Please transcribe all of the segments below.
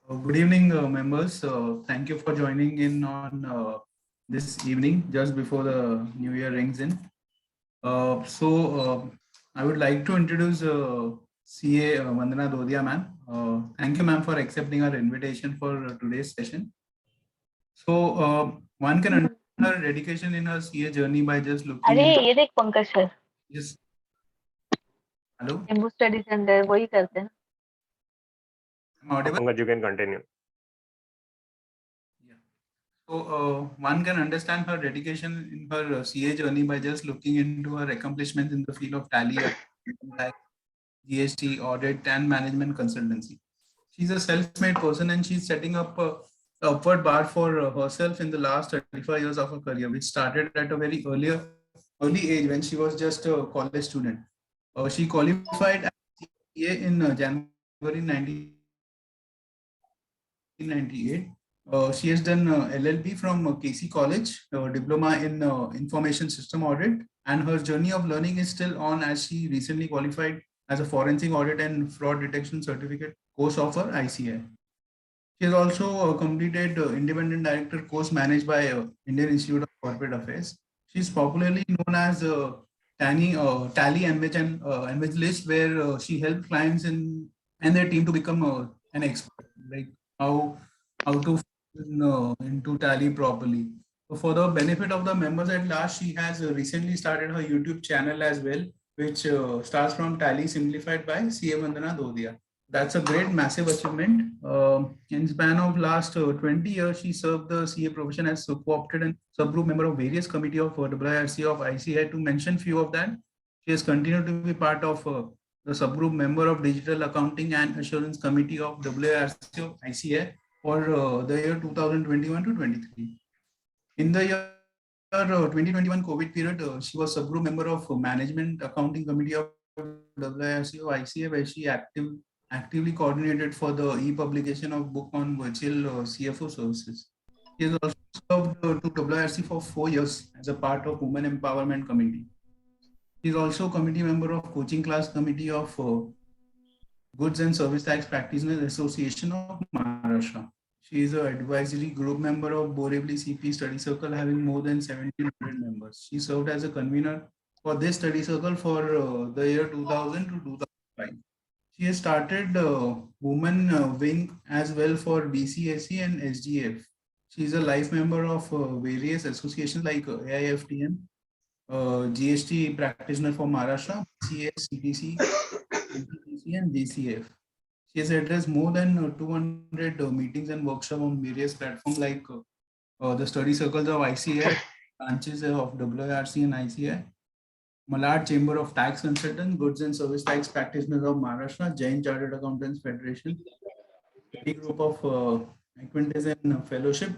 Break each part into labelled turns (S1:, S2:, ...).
S1: Good evening, members. Thank you for joining in on this evening just before the new year rings in. I would like to introduce CA Vandana Dodia, ma'am. Thank you, ma'am, for accepting our invitation for today's session. One can understand her dedication in her CA journey by just looking
S2: अरे
S1: into
S2: ये देख Pankaj sir
S1: this. Hello,
S2: Anbu study centre वही करते हैं
S1: am I audible?
S3: Pankaj, you can continue.
S1: Yeah. One can understand her dedication in her CA journey by just looking into her accomplishments in the field of tally, tax, GST, audit, and management consultancy. She's a self-made person and she's setting up a upward bar for herself in the last 35 years of her career, which started at a very early age when she was just a college student. She qualified as CA in January 1998. She has done LLB from Casey College, diploma in information system audit, and her journey of learning is still on as she recently qualified as a forensic audit and fraud detection certificate course offer ICI. She has also completed independent director course managed by Indian Institute of Corporate Affairs. She is popularly known as Tally Evangelist, where she helped clients and their team to become an expert, like how to into Tally properly. So for the benefit of the members at large, she has recently started her YouTube channel as well, which starts from Tally Simplified by CA Vandana Dodia. That's a great, massive achievement. In span of last 20 years, she served the CA profession as co-opted and subgroup member of various committee of WIRC of ICI. To mention few of that, she has continued to be part of the subgroup member of Digital Accounting and Assurance Committee of WIRC of ICI for the year 2021 to 23. In the year 2021 COVID period, she was subgroup member of Management Accounting Committee of WIRC of ICI, where she actively coordinated for the e-publication of book on virtual CFO services. He has also served to WIRC for 4 years as a part of Women Empowerment Committee. He is also committee member of Coaching Class Committee of Goods and Service Tax Practitioners Association of Maharashtra. She is an advisory group member of Borivali CP Study Circle, having more than 1,700 members. She served as a convener for this study circle for the year 2000 to 2005. She has started Women Wing as well for BCSE and SGF. She is a life member of various associations like AIFTN, GST practitioner for Maharashtra, CS, CTC, NTPC, and JCF. She has addressed more than 200 meetings and workshops on various platforms like the study circles of ICI, branches of WIRC and ICI, Malad Chamber of Tax Consultants, Goods and Service Tax Practitioners of Maharashtra, Jain Chartered Accountants Federation, study group of Acquaintance and Fellowship,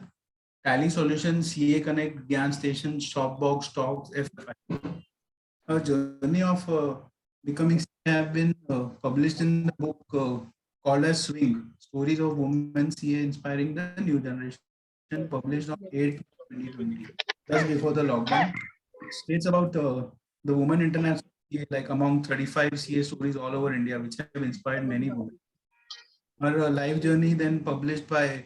S1: Tally Solutions, CA Connect, Gyan Station, Shopbox, Talks, FFI. Her journey of becoming CA have been published in the book called as Swing, Stories of Women CA Inspiring the New Generation, published on 8 2020, just before the lockdown. It states about the Women International CA, like among 35 CA stories all over India, which have inspired many women. Her life journey then published by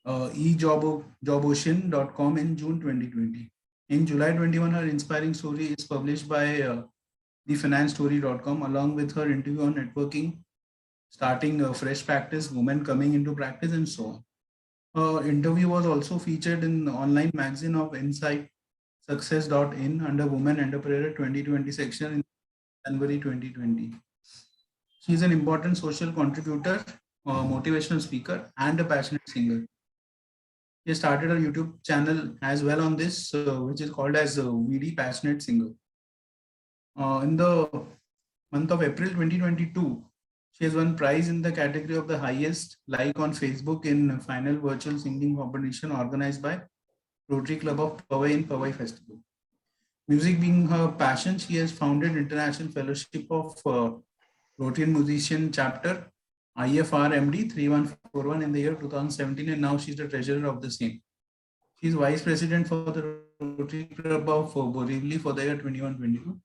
S1: ejobocean.com in June 2020. In July 21, her inspiring story is published by thefinancestory.com along with her interview on networking, starting fresh practice, women coming into practice, and so on. Her interview was also featured in the online magazine of Insight Success.in under Women Entrepreneur 2020 section in January 2020. She is an important social contributor, motivational speaker, and a passionate singer. She started a YouTube channel as well on this, which is called as VD Passionate Singer. In the month of April 2022, she has won prize in the category of the highest like on Facebook in final virtual singing competition organized by Rotary Club of Powai in Powai Festival. Music being her passion, she has founded International Fellowship of Rotary Musician Chapter, IFRMD 3141 in the year 2017, and now she's the treasurer of the same. She's vice president for the Rotary Club of Borivali for the year 21-22.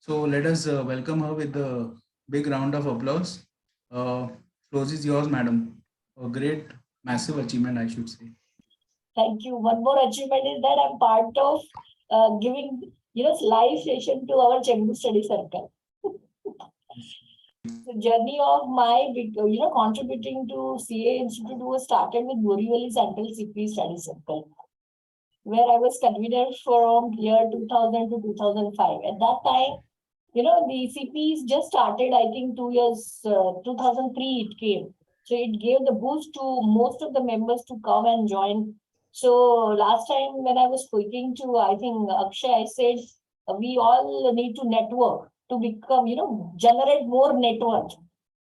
S1: So let us welcome her with a big round of applause. Floor is yours, madam. a great, massive achievement, I should say.
S3: Thank you. One more achievement is that I'm part of giving, live session to our Chembur Study Circle. The journey of my, contributing to CA Institute was started with Borivali Central CP Study Circle, where I was convener from year 2000 to 2005. At that time, the CPs just started, I think 2 years, 2003 it came. So it gave the boost to most of the members to come and join. So last time when I was speaking to, I think Akshay, I said, we all need to network to become, generate more network.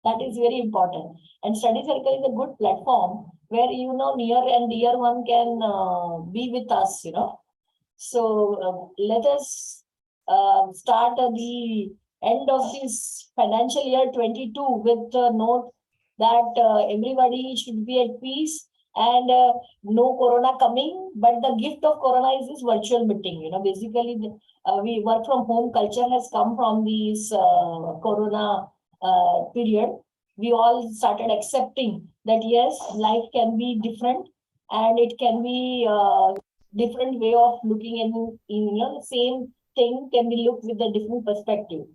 S3: That is very important. And Study Circle is a good platform where, near and dear one can be with us, So let us start the end of this financial year 22 with a note that everybody should be at peace and no corona coming, but the gift of corona is this virtual meeting. Basically we work from home culture has come from this corona period. We all started accepting that yes, life can be different and it can be different way of looking in the same thing can be looked with a different perspective.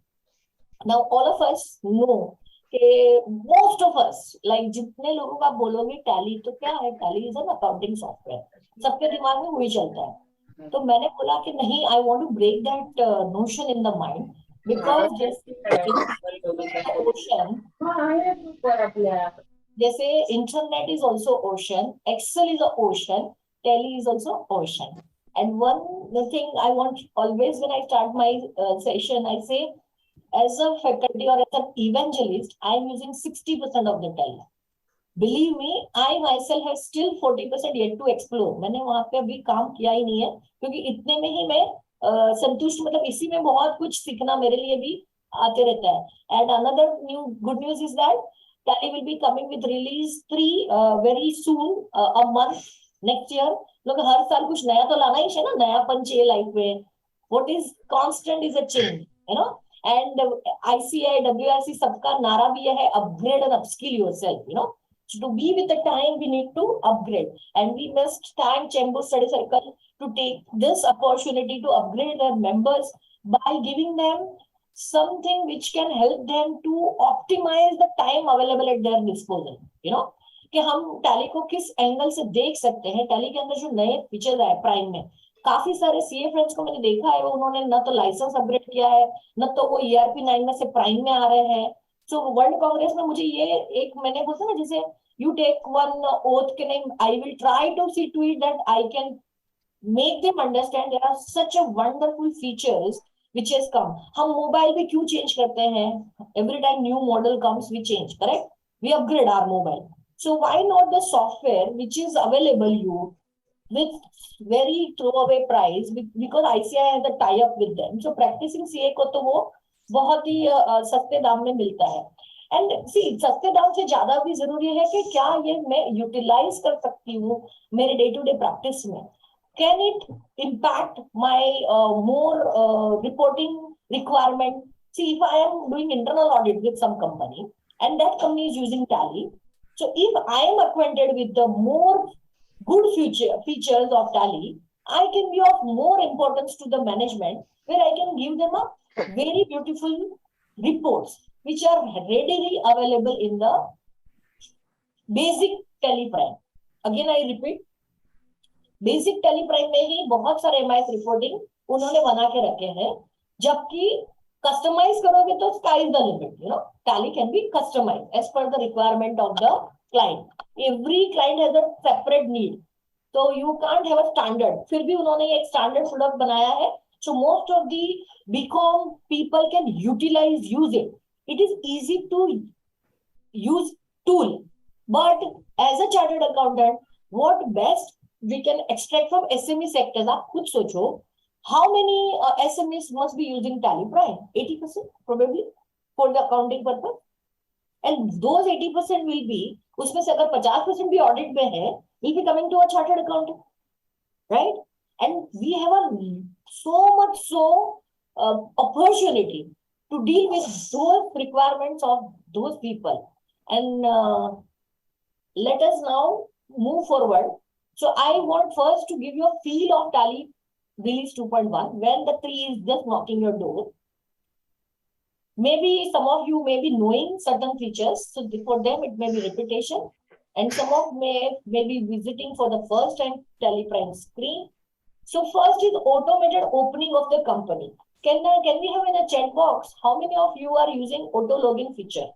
S3: Now all of us know most of us, like जितने लोगों का बोलोगे tally तो क्या है, tally is an accounting software, सबके दिमाग में वही चलता है. तो मैंने बोला कि नहीं, I want to break that notion in the mind, because जैसे internet is also ocean, Excel is a ocean, Tally is also ocean. And one thing I want always when I start my session, I say, as a faculty or as an evangelist, I am using 60% of the tally. Believe me, I myself have still 40% yet to explore. मैंने वहां पे अभी काम किया ही नहीं है, क्योंकि इतने में ही मैं संतुष्ट, मतलब इसी में बहुत कुछ सीखना मेरे लिए भी आते रहता है. And another good news is that Tally will be coming with release 3 very soon, a month next year. लोग हर साल कुछ नया तो लाना ही है ना, नयापन चाहिए लाइफ में. What is constant is a change, And ICI, WRC, सबका नारा भी है upgrade and upskill yourself, So to be with the time, we need to upgrade. And we must thank Chembur Study Circle to take this opportunity to upgrade their members by giving them something which can help them to optimize the time available at their disposal, कि हम tally को किस angle से देख सकते हैं. Tally के अंदर जो नए फीचर है प्राइम में, काफी सारे सीए फ्रेंड्स को मैंने देखा है, उन्होंने न तो लाइसेंस अपग्रेड किया है, न तो वो ERP 9 में से प्राइम में आ रहे हैं. सो वर्ल्ड कांग्रेस में मुझे ये एक मैंने बोला ना, जैसे यू टेक वन ओथ के नहीं, I will try to see to it that I can make them understand there are such a wonderful features which has come. हम मोबाइल भी क्यों चेंज करते हैं? Every time new model comes we change, correct? We upgrade our mobile. So why not the software which is available you with very throwaway price, because ICI has a tie up with them. So practicing CA को तो वो बहुत ही सस्ते दाम में मिलता है. And see, सस्ते दाम से ज्यादा भी जरूरी है कि क्या ये मैं यूटिलाइज कर सकती हूँ मेरे डे टू डे प्रैक्टिस में. Can it impact my more reporting requirement? See, if I am doing internal audit with some company and that company is using Tally, so if I am acquainted with the more good features of Tally, I can be of more importance to the management, where I can give them a very beautiful reports which are readily available in the basic Tally Prime. Again, I repeat, basic tally prime में ही बहुत सारे MIS reporting उन्होंने बना के रखे हैं, जबकि customise करोगे तो sky is the limit. Tally can be customise as per the requirement of the client. Every client has a separate need, तो you can't have a standard. फिर भी उन्होंने एक स्टैंडर्ड प्रोडक्ट बनाया है, so most of the BCom people can utilise use it. It is easy to use tool, but as a chartered accountant what best we can extract from SME sectors. आप खुद सोचो, how many SMEs must be using Tally Prime? 80% probably for the accounting purpose. And those 80% will be, उसमें से अगर 50% भी audit में है, will be coming to a chartered accountant, right? And we have so much opportunity to deal with those requirements of those people. And let us now move forward. So I want first to give you a feel of Tally Release 2.1 when the tree is just knocking your door. Maybe some of you may be knowing certain features, so for them it may be repetition, and some of may be visiting for the first time Tally Prime screen. So first is automated opening of the company. Can we have in a chat box how many of you are using auto login feature?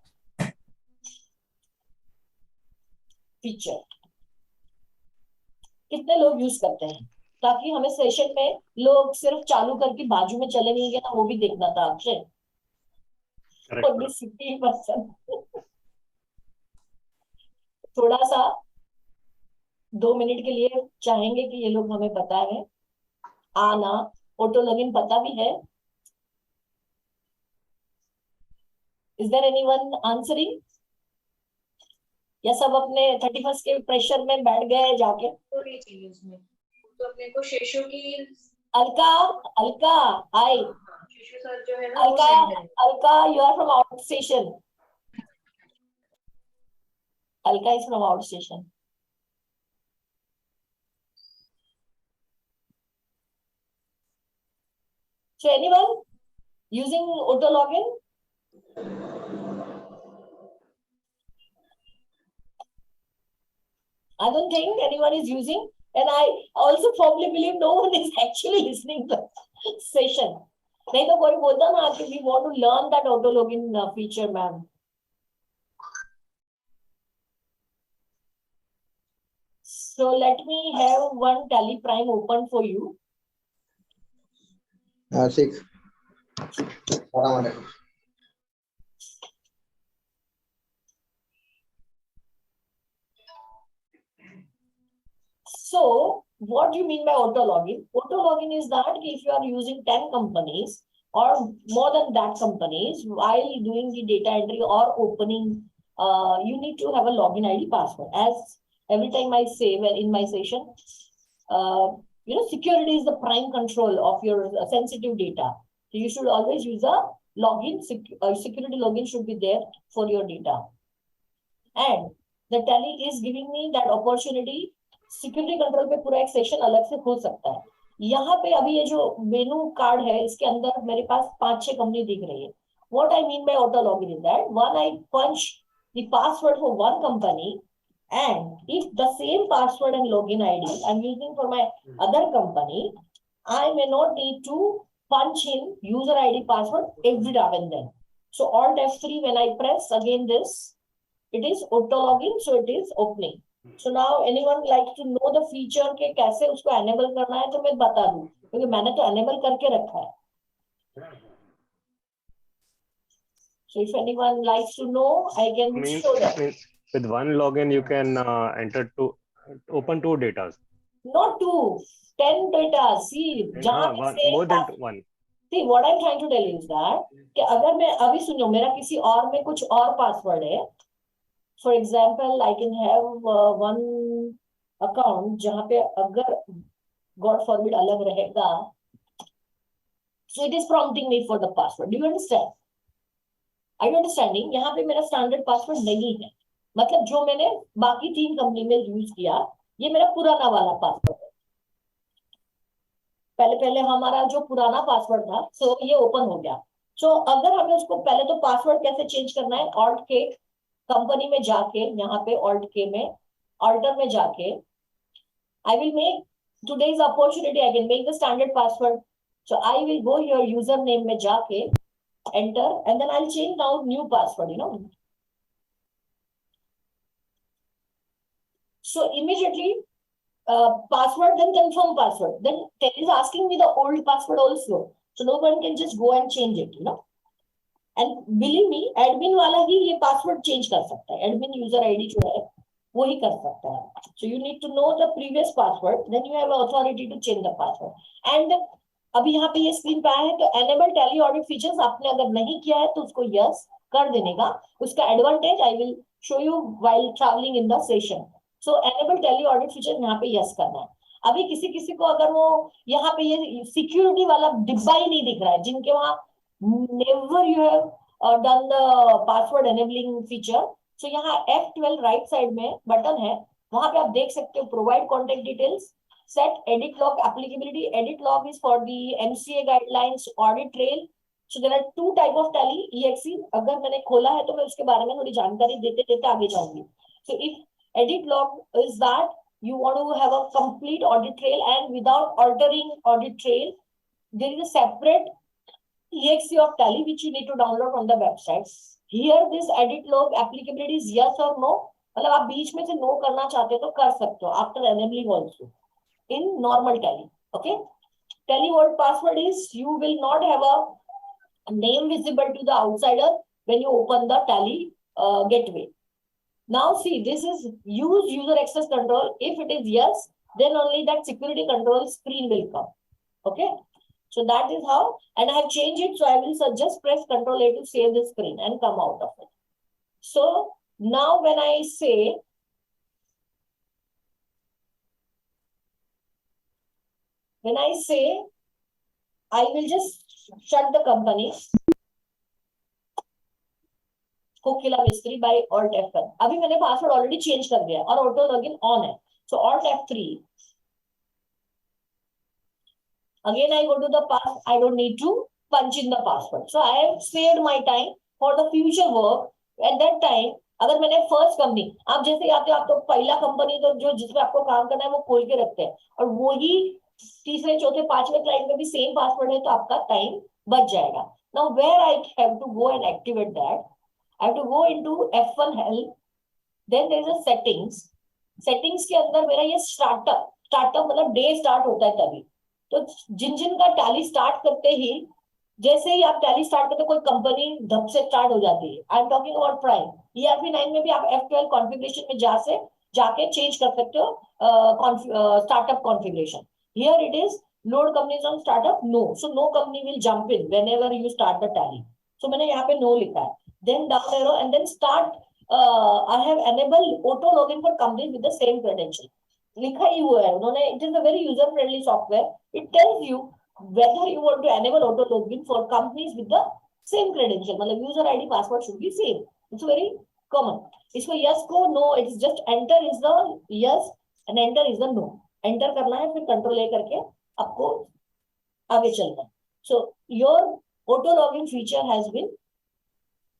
S3: कितने लोग use करते हैं, ताकि हमें session में लोग सिर्फ चालू करके बाजू में चले नहीं गए ना, वो भी देखना था आपसे। थोड़ा सा 2 मिनट के लिए चाहेंगे कि ये लोग हमें बताएं, आना ऑटो लॉगिन पता भी है? इज देयर एनीवन आंसरिंग, या सब अपने 31st के प्रेशर में बैठ गए जाके?
S4: तो नहीं चाहिए उसमें, तो अपने को शेषो की
S3: अलका हाय,
S4: शेषो सर जो है ना,
S3: Alka you are from out station, Alka is from out station. So anyone using auto login? I don't think anyone is using, and I also firmly believe no one is actually listening to the session. नहीं तो कोई बोलता ना कि we want to learn that auto login feature, ma'am. So let me have one Tally Prime open for you.
S5: 6.
S3: So what do you mean by auto login? Auto login is that if you are using 10 companies or more than that companies while doing the data entry or opening, you need to have a login ID password. As every time I say in my session, security is the prime control of your sensitive data. So you should always use a login, security login should be there for your data. And the Tally is giving me that opportunity. Security control पे पूरा एक session अलग से हो सकता है। यहाँ पे अभी ये जो मेनू कार्ड है, इसके अंदर मेरे पास 5-6 कंपनी दिख रही है। What I mean by auto login is that when I punch the password for one company, and if the same password and login ID I'm using for my other company, I may not need to punch in user ID password every now and then. So Alt F3 when I press again this, it is auto login, so it is opening. So now anyone like to know the feature के कैसे उसको enable करना है, तो मैं बता दूं, क्योंकि मैंने तो enable करके रखा है। So if anyone likes to know, I can show them.
S6: With one login, you can open 2 data.
S3: Not 2, 10 data. See,
S6: more than 1.
S3: See, what I'm trying to tell you is that कि अगर मैं अभी सुनो, मेरा किसी और में कुछ और पासवर्ड है, for example, I can have one account जहाँ पे अगर God forbid अलग रहेगा, so it is prompting me for the password. Do you understand? Are you understanding? यहाँ पे मेरा standard password नहीं है, मतलब जो मैंने बाकी 3 कंपनी में यूज किया, ये मेरा पुराना वाला पासवर्ड है। पहले हमारा जो पुराना पासवर्ड था, so ये ओपन हो गया। So अगर हमें उसको पहले तो पासवर्ड कैसे चेंज करना है, Alt K कंपनी में जाके, यहाँ पे Alt K में ऑल्टर में जाके, I will make today's opportunity, I can make the standard password. So I will go here username में जाके enter, and then I'll change now new password, So immediately password, then confirm password, then it is asking me the old password also, so no one can just go and change it, And believe me, admin वाला ही ये password change कर सकता है, admin user ID जो है वो ही कर सकता है। So you need to know the previous password, then you have authority to change the password. And अभी यहाँ पे ये स्क्रीन पे आया है, तो enable tally audit features आपने अगर नहीं किया है तो उसको yes कर देने का। उसका advantage I will show you while traveling in the session. So enable tally audit features यहाँ पे yes करना है। अभी किसी को अगर वो यहाँ पे ये सिक्योरिटी वाला डिब्बा ही नहीं दिख रहा है, जिनके वहाँ never you have done the password enabling feature, सो यहाँ F12 राइट साइड में बटन है, वहां पे आप देख सकते हो provide contact details, set edit log applicability. Edit log is for the MCA guidelines audit trail. So there are two type of tally exe. अगर मैंने खोला है तो मैं उसके बारे में थोड़ी जानकारी देते देते आगे जाऊंगी. So if edit log is that you want to have a complete audit trail and without altering audit trail, there is a separate exe of tally which you need to download from the website. Here this edit log applicability is yes or no. मतलब आप बीच में से no करना चाहते हो तो कर सकते हो after enabling also. In normal tally, okay. Tally vault password is you will not have a name visible to the outsider when you open the tally gateway. Now see, this is use user access control. If it is yes, then only that security control screen will come, okay. So that is how, and I have changed it, so I will just press Ctrl A to save the screen and come out of it. So now when I say I will just shut the company, Kokila Mistry by Alt F1. अभी मैंने password already change कर दिया और auto login on है. So Alt F3. Again I go to the pass. I don't need to punch in the password. So I have saved my time for the future work. At that time, अगर मैंने first company, आप जैसे आते हो, आप तो पहला company तो जो जिसमें आपको काम करना है वो खोल के रखते हैं और वही तीसरे चौथे पांचवें क्लाइंट में भी सेम पासवर्ड है तो आपका टाइम बच जाएगा. Now where I have to go and activate that, I have to go into F1 help, then there is a settings के अंदर मेरा ये स्टार्टअप मतलब डे स्टार्ट होता है तभी. तो जिन का टैली स्टार्ट करते ही, जैसे ही आप टैली स्टार्ट करते कोई कंपनी धप से स्टार्ट हो जाती है. I am talking about prime. ERP9 में भी आप F12 कॉन्फ़िगरेशन में जाके चेंज कर सकते हो startup configuration. Here it is load companies on startup, no. So no company will jump in whenever you start the tally. So मैंने यहाँ पे no लिखा है. Then down arrow and then start. I have enabled auto login for companies with the same credential. लिखा ही हुआ है उन्होंने. It is a very user friendly software. It tells you whether you want to enable auto login for companies with the same credential. मतलब user ID password should be same. It's very common. इसको yes को no. It's just enter is the yes and enter is the no. Enter करना है, फिर control ए करके आपको आगे चलना है. So your auto login feature has been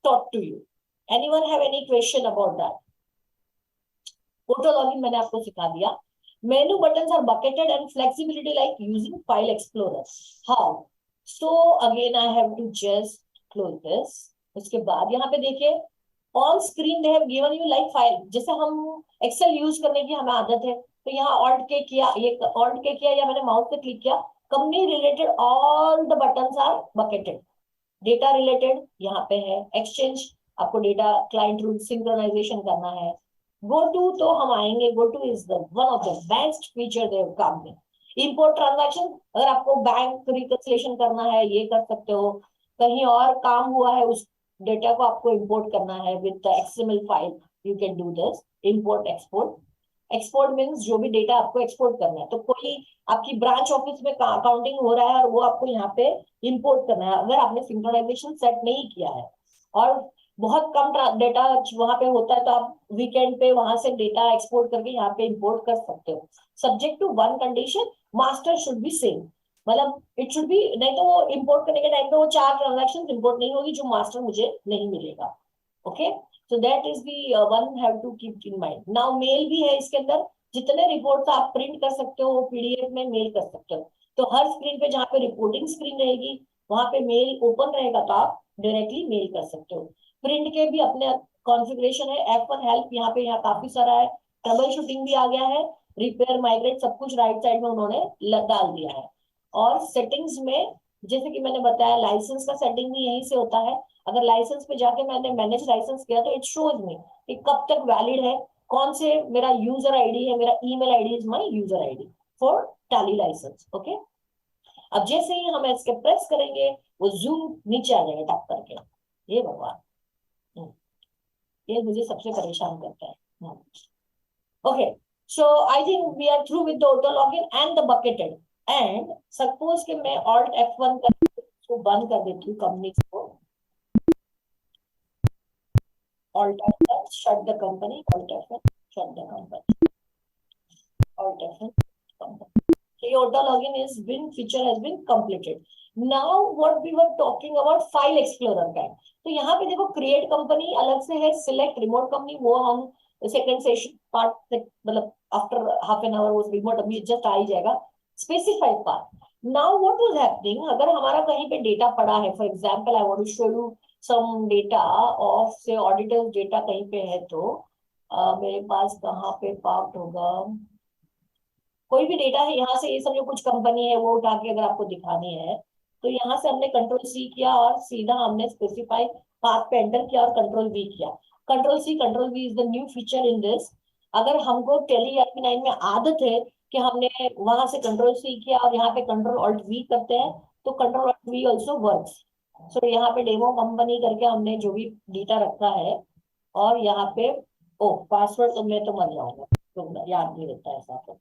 S3: taught to you. Anyone have any question about that? Auto login मैंने आपको सिखा दिया. Menu buttons are bucketed and flexibility like using file explorer. How? So again I have to just close this. उसके बाद यहाँ पे देखिए on screen they have given you like file. जैसे हम एक्सेल यूज करने की हमें आदत है तो यहाँ ऑल्ट के किया या मैंने माउस पे क्लिक किया. Company related all the buttons are bucketed. Data related यहाँ पे है. एक्सचेंज आपको डेटा क्लाइंट रूल सिंक्रोनाइजेशन करना है. गो टू तो हम आएंगे. Go to is the one of the best feature दे काम में. इंपोर्ट ट्रांजैक्शन, अगर आपको बैंक रिकन्सिलिएशन करना है ये कर सकते हो. कहीं और काम हुआ है उस डेटा को आपको इंपोर्ट करना है with the XML file, you can do this. Import export. Export means जो भी डेटा आपको एक्सपोर्ट करना है. तो कोई आपकी ब्रांच ऑफिस में अकाउंटिंग हो रहा है और वो आपको यहाँ पे इंपोर्ट करना है, अगर आपने सिंक्रोनाइजेशन सेट नहीं किया है और बहुत कम डेटा वहां पे होता है तो आप वीकेंड पे वहां से डेटा एक्सपोर्ट करके यहाँ पे इंपोर्ट कर सकते हो. Subject to one condition, master should be same. मतलब इट शुड बी, नहीं तो वो इंपोर्ट करने के टाइम पे वो 4 ट्रांजैक्शन इंपोर्ट नहीं होगी जो मास्टर मुझे नहीं मिलेगा. Okay. So that is the one have to keep in mind. Now mail भी है इसके अंदर. जितने रिपोर्ट्स आप प्रिंट कर सकते हो वो PDF में मेल कर सकते हो. तो हर स्क्रीन पे जहाँ पे रिपोर्टिंग स्क्रीन रहेगी वहां पे मेल ओपन रहेगा तो आप डायरेक्टली मेल कर सकते हो. प्रिंट के भी अपने कॉन्फ़िगरेशन है. F1 हेल्प यहाँ पे काफी सारा है. ट्रबल शूटिंग भी आ गया है. रिपेयर माइग्रेट सब कुछ राइट साइड में उन्होंने डाल दिया है. और सेटिंग्स में जैसे कि मैंने बताया लाइसेंस का सेटिंग भी यहीं से होता है. अगर लाइसेंस पे जाके मैंने मैनेज लाइसेंस किया तो इट शोज मी कि कब तक वैलिड है, कौन से मेरा यूजर आईडी है. मेरा email ID is my user ID for Tally license. Okay. अब जैसे ही हम इसके प्रेस करेंगे वो जूम नीचे आ जाएगा टैप करके. ये भगवान, ये मुझे सबसे परेशान करता है. Okay. So I think we are through with the auto login and the bucketed. And suppose कि मैं Alt F1 को बंद कर देती हूँ कंपनी को. Alt F1 shut the company, Alt F1, shut the company, Alt F1, company. So your the login is been feature has been completed. Now what we were talking about file explorer का है. तो यहाँ पे देखो create company अलग से है, select remote company वो हम second session part मतलब after half an hour वो remote अभी just आ ही जाएगा. Specify part. Now what was happening? अगर हमारा कहीं पे data पड़ा है, for example I want to show you some data of say auditors data कहीं पे है तो मेरे पास कहाँ पे पार्ट होगा, कोई भी डेटा है यहाँ से, ये समझो कुछ कंपनी है वो उठा के अगर आपको दिखानी है तो यहाँ से हमने कंट्रोल सी किया और सीधा हमने स्पेसिफाई पाथ पे एंटर किया और कंट्रोल वी किया. Control C control V is the new feature in this. अगर हमको टेली ERP9 में आदत है कि हमने वहां से कंट्रोल सी किया और यहाँ पे कंट्रोल ऑल्ट वी करते हैं तो control alt V also works. सो यहाँ पे डेमो कंपनी करके हमने जो भी डेटा रखा है और यहाँ पे ओ पासवर्ड तो मैं तो मर जाऊंगा तो याद नहीं रहता ऐसा. तो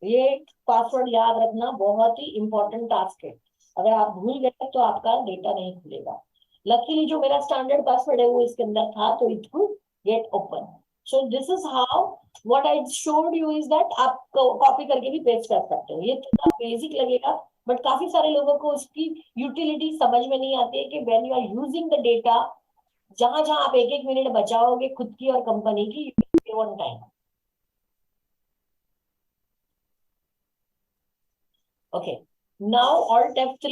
S3: ये पासवर्ड याद रखना बहुत ही इंपॉर्टेंट टास्क है. अगर आप भूल गए तो आपका डेटा नहीं खुलेगा. लकीली जो मेरा स्टैंडर्ड पासवर्ड है वो इसके अंदर था तो it could get open. So this is how what I showed you is that आप कॉपी करके भी पेस्ट कर सकते हो. ये थोड़ा बेसिक लगेगा बट काफी सारे लोगों को उसकी यूटिलिटी समझ में नहीं आती है कि when you are using the data जहां जहां आप एक एक मिनट बचाओगे खुद की और कंपनी की one time. Okay now alt F3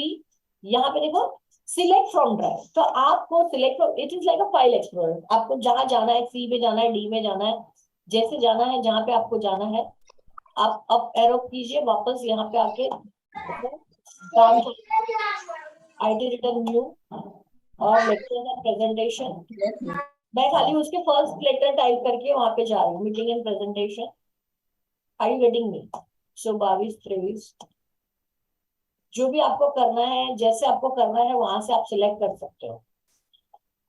S3: यहाँ पे देखो सिलेक्ट फ्रॉम ड्राइव. तो आपको select from it is like a file explorer. आपको जहां जाना है सी में जाना है डी में जाना है जैसे जाना है जहां पे आपको जाना है आप अप एरो कीजिए वापस यहाँ पे आके काम IT रिटर्न न्यू और लेक्चर का प्रेजेंटेशन. मैं खाली उसके फर्स्ट लेटर टाइप करके वहां पे जा रही हूँ meeting and presentation. Are you getting me? So 22-23 जो भी आपको करना है जैसे आपको करना है वहां से आप सिलेक्ट कर सकते हो.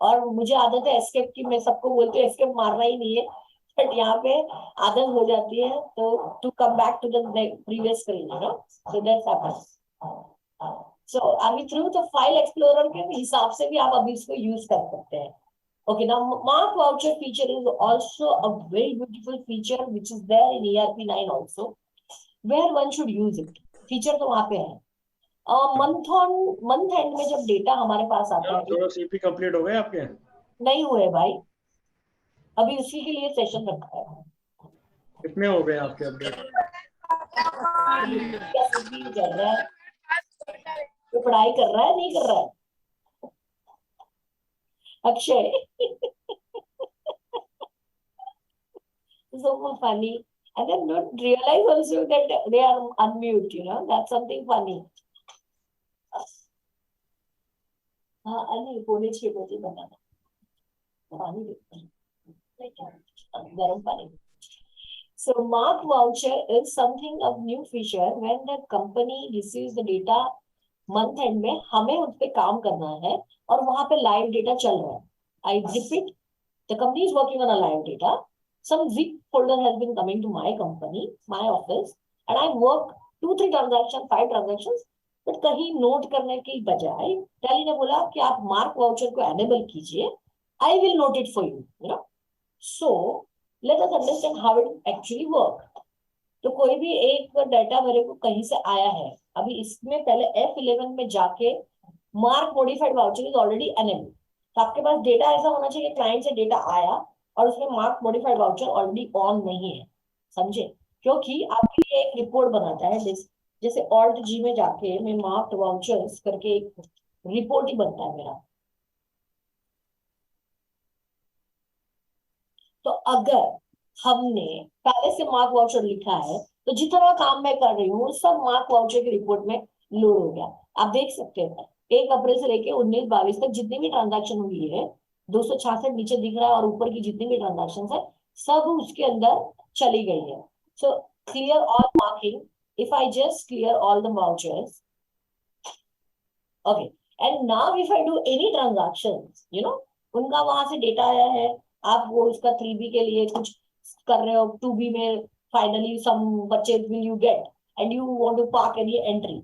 S3: और मुझे आदत है एस्केप की, मैं सबको बोलती हूँ एस्केप मारना ही नहीं है बट यहाँ पे आदत हो जाती है तो to come back to the previous screen you know. So that's happens. So are we through. तो फाइल एक्सप्लोरर के हिसाब से भी आप अभी इसको यूज कर सकते हैं. Okay, now mark voucher feature is also a very beautiful feature which is there in ERP9 also, where one should use it. Feature तो वहाँ पे है. मंथ एंड में जब डेटा हमारे पास आता है.
S6: दोनों सीपी कंप्लीट हो गए आपके?
S3: नहीं हुए भाई, अभी उसी के लिए सेशन रखा है.
S6: कितने हो गए आपके अपडेट?
S3: चल रहा है तो पढ़ाई कर रहा है नहीं कर रहा है Akshay? So funny. And then don't realize also that they are unmute, you know, that's something funny. हाँ नहीं 5:45 बजे बनाना पानी गर्म पानी. So mark voucher is something of new feature when the company receives the data month end में हमें उस पे काम करना है और वहां पे लाइव डेटा चल रहा है. I repeat, the company is working on a live data. Some zip folder has been coming to my company, my office, and I work 2-3 transactions, 5 transactions. But कहीं नोट करने की बजाय टैली ने बोला कि आप मार्क वाउचर को enable कीजिए. I will note it for you know. So let us understand how it actually work. तो कोई भी एक डाटा मेरे को कहीं से आया है, अभी इसमें पहले F11 में जाके mark modified voucher is already enable. तो आपके पास डेटा ऐसा होना चाहिए क्लाइंट से डेटा आया और उसमें mark modified voucher already on नहीं है. समझे? क्योंकि आपके लिए एक रिपोर्ट बनाता है जैसे ऑल्ट जी में जाके मैं मार्क्ड वाउचर्स करके एक रिपोर्ट ही बनता है मेरा. तो अगर हमने पहले से मार्क वाउचर लिखा है तो जितना काम मैं कर रही हूँ सब मार्क वाउचर की रिपोर्ट में लोड हो गया. आप देख सकते हैं 1 अप्रैल से लेके 19-22 तक जितनी भी ट्रांजैक्शन हुई है 266 नीचे दिख रहा है और ऊपर की जितनी भी ट्रांजैक्शन है सब उसके अंदर चली गई है. So clear all marking. If I just clear all the vouchers, okay, and now if I do any transactions, you know, उनका वहां से डेटा आया है, आप वो उसका 3B के लिए कुछ कर रहे हो, 2B में finally some purchase will you get and you want to park any entry,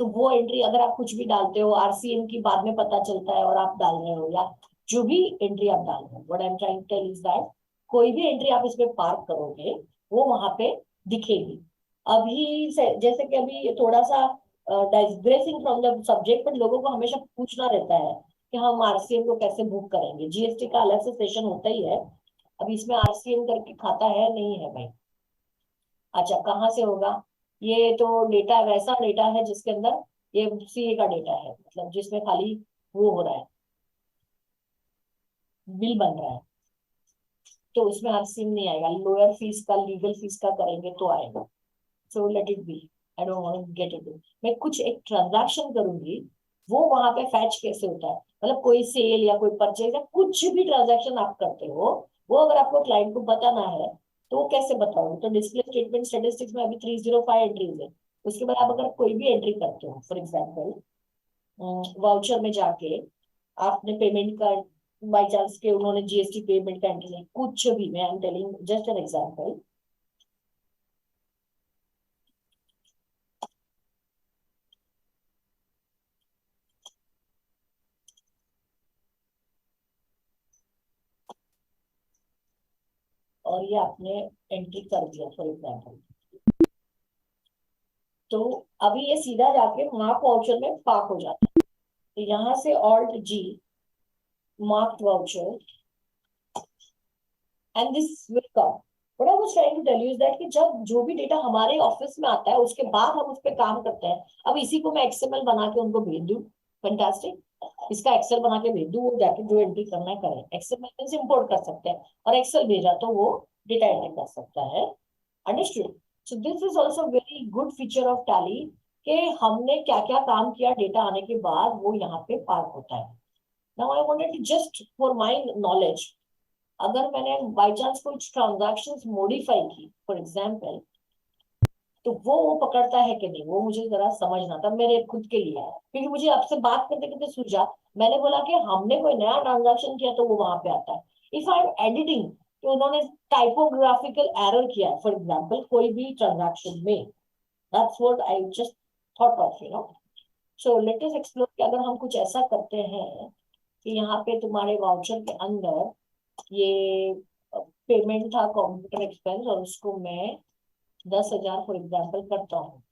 S3: तो वो एंट्री अगर आप कुछ भी डालते हो, आरसीएम की बाद में पता चलता है और आप डाल रहे हो, या जो भी एंट्री आप डाल रहे हो, what I am trying to tell is that कोई भी एंट्री आप इसमें पार्क करोगे वो वहां पे दिखेगी। अभी जैसे कि अभी थोड़ा सा डाइग्रेसिंग फ्रॉम द सब्जेक्ट, पर लोगों को हमेशा पूछना रहता है कि हम आरसीएम को कैसे बुक करेंगे। जीएसटी का अलग से सेशन होता ही है, अभी इसमें आरसीएम करके खाता है नहीं है भाई। अच्छा, कहाँ से होगा? ये तो डेटा वैसा डेटा है जिसके अंदर ये सीए का डेटा है, मतलब जिसमें खाली वो हो रहा है, बिल बन रहा है, तो उसमें आरसीएम नहीं आएगा। लोअर फीस का, लीगल फीस का करेंगे तो आएगा। So let it be, I don't want to get it. मैं कुछ एक ट्रांजैक्शन करूंगी, वो वहां पे फैच कैसे होता है, मतलब कोई सेल या कोई परचेज या कुछ भी ट्रांजैक्शन आप करते हो, वो अगर आपको क्लाइंट को बताना है तो वो कैसे बताओगे? तो डिस्प्ले स्टेटमेंट स्टेटिस्टिक्स में अभी 305 एंट्रीज है। उसके बाद आप अगर कोई भी एंट्री करते हो, फॉर एग्जाम्पल वाउचर में जाके आपने पेमेंट का बाई चांस के उन्होंने जीएसटी पेमेंट का एंट्री, कुछ भी, मैं I am telling just an example. और ये आपने एंट्री कर दिया फॉर एग्जाम्पल, तो अभी ये सीधा जाके मार्क वाउचर में पार्क हो जाता है। तो यहाँ से alt G, marked voucher, and this will come. What I was trying to tell you is that कि जब जो भी डेटा हमारे ऑफिस में आता है उसके बाद हम उस पर काम करते हैं। अब इसी को मैं एक्सएमएल बना के उनको भेज दूं, फैंटास्टिक, इसका एक्सेल बना के भेज दूं, वो जाके जो एंट्री करना है करें। एक्सएमएल से इंपोर्ट कर सकते हैं और एक्सेल भेजा तो वो डेटा एंट्री कर सकता है। Understood? So this is also very good feature of tally कि हमने क्या क्या काम किया, डेटा आने के बाद वो यहाँ पे पार्क होता है। Now I wanted to just for my knowledge, अगर मैंने बाई चांस कुछ ट्रांजैक्शंस मॉडिफाई की फॉर एग्जांपल, तो वो पकड़ता है कि नहीं, वो मुझे जरा समझना था मेरे खुद के लिए, क्योंकि मुझे आपसे बात करते करते सूझा, मैंने बोला कि हमने कोई नया ट्रांजैक्शन किया तो वो वहां पे आता है। इफ आई एम एडिटिंग, तो उन्होंने टाइपोग्राफिकल एरर किया फॉर एग्जांपल कोई भी ट्रांजैक्शन में, that's what I just thought of, you know. So let us explore कि अगर हम कुछ ऐसा करते हैं कि यहाँ पे तुम्हारे वाउचर के अंदर ये पेमेंट था कंप्यूटर एक्सपेंस, और उसको मैं 10,000 फॉर एग्जाम्पल करता हूँ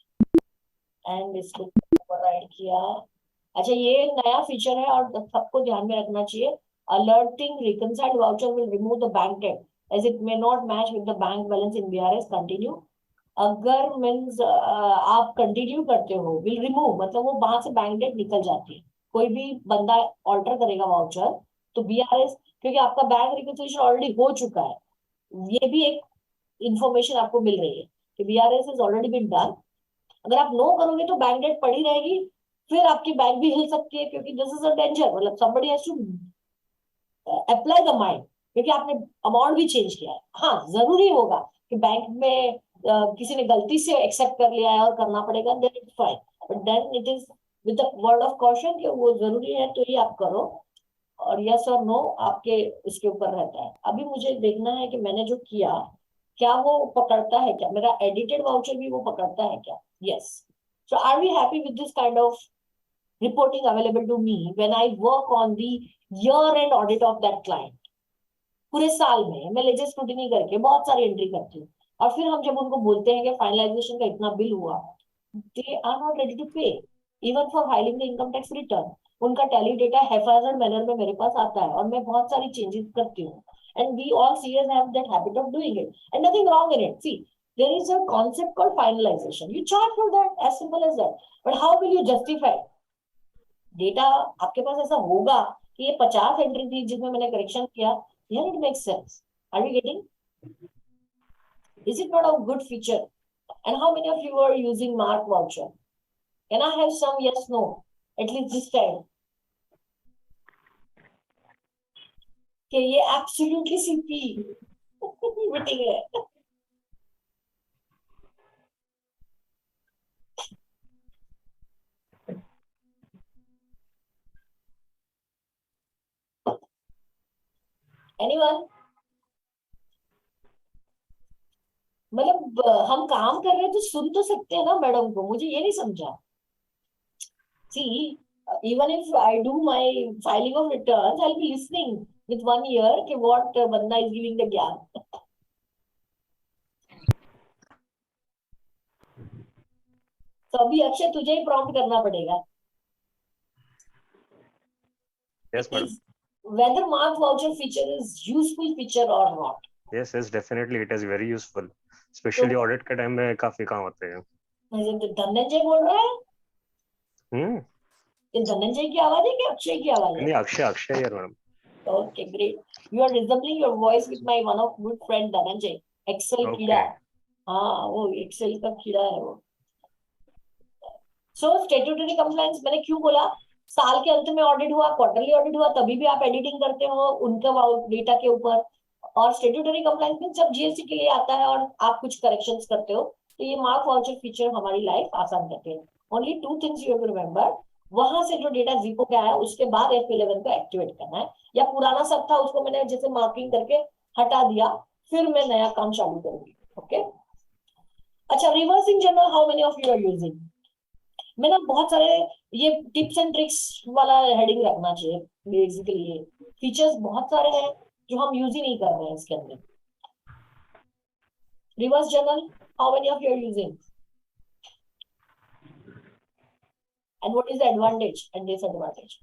S3: एंड इसको ओवरराइड किया। अच्छा, ये नया फीचर है और सबको ध्यान में रखना चाहिए। Alerting reconciled voucher will remove the bank date as it may not match with the bank balance in BRS. Continue, अगर मीन्स आप कंटिन्यू करते हो, विल रिमूव मतलब वो वहां से बैंक डेट निकल जाती है। कोई भी बंदा ऑल्टर करेगा वाउचर तो बीआरएस, क्योंकि आपका बैंक रिकंसिलिएशन ऑलरेडी हो चुका है, ये भी एक इंफॉर्मेशन आपको मिल रही है कि BRS is already been done. अगर आप नो करोगे तो बैंक डेट पड़ी रहेगी, फिर आपकी बैंक भी हिल सकती है, क्योंकि दिस इज अ डेंजर, मतलब somebody has to apply the mind, क्योंकि आपने अमाउंट भी चेंज किया है। हाँ, जरूरी होगा कि बैंक में किसी ने गलती से एक्सेप्ट कर लिया है और करना पड़ेगा, then it's fine, but then it is with the word of caution कि वो जरूरी है तो ही आप करो, और यस और नो आपके इसके ऊपर रहता है। अभी मुझे देखना है कि मैंने जो किया क्या वो पकड़ता है, क्या मेरा एडिटेड वाउचर भी वो पकड़ता है क्या? Yes. So are we happy with this kind of reporting available to me when I work on the year end audit of that client? पूरे साल में मैं लेजर स्क्रूटिनी करके बहुत सारी एंट्री करती हूँ, और फिर हम जब उनको बोलते हैं कि फाइनलाइजेशन का इतना बिल हुआ, they are not ready to pay even for filing the income tax return. उनका टैली डेटा हैफाजर्ड मैनर में मेरे पास आता है और मैं बहुत सारी चेंजेस करती हूँ, and we all CAs have that habit of doing it, and nothing wrong in it. See, there is a concept called finalization. You charge for that, as simple as that. But how will you justify? Data आपके पास ऐसा होगा कि ये 50 entry थी जिसमें मैंने correction किया, yeah, it makes sense. Are we getting? Is it not a good feature? And how many of you are using Mark voucher? Can I have some yes, no, at least this time? कि ये absolutely CP meeting है। Anyone? मतलब हम काम कर रहे हैं तो सुन तो सकते हैं ना मैडम को, मुझे ये नहीं समझा। See, even if I do my filing of returns, I'll be listening with 1 year कि what बंदा is giving the ज्ञान. तो अभी अक्षय तुझे ही prompt करना पड़ेगा.
S6: Yes, madam.
S3: Is whether mark voucher feature is useful feature or not.
S6: Yes, yes, definitely it is very useful. Especially audit के time में काफी काम आते हैं.
S3: धनंजय बोल रहा है? ये धनंजय की आवाज है कि अक्षय की आवाज है?
S6: नहीं, अक्षय यार madam.
S3: Okay, great. You are resembling your voice with my one of good friend Dhananjay. Excel
S6: Okay.
S3: कीड़ा. हाँ, वो Excel का कीड़ा है वो. So statutory compliance मैंने क्यों बोला? साल के अंत में ऑडिट हुआ, क्वार्टरली ऑडिट हुआ, तभी भी आप एडिटिंग करते हो उनका डेटा के ऊपर. और स्टेट्यूटरी कंप्लायंस में जब जीएसटी के लिए आता है और आप कुछ करेक्शंस करते हो, तो ये मार्क वाउचर फीचर हमारी लाइफ आसान करते हैं. Only 2 things you have to remember. वहां से जो डेटा जीपो पे आया उसके बाद F11 को एक्टिवेट करना है, या पुराना सब था उसको मैंने जैसे मार्किंग करके हटा दिया, फिर मैं नया काम चालू करूंगी. ओके. अच्छा, reversing journal, how many of you are using? मैं ना बहुत सारे ये टिप्स एंड ट्रिक्स वाला हेडिंग रखना चाहिए. बेसिकली ये फीचर्स बहुत सारे हैं जो हम यूज ही नहीं कर रहे हैं इसके अंदर. Reverse journal, how many of you are using? And what is the advantage and disadvantage?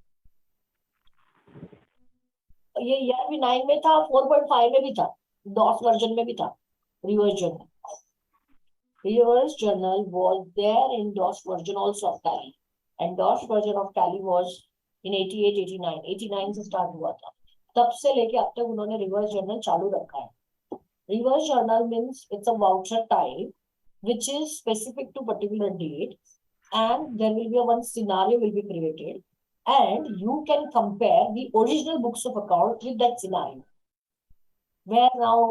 S3: ये ERP 9 में था, 4.5 में भी था, DOS वर्जन में भी था reverse journal. Reverse journal was there in DOS version also of Tally, and DOS version of Tally was in 88, 89. 89 से start हुआ था. तब से लेके अब तक उन्होंने reverse journal चालू रखा है. Reverse journal means it's a voucher type which is specific to particular date, and there will be one scenario will be created, and you can compare the original books of account with that scenario. Where now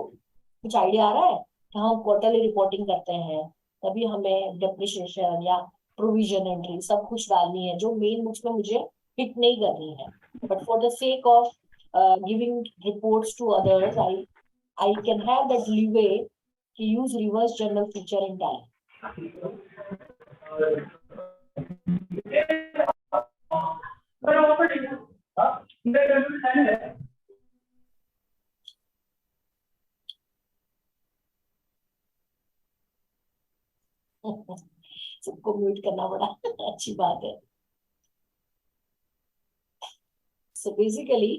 S3: कुछ idea आ रहा है? हम quarterly reporting करते हैं, तभी हमें depreciation या provision entry सब कुछ डालनी है जो मेन बुक्स में मुझे हिट नहीं करनी है. But for the sake of giving reports to others, I can have that leeway to use reverse journal feature in Tally. सबको म्यूट करना पड़ा. अच्छी बात है. So basically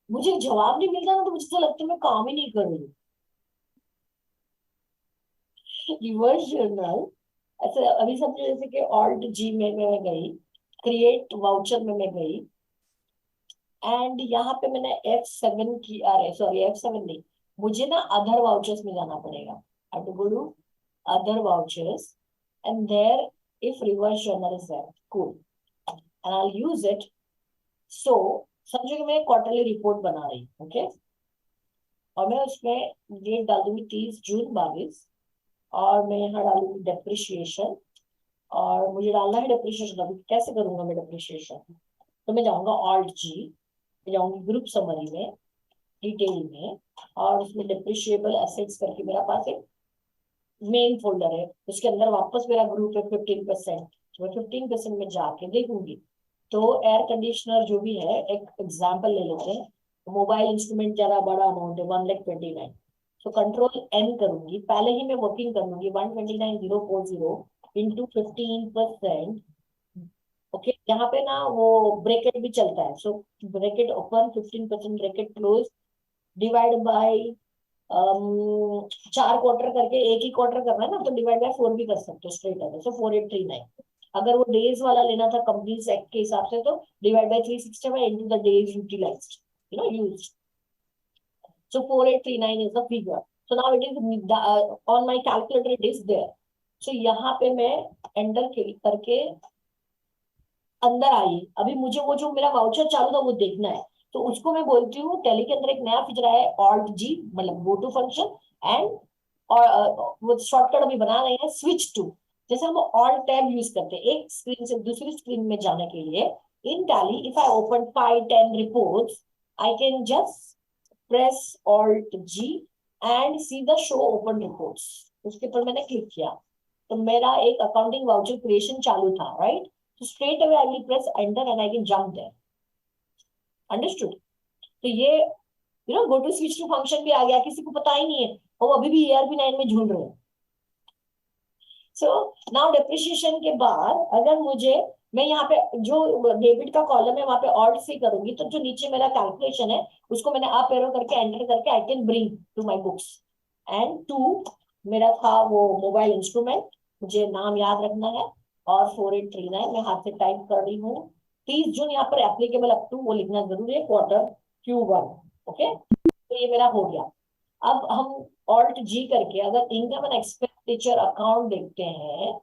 S3: मुझे जवाब नहीं मिलता ना, तो मुझे तो लगता है मैं काम ही नहीं कर रही. रिवर्स जर्नल ऐसे अभी समझो जैसे कि ऑल्ट जी में मैं गई, क्रिएट वाउचर में मैं गई, एंड यहाँ पे मैंने F7 की, अरे सॉरी F7 नहीं, मुझे ना अदर वाउचर्स में जाना पड़ेगा. I have to go to other vouchers, and there if reverse journal is there, cool, and I'll use it. So समझो कि मैं क्वार्टरली रिपोर्ट बना रही हूँ. ओके. और मैं उसमें डेट डाल दूंगी 30 जून 22, और मैं यहाँ डालूंगी डेप्रिशिएशन, और मुझे डालना है डेप्रिशिएशन. अभी कैसे करूंगा मैं डेप्रिशिएशन? तो मैं जाऊंगा ऑल्ट जी, जाऊंगी ग्रुप समरी में, डिटेल में, और उसमें डेप्रिशिएबल एसेट्स करके मेरा पास एक मेन फोल्डर है, उसके अंदर वापस मेरा ग्रुप है 15%. मैं 15% में जाके देखूंगी. तो एयर कंडीशनर जो भी है, एक एग्जांपल ले लेते हैं, मोबाइल इंस्ट्रूमेंट ज्यादा बड़ा अमाउंट है 1,29,000. तो कंट्रोल N करूंगी, पहले ही मैं वर्किंग कर लूंगी 129,040 इंटू 15%. ओके. यहाँ पे ना वो ब्रैकेट भी चलता है, so bracket open, 15% bracket close, divide by 4 quarter करके, एक ही क्वार्टर करना है ना, तो डिवाइड बाय 4 भी कर सकते हो स्ट्रेट अवे. सो 4839. अगर वो डेज वाला लेना था कंपनीज एक्ट के हिसाब से, तो divide by 365 into the days utilised, you know, used. So 4839 is the figure. So now it is on my calculator, it is there. So यहाँ पे मैं एंटर करके अंदर आई. अभी मुझे वो जो मेरा वाउचर चालू था वो देखना है, तो उसको मैं बोलती हूँ टैली के अंदर एक नया फीचर है ऑल्ट जी, मतलब गो टू फंक्शन, एंड और वो शॉर्टकट अभी बना रहे हैं स्विच टू. जैसे हम ऑल्ट टैब यूज करते हैं एक स्क्रीन से दूसरी स्क्रीन में जाने के लिए, in Tally if I open 5-10 reports, I can just press alt G and see the show open reports. उसके ऊपर मैंने क्लिक किया तो मेरा एक अकाउंटिंग वाउचर क्रिएशन चालू था, राइट? तो straight away I will press enter and I can jump there. Understood? तो ये go to switch to function भी आ गया, किसी को पता ही नहीं है, वो अभी भी ERP9 में झूल रहे हैं। सो नाउ डेप्रिसिएशन के बाद अगर मुझे, मैं यहाँ पे जो डेबिट का कॉलम है वहां पे ऑल्ट सी करूंगी तो जो नीचे मेरा कैलकुलेशन है उसको मैंने अप एरो करके एंटर करके I can bring to my books. And to मेरा था वो मोबाइल इंस्ट्रूमेंट, मुझे नाम याद रखना है, और 4839 मैं हाथ से टाइप कर रही हूँ। 30 जून यहाँ पर एप्लीकेबल अप टू वो लिखना जरूरी है, Q1। ओके, तो ये मेरा हो गया। अब हम ऑल्ट जी करके अगर इनकम एंड एक्सपेंडिचर अकाउंट देखते हैं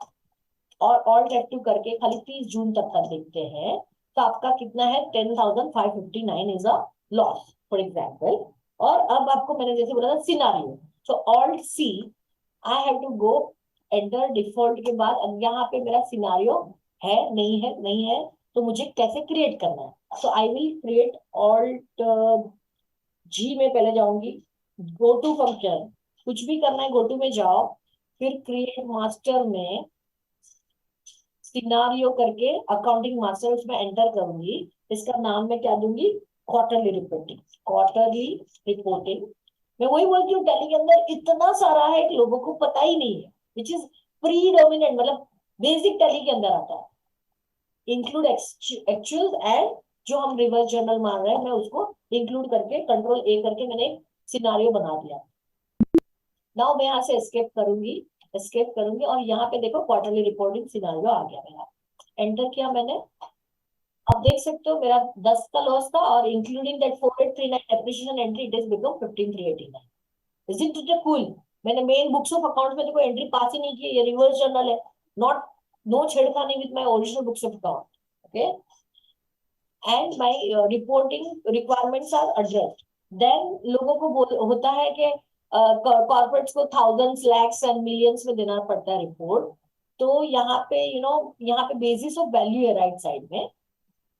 S3: और ऑल्ट F2 करके खाली 30 जून तक का देखते हैं तो आपका कितना है, 10,559 is a loss for example. और अब आपको मैंने जैसे बोला था scenario, so alt C I have to go enter default के बाद अब यहाँ पे मेरा सिनारियो है नहीं है, नहीं है, तो मुझे कैसे क्रिएट करना है। So I will create alt जी में पहले जाऊंगी, गो टू फंक्शन, कुछ भी करना है गो टू में जाओ, फिर क्रिएट मास्टर में सिनारियो करके अकाउंटिंग मास्टर उसमें एंटर करूंगी। इसका नाम मैं क्या दूंगी, क्वार्टरली रिपोर्टिंग। क्वार्टरली रिपोर्टिंग मैं वही बोलती हूँ, टैली के अंदर इतना सारा है कि लोगों को पता ही नहीं है, विच इज प्रीडोमिनेंट, मतलब बेसिक टैली के अंदर आता है। इंक्लूड एक्चुअल एंड जो हम रिवर्स जर्नल मान रहे हैं मैं उसको इंक्लूड करके कंट्रोल A करके मैंने एक सिनारियो बना दिया। नाउ मैं यहाँ से एस्केप करूंगी और यहाँ पे देखो क्वार्टरली रिपोर्टिंग सिनारियो आ गया मेरा। एंटर किया मैंने, अब देख सकते हो मेरा 10 का लॉस था और including that 4839 depreciation entry it is become 15,389। Is it cool? मैंने मेन बुक्स ऑफ अकाउंट्स में देखो एंट्री पास ही नहीं की, ये रिवर्स जर्नल है, नॉट नो छेड़खानी with my original books of account. Okay, and my reporting requirements are addressed. Then लोगों को होता है कि कॉर्पोरेट्स को थाउजेंड्स लैक्स एंड मिलियंस में देना पड़ता है रिपोर्ट, तो यहाँ पे यहाँ पे बेसिस ऑफ वैल्यू है राइट साइड में।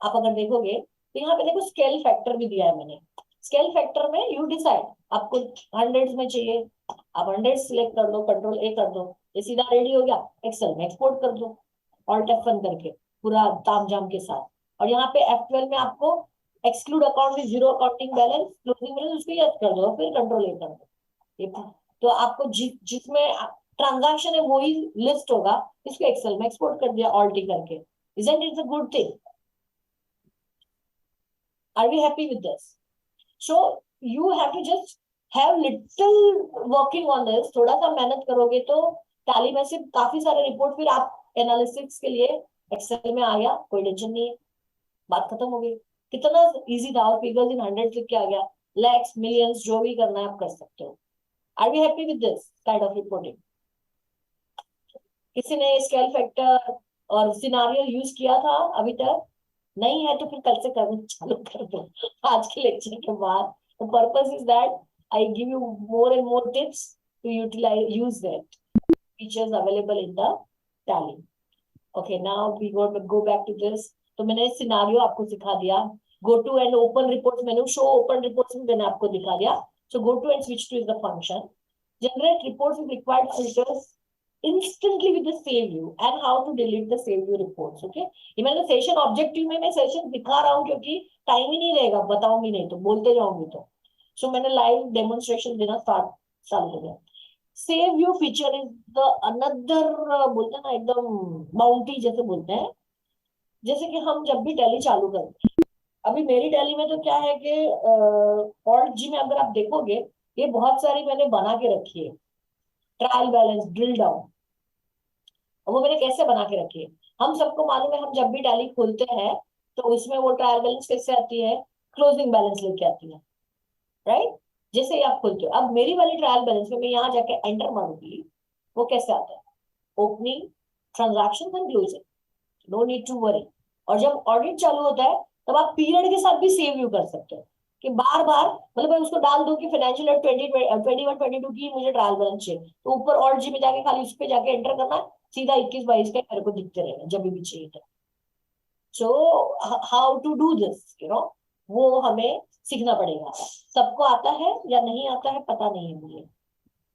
S3: आप अगर देखोगे तो यहाँ पे देखो स्केल फैक्टर भी दिया है मैंने। स्केल फैक्टर में यू डिसाइड, आपको हंड्रेड्स में चाहिए आप 100 सिलेक्ट कर दो, कंट्रोल A कर दो, ये सीधा रेडी हो गया, एक्सेल में एक्सपोर्ट कर दो ऑल्ट F1 करके पूरा तामझाम के साथ। और यहाँ पे F12 में आपको एक्सक्लूड अकाउंट में zero accounting balance closing balance उसको यस कर दो, फिर कंट्रोल A कर दो। तो आपको जिसमें ट्रांजैक्शन है वही लिस्ट होगा, इसको एक्सेल में एक्सपोर्ट कर दिया ऑल्ट करके। Isn't it a good thing? Are we happy with this? So you have to just have little working on this, थोड़ा सा मेहनत करोगे तो टैली में से काफी सारे रिपोर्ट फिर आप एनालिसिस के लिए एक्सेल में आ गया, कोई टेंशन नहीं है, बात खत्म हो गई। कितना इजी था, और फिगर्स इन हंड्रेड लिख के आ गया, लैक्स मिलियंस जो भी करना है आप कर सकते हो। Are we happy with this kind of reporting? किसी ने स्केल फैक्टर और सिनारियो यूज किया था अभी तक? नहीं है तो फिर कल से करना चालू कर दो आज के लेक्चर के बाद। The purpose is that I give you more and more tips to use that features available in the Tally. Okay, now we go back to this. तो मैंने सिनारियो आपको सिखा दिया, go to and open reports menu, show open reports में मैंने आपको दिखा दिया। So go to and switch to is the function. Generate reports with required filters instantly with the save view and how to delete the save view reports. Okay, ये मैंने session objective में मैं session दिखा रहा हूँ क्योंकि time ही नहीं रहेगा, बताऊंगी नहीं तो बोलते जाऊंगी तो। सो मैंने लाइव डेमोन्स्ट्रेशन देना चालू कर दिया। Save view feature is the another, बोलते हैं ना एकदम बाउंटी जैसे बोलते हैं। जैसे कि हम जब भी टैली चालू करते हैं, अभी मेरी टैली में तो क्या है कि ऑल्ट जी में अगर आप देखोगे ये बहुत सारी मैंने बना के रखी है, ट्रायल बैलेंस, ड्रिल डाउन, वो मैंने कैसे बना के रखी है हम सबको मालूम है। हम जब भी टैली खोलते हैं तो उसमें वो ट्रायल बैलेंस कैसे आती है, क्लोजिंग बैलेंस लेके आती है, राइट? जैसे ही आप खोलते हो, अब मेरी वाली ट्रायल बैलेंस में मैं यहाँ जाके एंटर मारूंगी, वो कैसे आता है, opening, transaction and closing, no need to worry. और जब ऑडिट चालू होता है तब आप पीरियड के साथ भी सेव व्यू कर सकते हो कि बार बार, मतलब मैं उसको डाल दूं कि फाइनेंशियल ईयर 2021-22 की मुझे ट्रायल बैलेंस चाहिए, तो ऊपर ऑल्ट जी में जाके खाली उस पे जाके एंटर करना, सीधा 21-22 का मेरे को दिखते रहेगा जब भी चाहिए था। So how to do this, वो हमें सीखना पड़ेगा। सबको आता है या नहीं आता है पता नहीं है मुझे,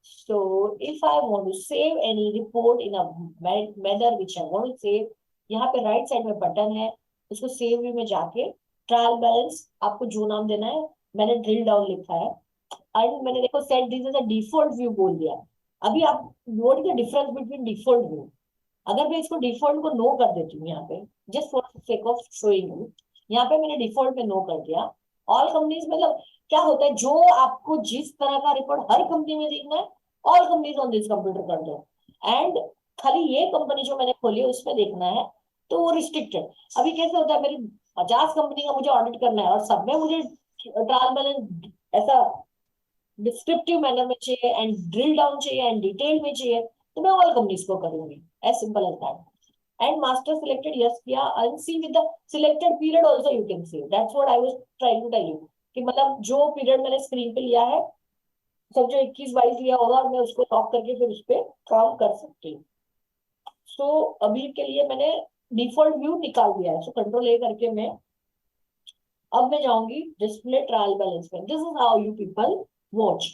S3: So if I want to save any report in a manner which I want to save, यहाँ पे राइट साइड में बटन है, उसको सेव व्यू में जाके ट्रायल बैलेंस आपको जो नाम देना है, मैंने ड्रिल डाउन लिखा है एंड मैंने देखो set this as a default view बोल दिया। अभी आप what is the difference between default view? अगर मैं इसको डिफॉल्ट को नो कर देती हूँ यहाँ पे, just for sake of showing you, यहाँ पे मैंने डिफॉल्ट में नो कर दिया। ऑल कंपनीज मतलब क्या होता है, जो आपको जिस तरह का रिपोर्ट हर कंपनी में देखना है, all companies on this computer कर दो एंड खाली ये कंपनी जो मैंने खोली है उसमें देखना है, तो वो रिस्ट्रिक्टेड। अभी कैसे होता है, मेरी 50 कंपनी का मुझे ऑडिट करना है और सब में मुझे ट्रायल बैलेंस ऐसा डिस्क्रिप्टिव मैनर में चाहिए एंड ड्रिल डाउन चाहिए एंड डिटेल में चाहिए, तो मैं ऑल कंपनीज को करूंगी, as simple as that. And master selected yes किया, and see with the selected period also you can see. That's what I was trying to tell you कि मतलब जो पीरियड मैंने स्क्रीन पे लिया है, सब जो 21-22 लिया होगा, मैं उसको लॉक करके फिर उस पर काम कर सकती हूँ। सो अभी के लिए मैंने डिफॉल्ट व्यू निकाल दिया है। सो कंट्रोल ए करके अब मैं जाऊंगी डिस्प्ले ट्रायल बैलेंस में। This is how you people watch.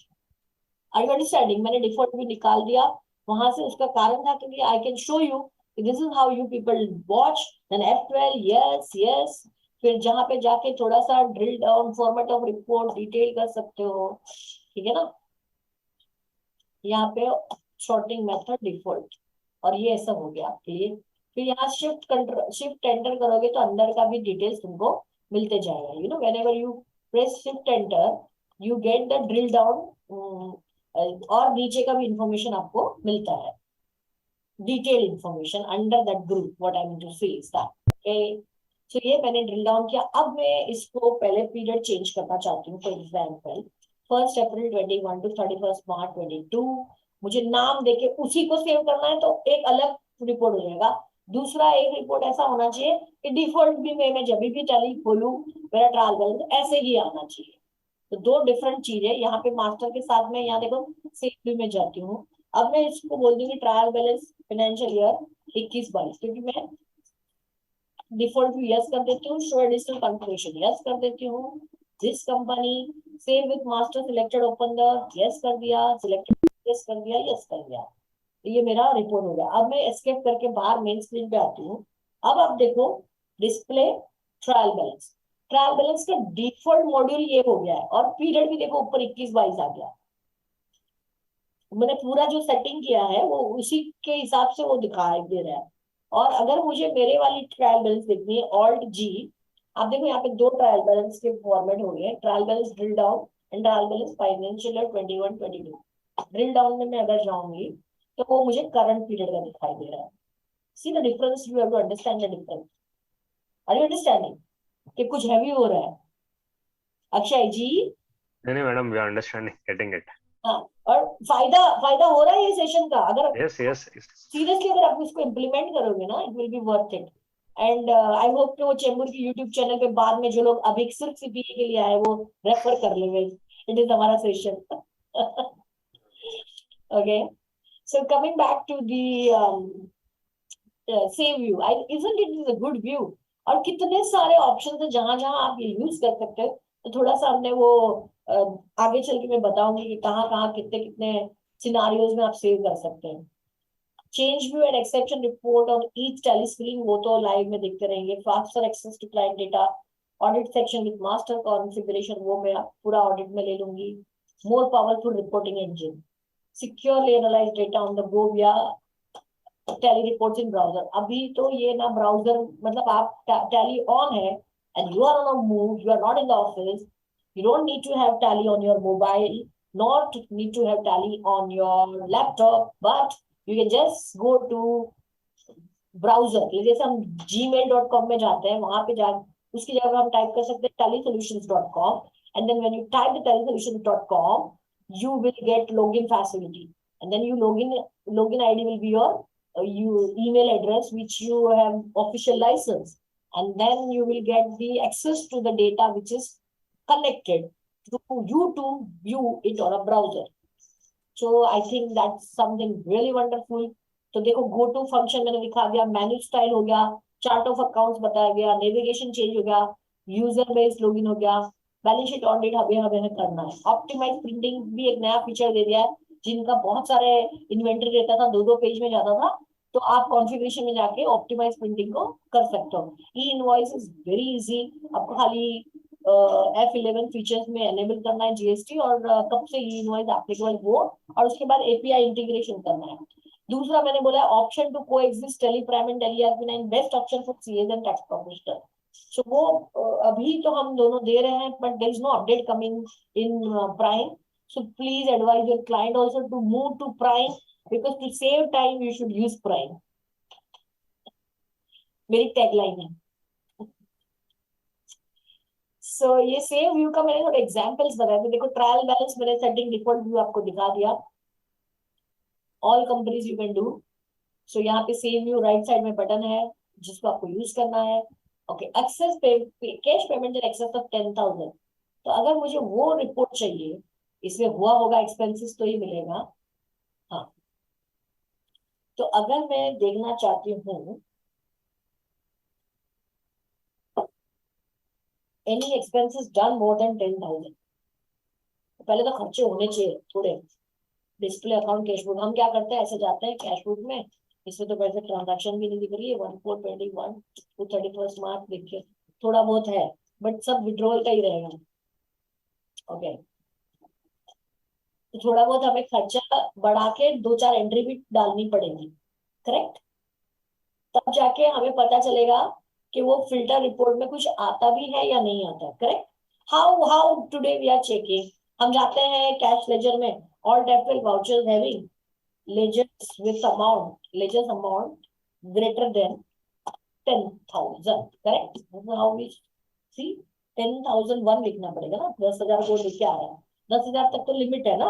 S3: Are you understanding? मैंने डिफॉल्ट व्यू निकाल दिया वहां से, उसका कारण था क्योंकि I can show you this is how you people watch. Then F12 yes yes, फिर जहां पे जाके थोड़ा सा drill down format of report detail कर सकते हो, ठीक है ना। यहाँ पे शॉर्टिंग मेथड डिफॉल्ट, और ये ऐसा हो गया आपके लिए। फिर यहाँ शिफ्ट एंटर करोगे तो अंदर का भी डिटेल्स तुमको मिलते जाएगा। You know whenever you press shift enter you get the drill down, और नीचे का भी इंफॉर्मेशन आपको मिलता है, detail information under that group. What I mean to say is that okay. So ये मैंने ड्रिल डाउन किया। अब मैं इसको पहले पीरियड चेंज करना चाहती हूँ। फॉर एग्जाम्पल 1 अप्रैल 21 to 31 मार्च 22, मुझे नाम देके उसी को सेव करना है, तो एक अलग रिपोर्ट हो जाएगा। दूसरा एक रिपोर्ट ऐसा होना चाहिए कि डिफॉल्ट भी मैं जब भी टैली खोलूं मेरा ट्रायल बैलेंस ऐसे ही आना चाहिए। तो दो डिफरेंट चीज है। यहाँ पे मास्टर के साथ में यहाँ देखो सेव भी में जाती हूँ। अब मैं इसको बोल दूंगी ट्रायल बैलेंस फाइनेंशियल ईयर 21-22, क्योंकि मैं डिफॉल्ट भी यस कर देती हूँ, शो एडिशनल कंफर्मेशन यस कर देती हूँ। This company save with master selected open the yes कर दिया, सिलेक्टेड यस कर दिया, यस कर दिया, तो ये मेरा रिपोर्ट हो गया। अब मैं एस्केप करके बाहर मेन स्क्रीन पे आती हूँ। अब आप देखो display trial balance, trial balance का डिफॉल्ट मॉड्यूल ये हो गया है और पीरियड भी देखो ऊपर 21-22 आ गया। मैंने पूरा जो सेटिंग किया है वो उसी के हिसाब से वो दिखाई दे रहा है। और अगर मुझे मेरे वाली ट्रायल बैलेंस देखनी है ऑल्ट जी, आप देखो यहाँ पे दो ट्रायल बैलेंस के फॉर्मेट हो गए, trial balance drill down and trial balance financial year 21-22। Drill down में मैं अगर जाऊंगी तो वो मुझे करंट पीरियड का दिखाई दे रहा है। See the difference, you have to understand the difference. Are you understanding कि कुछ हैवी हो रहा है? अक्षय जी
S6: नहीं madam, we are understanding, getting it.
S3: हाँ, और फायदा हो रहा है ये सेशन का। अगर
S6: यस यस
S3: सीरियसली अगर आप इसको इम्प्लीमेंट करोगे ना, it will be worth it. And I hope कि वो चेंबूर की यूट्यूब चैनल पे बाद में जो लोग अभी सिर्फ सीपीए के लिए आए वो रेफर कर लेंगे। इट इज हमारा session. Okay, so coming back to the save view, isn't it a good view? और कितने सारे ऑप्शन है जहां जहां आप ये यूज कर सकते हो। तो थोड़ा सा हमने वो आगे चल के मैं बताऊंगी कि कहाँ कहाँ कितने कितने सिनारियोज में आप सेव कर सकते हैं। Change view and exception report on each Tally screen, वो तो लाइव में देखते रहेंगे। Faster access to client data, audit section with master configuration, वो मैं पूरा ऑडिट में ले लूंगी। More powerful reporting engine, securely analyse data on the go via Tally reports in browser. अभी तो ये ना ब्राउजर मतलब आप टैली ऑन है and you are on a move, you are not in the office, you don't need to have tally on your mobile, not need to have tally on your laptop, but you can just go to browser। जैसे हम gmail.com में जाते हैं, वहां पे जा उसकी जगह हम टाइप कर सकते हैं tallysolutions.com, and then when you type the tallysolutions.com you will get login facility, and then you login ID will be your email address which you have official license, and then you will get the access to the data which is connected to you to view it on a browser. So I think that's something really wonderful. तो देखो go to function मैंने दिखा दिया, menu style हो गया, chart of accounts बताया गया, navigation change हो गया, यूजर बेस्ड लॉगिन हो गया, बैलेंस शीट ऑडिट हमें करना है। ऑप्टिमाइज प्रिंटिंग भी एक नया फीचर दे दिया है, जिनका बहुत सारे इन्वेंटरी रहता था, 2-2 पेज में जाता था, तो आप कॉन्फ़िगरेशन में जाके ऑप्टिमाइज प्रिंटिंग को कर सकते हो। ई इनवॉइस इज वेरी इजी, आपको खाली F11 फीचर्स में एनेबल करना है जीएसटी, और कब से ई इनवॉइस एप्लीकेबल वो, और उसके बाद एपीआई इंटीग्रेशन करना है। दूसरा मैंने बोला option to coexist Tally prime and Tally ERP nine, best option for CS and tax professional. So वो अभी तो हम दोनों दे रहे हैं, but there is no update coming in prime, so please advise your client also to move to prime, because to save time you should use prime, मेरी tagline है। सो ये सेव व्यू का मैंने थोड़े एग्जांपल्स बताए थे। देखो ट्रायल बैलेंस मैंने सेटिंग डिफॉल्ट व्यू आपको दिखा दिया, all companies you can do. So यहाँ पे सेव व्यू राइट साइड में बटन है जिसको आपको यूज करना है। Okay, excess cash payment in excess of 10,000, तो अगर मुझे वो रिपोर्ट चाहिए, इसमें हुआ होगा एक्सपेंसेस तो ही मिलेगा। हाँ, तो अगर मैं देखना चाहती हूँ any expenses done more than 10,000, पहले तो खर्चे होने चाहिए थोड़े। डिस्प्ले अकाउंट कैश बुक, हम क्या करते हैं, ऐसे जाते हैं कैश बुक में, इसमें तो वैसे ट्रांजैक्शन भी नहीं दिख रही है, 1421 to 31 मार्च देखिए, थोड़ा बहुत है, बट सब विड्रॉल का ही रहेगा। ओके, तो थोड़ा बहुत हमें खर्चा बढ़ा के 2-4 एंट्री भी डालनी पड़ेगी, करेक्ट, तब जाके हमें पता चलेगा कि वो फिल्टर रिपोर्ट में कुछ आता भी है या नहीं आता, correct. How today we are checking, हम जाते हैं कैश लेजर में, all debit vouchers having ledgers with amount, ledgers amount greater than 10,000, correct, this is how we see। 10,001 लिखना पड़ेगा ना, 10,000 को लिखे आ रहा है, 10,000 तक तो लिमिट है ना,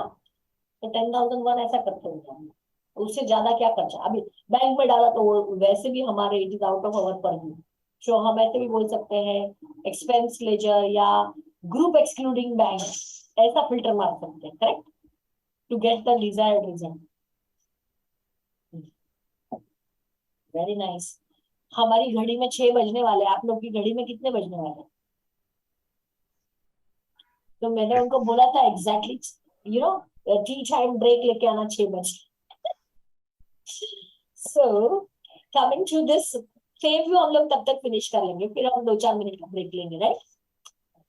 S3: तो 10,001 ऐसा करते होंगे, उससे ज्यादा क्या खर्चा। अभी बैंक में डाला तो वो वैसे भी हमारे it is out of our purview, so हम ऐसे भी बोल सकते हैं एक्सपेंस लेजर या ग्रुप एक्सक्लूडिंग बैंक, ऐसा फिल्टर मार सकते हैं, correct, to get the desired result. Very nice. हमारी घड़ी में 6 बजने वाले, आप लोग की घड़ी में कितने बजने वाले? तो मैंने उनको बोला था exactly, you know, tea time break लेके आना 6 बजे। So coming to this save view, हम लोग तब तक फिनिश कर लेंगे, फिर हम 2-4 मिनट का ब्रेक लेंगे, राइट।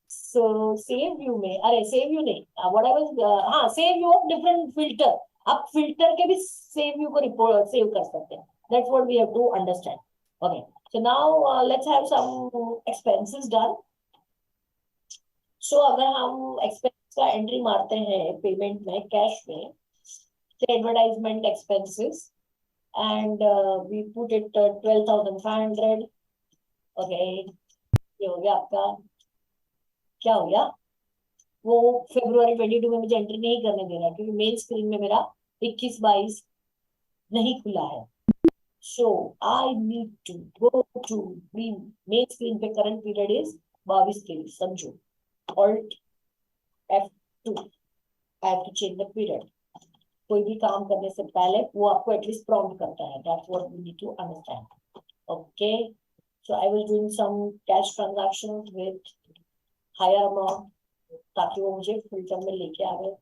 S3: सो सेव व्यू में, अरे सेव व्यू नहीं, हाँ, save view of different filter, आप फिल्टर के भी सेव व्यू को रिपोर्ट सेव कर सकते हैं, that's what we have to understand. Okay, so now let's have some expenses done. So अगर हम एक्सपेंस का एंट्री मारते हैं पेमेंट में, कैश में, advertisement expenses, and we put it 12,500। Okay, ये हो गया आपका, क्या हो गया, वो February 22 में मुझे एंट्री नहीं करने दे रहा क्योंकि मेन स्क्रीन में मेरा 21-22 नहीं खुला है। So I need to go to main screen पे, करंट पीरियड इज 22-23, समझो, Alt F2, I have to change the period। कोई भी काम करने से पहले वो आपको एटलीस्ट प्रॉम्प्ट करता है, that's what we need to understand. Okay, so I was doing some cash transactions with higher amount, ताकि वो मुझे फिल्टर में लेके आ गए।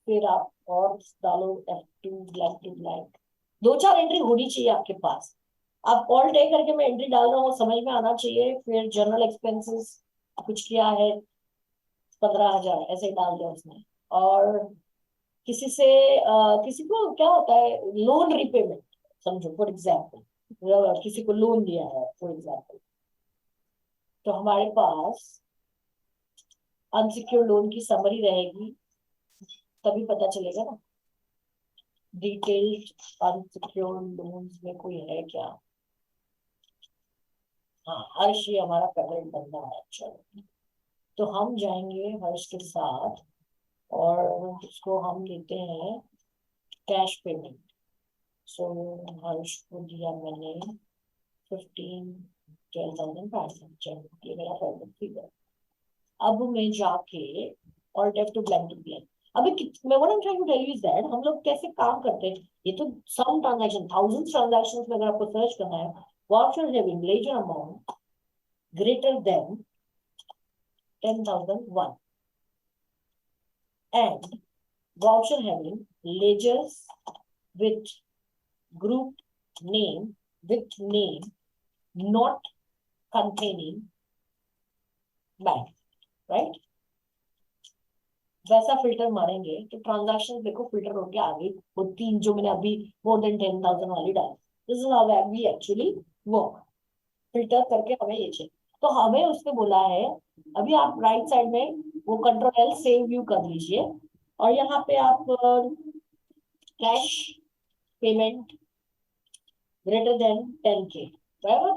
S3: फिर आप और डालो F2 blank to blank, 2-4 entry होनी चाहिए आपके पास। आप ऑल डे करके मैं एंट्री डाल रहा हूँ, समझ में आना चाहिए। फिर जनरल एक्सपेंसेस कुछ किया है 15,000, ऐसे ही डाल दिया उसने। और किसी से किसी को क्या होता है, लोन रिपेमेंट, समझो फॉर एग्जाम्पल किसी को लोन दिया है फॉर एग्जाम्पल, तो हमारे पास अनसिक्योर्ड लोन की समरी रहेगी, तभी पता चलेगा ना डिटेल्ड अनसिक्योर्ड लोन्स में कोई है क्या। हाँ, हर्ष ही हमारा फेवरेट बंदा है। चलो, तो हम जाएंगे हर्ष के साथ और उसको हम देते हैं कैश पेमेंट। सो हर्ष को दिया मैंने 12,500, चलो ये मेरा फेवरेट फिगर। अब मैं जाके और F2 ब्लैंक टू ब्लैंक, अभी मैं what I am trying to tell you is that हम लोग कैसे काम करते हैं। ये तो सम ट्रांजैक्शन, थाउजेंड्स ट्रांजैक्शंस में अगर आपको सर्च करना है, vouchers having ledger amount greater than 10,001, and voucher having ledgers with group name not containing bank, right? वैसा फिल्टर मारेंगे तो ट्रांजैक्शन देखो फिल्टर होके आ गई, वो 3 जो मैंने अभी more than 10,000 वाली डाली. This is how we actually work. Filter करके हमें ये चाहिए. तो हमें उसने बोला है अभी आप राइट साइड में वो कंट्रोल एल सेव व्यू कर लीजिए और यहाँ पे आप cash payment greater than 10K, बराबर.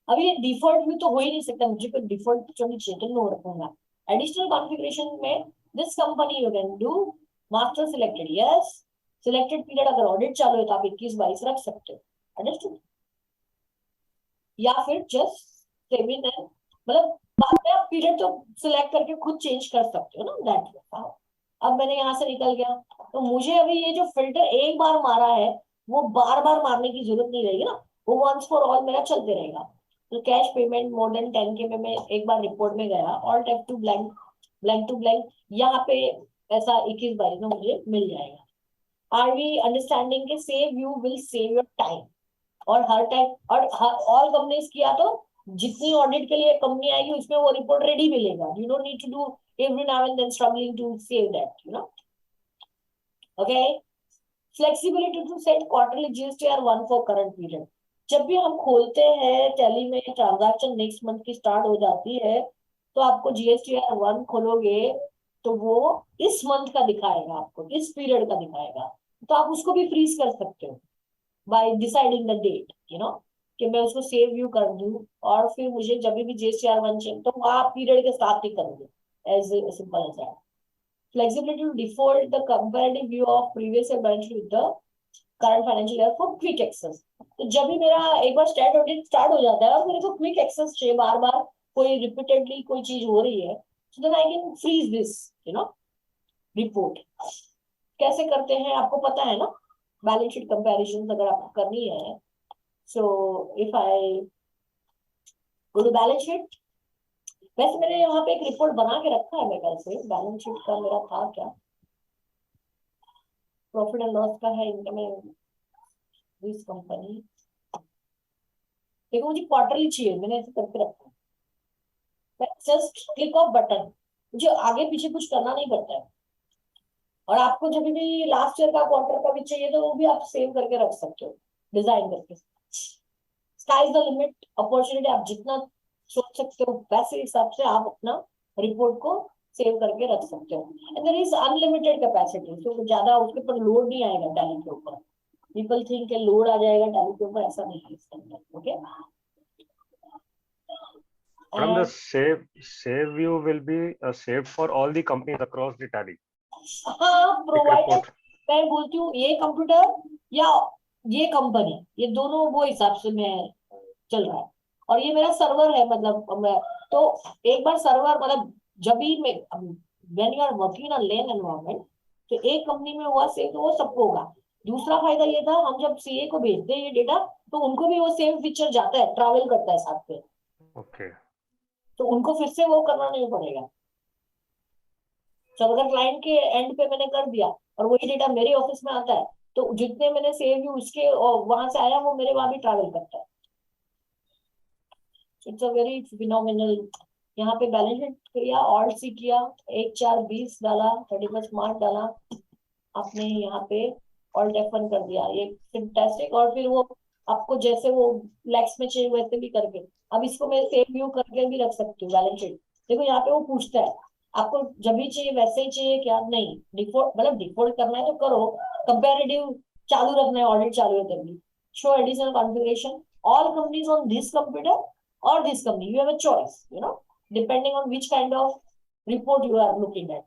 S3: अब ये डिफॉल्ट में तो हो ही नहीं सकता, मुझे कोई डिफॉल्ट जो नहीं चाहिए तो नो रखूंगा. एडिशनल कॉन्फ़िगरेशन में this company you can do master selected, yes. Selected period अगर ऑडिट चालू है तो आप 21-22 रख सकते हो, अंडरस्टूड. या फिर जस्ट सेव इन, मतलब बाद में आप पीरियड तो सिलेक्ट करके खुद चेंज कर सकते हो ना, दैट. अब मैंने यहाँ से निकल गया तो मुझे अभी ये जो फिल्टर एक बार मारा है वो बार बार मारने की जरूरत नहीं रहेगी ना, वो वंस फॉर ऑल मेरा चलते रहेगा. तो cash payment more than 10K में मैं एक बार रिपोर्ट में गया, alt F2 blank, blank to blank, यहाँ पे ऐसा 21-22 में मुझे मिल जाएगा. आर वी अंडरस्टैंडिंग के save you will save your time. और हर टाइम और ऑल कंपनीज किया तो जितनी ऑडिट के लिए कंपनी आएगी उसमें वो रिपोर्ट रेडी मिलेगा. You don't need to do every now and then struggling to save that, you know. Okay. Flexibility to set quarterly GSTR1 for current period. जब भी हम खोलते हैं टैली में ट्रांजैक्शन नेक्स्ट मंथ की स्टार्ट हो जाती है तो आपको GSTR1 खोलोगे तो वो इस मंथ का दिखाएगा, आपको इस पीरियड का दिखाएगा. तो आप उसको भी फ्रीज कर सकते हो by deciding the date, you know, कि मैं उसको सेव व्यू कर दूं और फिर मुझे जब भी GSTR1 चाहिए तो आप पीरियड के साथ ही करोगे. As simple as that. Flexibility to default the comparative view of previous year balance sheet with the current financial year for quick access. तो जब भी मेरा एक बार स्टैट ऑडिट स्टार्ट हो जाता है और मेरे को क्विक एक्सेस चाहिए, बार बार कोई रिपीटेडली कोई चीज हो रही है, so then I can freeze this, you know, report. कैसे करते हैं आपको पता है ना, बैलेंस शीट कंपैरिजन अगर आपको करनी है. So if I go to balance sheet, वैसे मैंने यहाँ पे एक रिपोर्ट बना के रखा है, मैं कल से बैलेंस शीट का मेरा था क्या, प्रॉफिट एंड लॉस का है, इनकम दिस कंपनी. देखो मुझे क्वार्टरली चाहिए, मैंने ऐसे करके रखा है. जस्ट क्लिक ऑफ बटन, मुझे आगे पीछे कुछ करना नहीं पड़ता है. और आपको जब भी लास्ट ईयर का क्वार्टर का भी चाहिए तो वो भी आप सेव करके रख सकते हो डिजाइन करके. Sky is the limit. Opportunity आप जितना सोच सकते हो वैसे हिसाब से आप अपना रिपोर्ट को सेव करके रख सकते हो. And there is unlimited capacity, तो ज्यादा उसके ऊपर लोड नहीं आएगा टैली के ऊपर. पीपल थिंक के लोड आ जाएगा टैली के ऊपर, ऐसा नहीं है इसके अंदर. Okay.
S6: From the save view will be saved for all the companies across the tally.
S3: हाँ, प्रोवाइडेड मैं बोलती हूँ ये कंप्यूटर या ये कंपनी, ये दोनों वो हिसाब से मैं चल रहा है. और ये मेरा सर्वर है, मतलब मैं तो एक बार सर्वर, मतलब जब भी मैं when you are working in LAN environment तो एक कंपनी में हुआ सेव तो वो सबको होगा. दूसरा फायदा ये था हम जब सीए को भेजते हैं ये डेटा तो उनको भी वो सेव फीचर जाता है, ट्रैवल करता है साथ में.
S6: Okay.
S3: तो उनको फिर से वो करना नहीं पड़ेगा. तो अगर क्लाइंट के एंड पे मैंने कर दिया और वही डेटा मेरे ऑफिस में आता है तो जितने मैंने सेव यू उसके वहां से आया वो मेरे वहां भी ट्रैवल करता है. It's a very phenomenal. यहाँ पे बैलेंस शीट किया, ऑल्ट सी किया, 1/4/20 डाला, 31 मार्च डाला, आपने यहाँ पे ऑल्ट F1 कर दिया, ये फैंटास्टिक. और फिर वो आपको जैसे वो लैक्स में चाहिए वैसे भी करके, अब इसको मैं सेव व्यू करके भी रख सकती हूँ बैलेंस शीट. देखो यहाँ पे वो पूछता है आपको जब भी चाहिए वैसे ही चाहिए क्या, नहीं डिफॉल्ट, मतलब डिफॉल्ट करना है तो करो, कंपैरेटिव चालू रखना है, ऑडिट चालू है तभी. Show additional configuration all companies on this computer or this company, you have a choice, you know, depending on which kind of report you are looking at.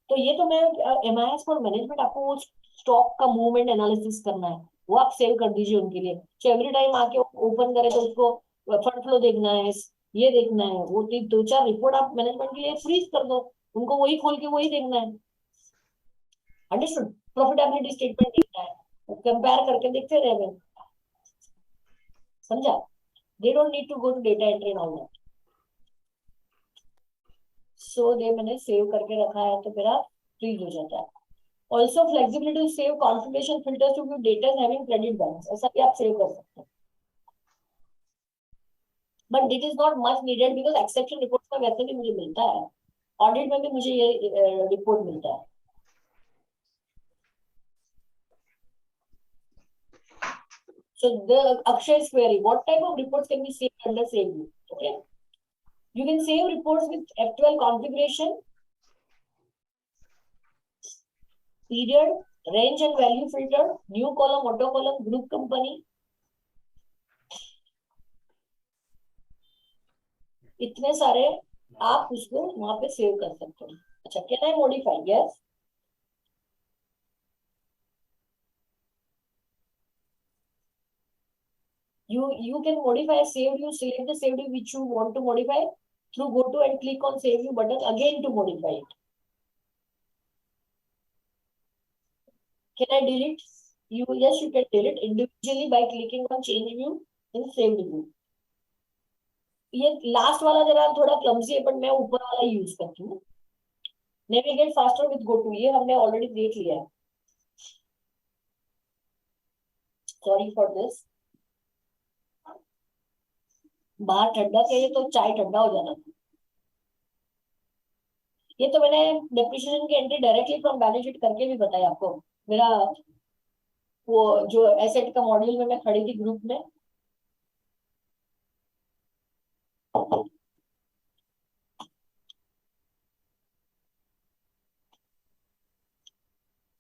S3: तो ये तो मैं MIS फॉर मैनेजमेंट, आपको वो stock का movement analysis करना है वो आप सेव कर दीजिए उनके लिए. तो एवरी टाइम आके ओपन करे तो उसको फंड फ्लो देखना है, ये देखना है, वो 2-4 रिपोर्ट आप मैनेजमेंट के लिए फ्रीज कर दो, उनको वही खोल के वही देखना है. अंडरस्टूड. प्रॉफिटेबिलिटी स्टेटमेंट देखना है, कंपेयर करके देखते रहे, समझा. They don't need to go to data entry and all that. So they मैंने सेव करके रखा है तो मेरा फ्रीज हो जाता है. Also flexibility to save configuration filters to view data having credit balance, ऐसा भी आप सेव कर सकते हैं. But it is not much needed because exception report का वैसे भी मुझे मिलता है, ऑडिट में भी मुझे ये रिपोर्ट मिलता है. So the Akshay's query, what type of reports can be saved under save view? Okay, you can save reports with F12 configuration, period, range and value filter, new column, auto column, group company. इतने सारे आप उसको वहां पे save कर सकते हो. अच्छा, can I modify? Yes. You can modify a saved view. Select the saved view which you want to modify through go to and click on save view button again to modify it. Can I delete? Yes, you can delete individually by clicking on change view in saved view. ये last वाला जरा थोड़ा clumsy है, but मैं ऊपर वाला use करती हूँ. Navigate faster with go to, ये हमने ऑलरेडी देख लिया है. Sorry for this. बाहर ठंडा चाहिए तो चाय ठंडा हो जाना. ये तो मैंने डेप्रिसिएशन की entry directly from balance sheet करके भी बताया आपको. मेरा वो जो एसेट का मॉड्यूल में मैं खड़ी थी ग्रुप में.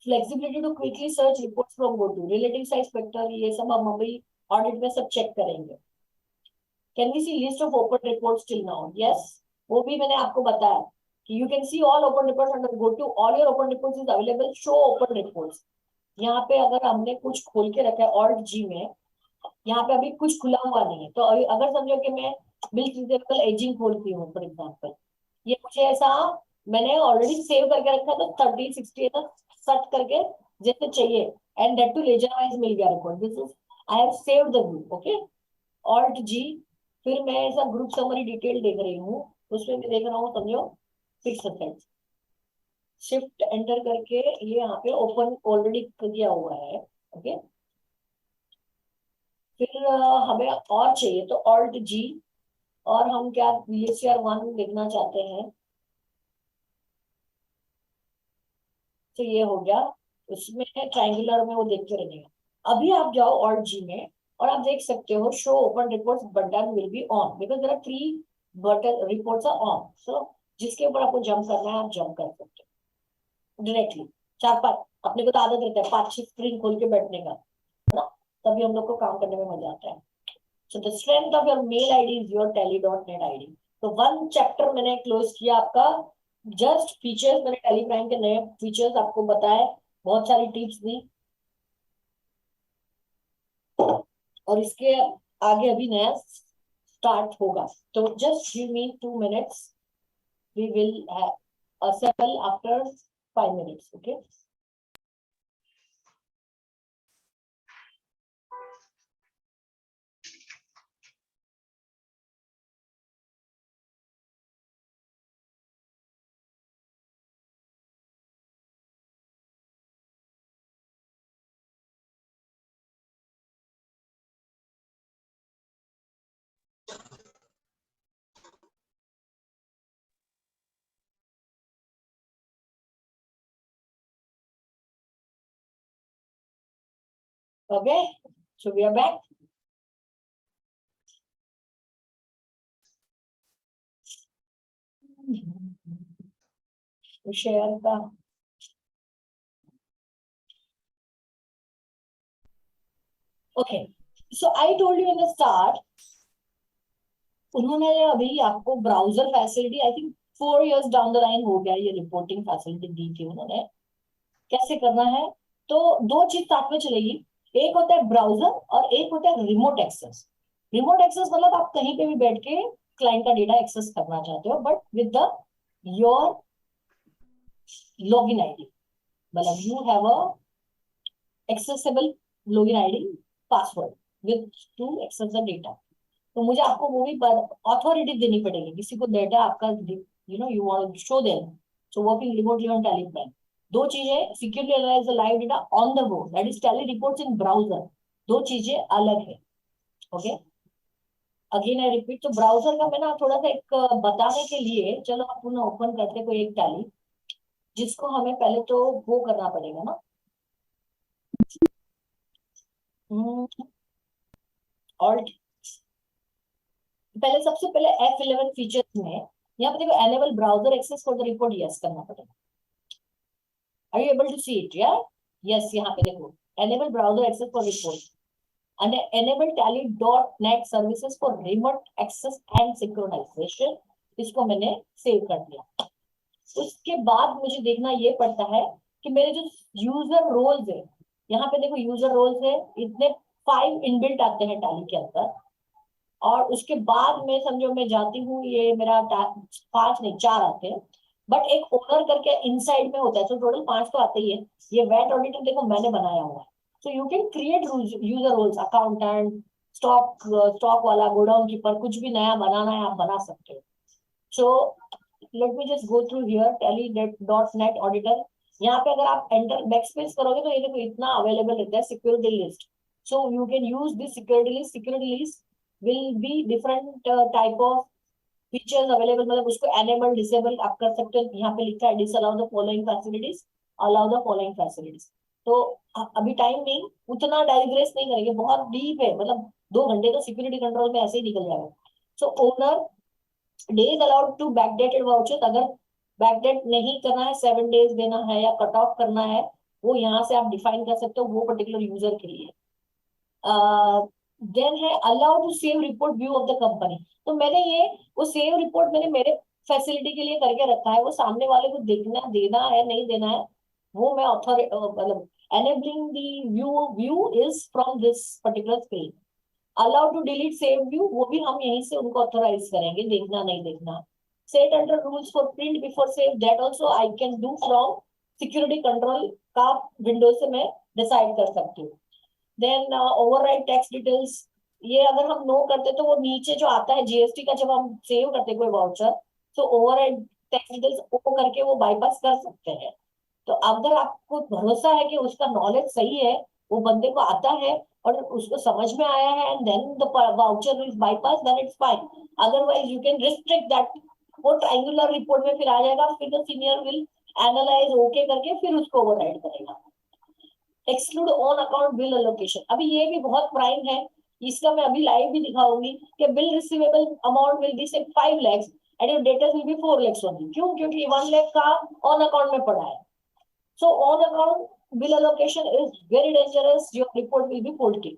S3: Flexibility to quickly search reports from go to, relative size factor, ये सब हम अभी ऑडिट में सब चेक करेंगे. Can we see list of open reports till now? Yes, वो भी मैंने आपको बताया कि you can see all open reports under go to. All your open reports is available. Show open reports. यहाँ पे अगर हमने कुछ खोल के रखा है ऑल्ट जी में, यहाँ पे अभी कुछ खुला हुआ नहीं है, तो अभी अगर समझो कि मैं बिल रिजेबल एजिंग खोलती हूँ फॉर एग्जाम्पल, ये मुझे ऐसा मैंने ऑलरेडी सेव करके रखा है, तो 3060 तक सर्च करके जैसे चाहिए, and that to ledger wise मिल गया record. This is I have saved the view. Okay, alt G. फिर मैं ऐसा ग्रुप समरी डिटेल देख रही हूँ, उसमें मैं देख रहा हूँ समझो फिक्स असेट्स. शिफ्ट एंटर करके ये यहाँ पे ओपन ऑलरेडी किया हुआ है. ओके, फिर हमें और चाहिए तो ऑल्ट जी, और हम क्या VSR 1 देखना चाहते हैं, तो ये हो गया. उसमें ट्रायंगुलर में वो देखते रहेंगे. अभी आप जाओ ऑल्ट जी में और आप देख सकते हो show open reports button will be on because there are 3 button reports are on. So जिसके ऊपर आपको जंप करना है आप जंप कर सकते हो डायरेक्टली. 4-5 अपने को तो आदत रहता है 5-6 स्क्रीन खोल के बैठने का, है ना, तभी हम लोग को काम करने में मजा आता है. So the strength of your mail ID is your tally.net ID. तो 1 चैप्टर मैंने क्लोज किया आपका. जस्ट फीचर्स, मैंने टैली प्राइम के नए फीचर्स आपको बताए, बहुत सारी टिप्स दी, और इसके आगे अभी नया स्टार्ट होगा. तो just give me 2 minutes. We will assemble after 5 minutes. Okay. Okay, so we are back. Share का okay. So I told you in the start, उन्होंने अभी आपको browser facility I think 4 years down the line हो गया, ये reporting facility दी थी उन्होंने. कैसे करना है, तो 2 चीज साथ में चलेगी. एक होता है ब्राउजर और एक होता है रिमोट एक्सेस. रिमोट एक्सेस मतलब आप कहीं पे भी बैठ के क्लाइंट का डेटा एक्सेस करना चाहते हो, but with the your login ID. मतलब you have a accessible login ID password with to access the data. तो मुझे आपको वो भी अथॉरिटी देनी पड़ेगी, किसी को डेटा आपका you want to show them. So working remotely on Telegram. दो चीजें, securely analyse the live data on the go, that is Tally reports in browser, दो चीजें अलग है। ओके, अगेन आई रिपीट, तो ब्राउजर का मैं ना थोड़ा सा एक बताने के लिए, चलो अपन ओपन करते कोई एक टैली, जिसको हमें पहले तो वो करना पड़ेगा ना, ऑल्ट, पहले सबसे पहले F11 फीचर्स में यहाँ पे देखो, enable browser access for the report, yes करना पड़ेगा। Are you able to see it? या यस, यहाँ पे देखो, enable browser access for report and enable tally.net services for remote access and synchronization, इसको मैंने सेव कर दिया। उसके बाद मुझे देखना ये पड़ता है कि मेरे जो यूजर रोल्स है, यहाँ पे देखो यूजर रोल्स है, इतने 5 इनबिल्ट आते हैं टैली के अंदर, और उसके बाद में समझो मैं जाती हूँ, ये मेरा 5 नहीं 4 आते हैं, बट एक ओनर करके इनसाइड में होता है, तो टोटल 5 तो आते ही है। ये वेट ऑडिटर देखो मैंने बनाया हुआ है, so you can create user roles, accountant, stock वाला, गोडाउन कीपर, कुछ भी नया बनाना है आप बना सकते हो। so let me just go through here, tally.net auditor, यहाँ पे अगर आप एंटर बैकस्पेस करोगे तो ये देखो इतना अवेलेबल रहता है security list, so you can use this security list will be different type of features available, मतलब उसको एनेबल डिसेबल आप कर सकते हो। यहाँ पे लिखा है disallow the following facilities, allow the following facilities. तो अभी टाइम नहीं, उतना डाइग्रेस नहीं करेंगे, बहुत डीप है, मतलब 2 घंटे तो सिक्योरिटी कंट्रोल में ऐसे ही निकल जाएगा। So owner days allowed to backdated voucher, अगर बैकडेट नहीं करना है, 7 डेज देना है या कट ऑफ करना है, वो यहाँ से आप डिफाइन कर सकते हो वो पर्टिकुलर यूजर के लिए। देन है allow to save report view of the company, तो मैंने ये वो सेव रिपोर्ट मैंने मेरे फैसिलिटी के लिए करके रखा है, वो सामने वाले को देखना देना है नहीं देना है वो मैं ऑथर मतलब enabling the view is from this particular screen. Allow to delete save view, वो भी हम यहीं से उनको ऑथराइज करेंगे, देखना नहीं देखना। Set under rules for print before save, that also I can do from security control का विंडो से मैं डिसाइड कर सकती हूँ। देन ओवरराइड टैक्स डिटेल्स, ये अगर हम नो करते तो वो नीचे जो आता है जीएसटी का, जब हम सेव करते कोई वाउचर, तो ओवरराइड टैक्स डिटेल्स ओ करके वो बाईपास कर सकते हैं। तो अगर आपको भरोसा है कि उसका नॉलेज सही है, वो बंदे को आता है और उसको समझ में आया है, and then the voucher is bypass, then it's fine. Otherwise you can restrict that, वो ट्रायंगुलर रिपोर्ट में फिर आ जाएगा, फिर the senior will analyse okay करके फिर उसको ओवरराइड करेगा। Exclude on account bill allocation, अभी ये भी बहुत प्राइम है, इसका मैं अभी लाइव भी दिखाऊंगी कि bill receivable amount will be से 5 lakh and your debtors will be 4 lakh only. क्यों? क्योंकि 1 लाख का ऑन अकाउंट में पड़ा है। सो on account bill allocation is very dangerous, your report will be faulty.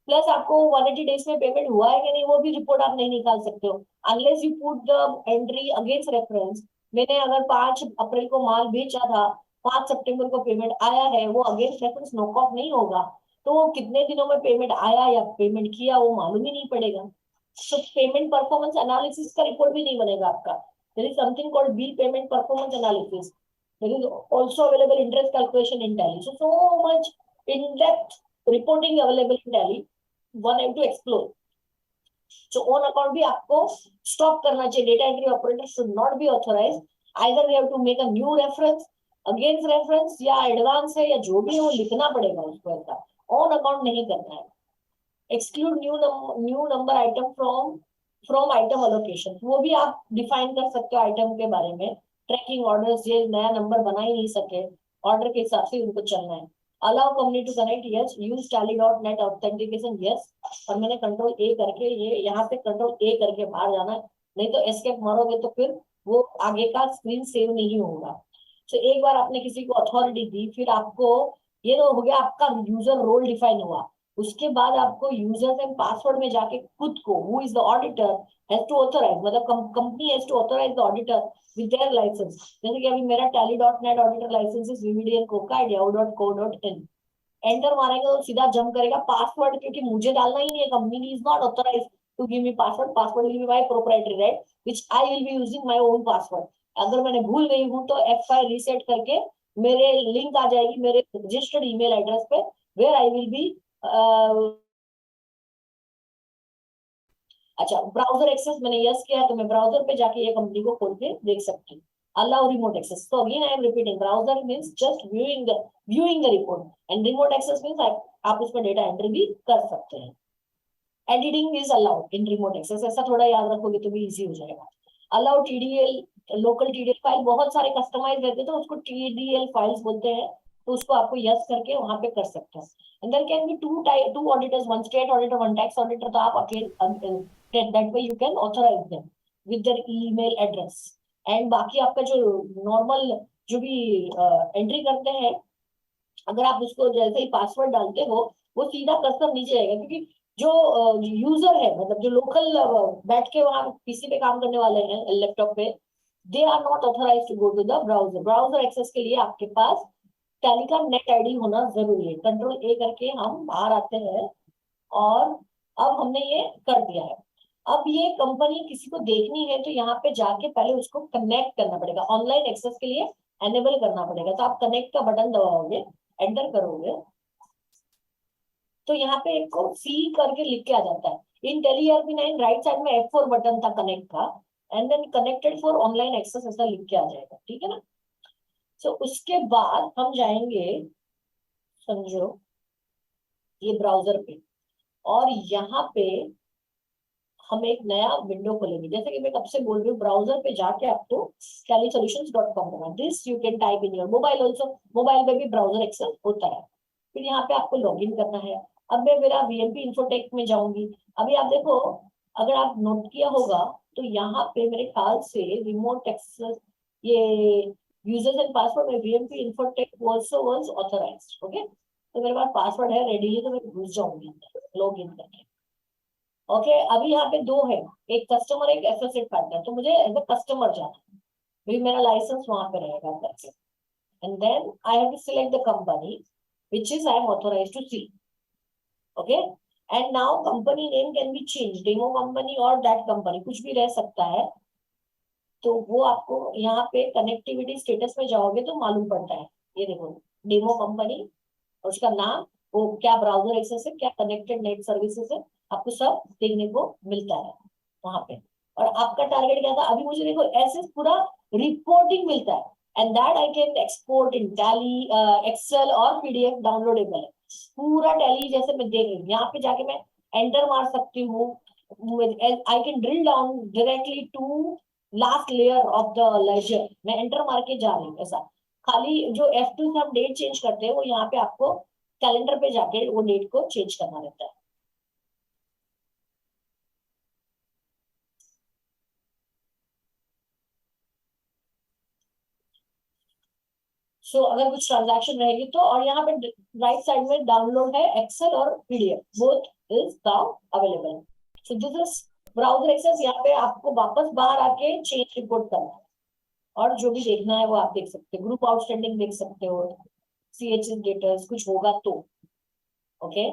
S3: Plus आपको 180 डेज में पेमेंट हुआ है कि नहीं वो भी रिपोर्ट आप नहीं निकाल सकते हो unless you put the entry against reference. मैंने अगर 5 अप्रैल को माल बेचा था, 5 सितंबर को पेमेंट आया है, वो अगेंस्ट रेफरेंस नॉक ऑफ नहीं होगा, तो वो कितने दिनों में पेमेंट आया या पेमेंट किया वो मालूम ही नहीं पड़ेगा। तो पेमेंट परफॉर्मेंस एनालिसिस का रिपोर्ट भी नहीं बनेगा आपका। There is something called B payment performance analysis, there is also available interest calculation in Tally, so much in depth reporting available in Tally, one have to explore. So on account भी आपको stop करना चाहिए, data entry operator should not be authorised, either we have to make a new reference against reference, या advance है या जो भी है वो लिखना पड़ेगा उसको, ऐसा ऑन अकाउंट नहीं करना है। Exclude new number item from item allocation, वो भी आप डिफाइन कर सकते हो आइटम के बारे में। ट्रैकिंग ऑर्डर्स, ये नया नंबर बना ही नहीं सके, ऑर्डर के हिसाब से उनको चलना है। Allow company to connect, yes. Use tally.net authentication, yes. और मैंने कंट्रोल ए करके, ये यहाँ से कंट्रोल ए करके बाहर जाना है, नहीं तो एस्केप मारोगे तो फिर वो आगे का स्क्रीन सेव नहीं होगा। तो एक बार आपने किसी को अथॉरिटी दी, फिर आपको ये तो हो गया आपका यूजर रोल डिफाइन हुआ, उसके बाद आपको यूजर एंड पासवर्ड में जाके खुद को who is the auditor has to authorise, मतलब company has to authorise the auditor with their licence. जैसे कि अभी मेरा tally.net auditor licence is VVDN coca.yahoo.co.in, enter मारेंगे तो सीधा जंप करेगा पासवर्ड, क्योंकि मुझे डालना ही नहीं है, company is not authorise to give me password, password will be my proprietary right which I will be using my own password. अगर मैंने भूल गई हूं तो F5 रीसेट करके मेरे लिंक आ जाएगी मेरे रजिस्टर्ड ईमेल एड्रेस पे, वेयर आई विल बी अच्छा ब्राउजर एक्सेस मैंने यस किया तो मैं ब्राउजर पे जाके ये कंपनी को खोल के देख सकती हूँ। allow remote access. So again I am repeating, browser means just viewing the report, and remote access means आप उसमें data entry भी कर सकते हैं. Editing is allowed in remote access. ऐसा थोड़ा याद रखोगे तो भी easy हो जाएगा. Allow TDL, local TDL file बहुत सारे कस्टमाइज रहते हैं तो उसको TDL फाइल्स बोलते हैं, तो उसको आपको यस करके वहां पे कर सकते हैं. And there can be two auditors, one state auditor, one tax auditor. तो आप अकेले that way you can authorize them with their email address. And बाकी आपका जो नॉर्मल जो भी एंट्री करते हैं, अगर आप उसको जैसे ही पासवर्ड डालते हो वो सीधा कर्सर नीचे आएगा, क्योंकि जो यूजर है, मतलब जो लोकल बैठ के वहां पीसी पे काम करने वाले हैं लैपटॉप पे, they are not authorised to go to the browser. Browser access के लिए आपके पास टैली का नेट आईडी होना जरूरी है. कंट्रोल ए करके हम बाहर आते हैं और अब हमने ये कर दिया है. अब ये कंपनी किसी को देखनी है तो यहाँ पे जाके पहले उसको कनेक्ट करना पड़ेगा, ऑनलाइन एक्सेस के लिए एनेबल करना पड़ेगा. तो आप कनेक्ट का बटन दबाओगे, एंटर करोगे तो यहाँ पे एक को सी करके लिख के आ जाता है. इन टेली ERP9 राइट साइड में F4 बटन था कनेक्ट का, and then connected for online access ऐसा लिख के आ जाएगा. ठीक है ना. सो उसके बाद हम जाएंगे, समझो ये ब्राउजर पे, और यहाँ पे हम एक नया विंडो खोलेंगे. जैसे कि मैं कब से बोल रही हूँ, ब्राउजर पे जाके आपको tallysolutions.com होगा. This you can type in your mobile also. Mobile पे भी ब्राउजर एक्सेस होता है. फिर यहाँ पे आपको लॉगिन करना है. अब मैं मेरा VMP Infotech में जाऊंगी. अभी आप देखो, अगर आप नोट किया होगा तो यहाँ पे मेरे ख्याल से रिमोट एक्सेस, ये यूजर्स एंड पासवर्ड में VMP Infotech also was authorized. Okay, तो मेरे पास पासवर्ड है रेडी है, तो मैं घुस जाऊंगी लॉग इन करके. ओके, अभी यहाँ पे दो है, एक कस्टमर एक एसोसिएट पार्टनर. तो मुझे एज ए कस्टमर जाना है, फिर मेरा लाइसेंस वहां पे रहेगा करके. And then I have to select the company which is I am authorized to see. Okay, and now company name can be changed, demo company or that company, कुछ भी रह सकता है. तो वो आपको यहाँ पे कनेक्टिविटी स्टेटस में जाओगे तो मालूम पड़ता है. ये देखो, डेमो कंपनी और उसका नाम, वो क्या ब्राउजर एक्सेस है, क्या कनेक्टेड नेट सर्विसेज है, आपको सब देखने को मिलता है वहां पे. और आपका टारगेट क्या था, अभी मुझे देखो ऐसे पूरा रिपोर्टिंग मिलता है. And that I can export in Tally, Excel और PDF डाउनलोडेबल है. पूरा Tally जैसे मैं देख रही हूँ, यहाँ पे जाके मैं एंटर मार सकती हूँ. I can drill down directly to last layer of the ledger. मैं एंटर मार के जा रही हूँ. ऐसा खाली जो F2 से हम डेट चेंज करते हैं, वो यहाँ पे आपको कैलेंडर पे जाके वो डेट को चेंज करना रहता है. अगर कुछ ट्रांजैक्शन रहेगी तो, और यहाँ पे राइट साइड में डाउनलोड है एक्सेल और PDF, both is now available. So this is browser access. यहाँ पे आपको वापस बाहर आके चेंज रिपोर्ट करना है, और जो भी देखना है वो आप देख सकते हो. ग्रुप आउटस्टैंडिंग देख सकते हो, CH स्टेटस कुछ होगा तो. ओके,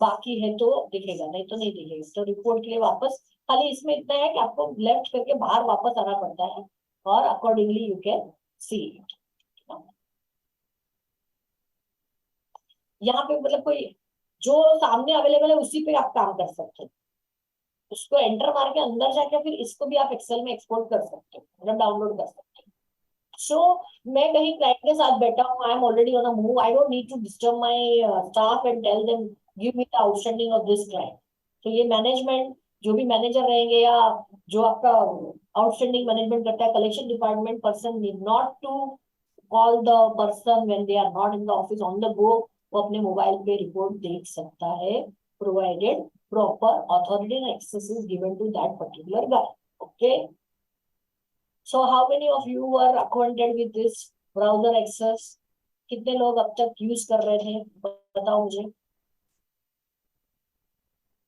S3: बाकी है तो दिखेगा, नहीं तो नहीं दिखेगा. तो रिपोर्ट के लिए वापस खाली इसमें इतना है कि आपको लेफ्ट करके बाहर वापस आना पड़ता है, और accordingly you can see it. यहाँ पे मतलब कोई जो सामने अवेलेबल है उसी पे आप काम कर सकते हो. उसको एंटर मार के अंदर जाके फिर इसको भी आप एक्सेल में एक्सपोर्ट कर सकते हो, मतलब डाउनलोड कर सकते हो. मैं कहीं क्लाइंट के साथ बैठा हूँ, I am already on a move, I don't need to disturb my staff and tell them give me the outstanding of this client. तो ये मैनेजमेंट, जो भी मैनेजर रहेंगे या जो आपका आउटस्टैंडिंग मैनेजमेंट करता है, collection department person need not to call the person when they are not in the office on the go. वो अपने मोबाइल पे रिपोर्ट देख सकता है, provided proper authority and access is given to that particular guy. Okay, so how many of you were acquainted with this browser access? कितने लोग अब तक यूज कर रहे थे, बताओ मुझे.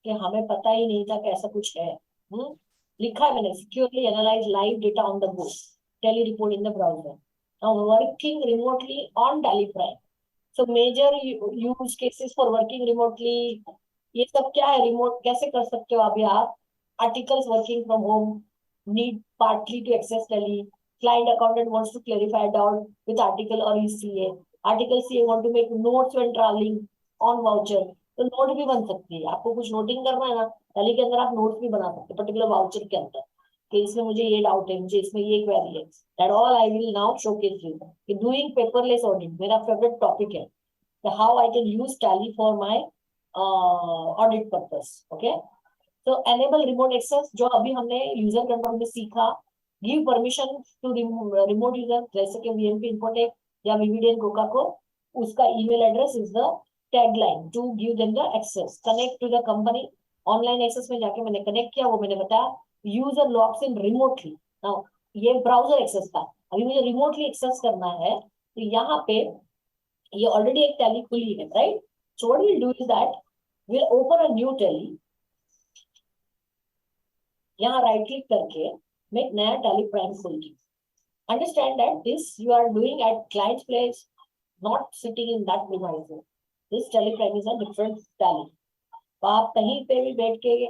S3: कि हमें पता ही नहीं था कि ऐसा कुछ है. लिखा है मैंने, securely analyze live data on the go, Tally report in the browser. Now working remotely on Tally Prime. So major use cases for working remotely, ये सब क्या है, रिमोट कैसे कर सकते हो अभी आप. Articles working from home, need partly to access Tally, client accountant wants to clarify doubt with article और CA, article CA want to make notes when travelling on voucher. तो नोट भी बन सकती है, आपको कुछ नोटिंग करना है ना, टैली के अंदर आप नोट्स भी बना सकते हैं पर्टिकुलर वाउचर के अंदर. कि इसमें मुझे ये डाउट है, मुझे इसमें ये क्वेरी है, that all I will now showcase you कि डूइंग पेपरलेस ऑडिट मेरा फेवरेट टॉपिक है, how I can use Tally for my audit purpose. Okay, तो एनेबल रिमोट एक्सेस जो अभी हमने यूजर कंट्रोल में सीखा, give permission to remote user जैसे कि वीएमपी इन्फोटेक या वीवीडीएन कोका को, उसका email address is the tagline to give them the access. Connect to the company, online access में जाके मैंने कनेक्ट किया, वो मैंने बताया. यूजर लॉग्स इन रिमोटली. नाउ ये ब्राउजर एक्सेस था, अभी मुझे रिमोटली एक्सेस करना है, तो यहाँ पे ये ऑलरेडी एक टैली खुली है, right. So what will do is that will open a new Tally. यहाँ राइट क्लिक करके मैं एक नया टैली प्राइम खोलती हूँ. Understand that this you are doing at client place, not sitting in that premise. This Tally Prime is a different Tally. तो आप कहीं पे भी बैठ के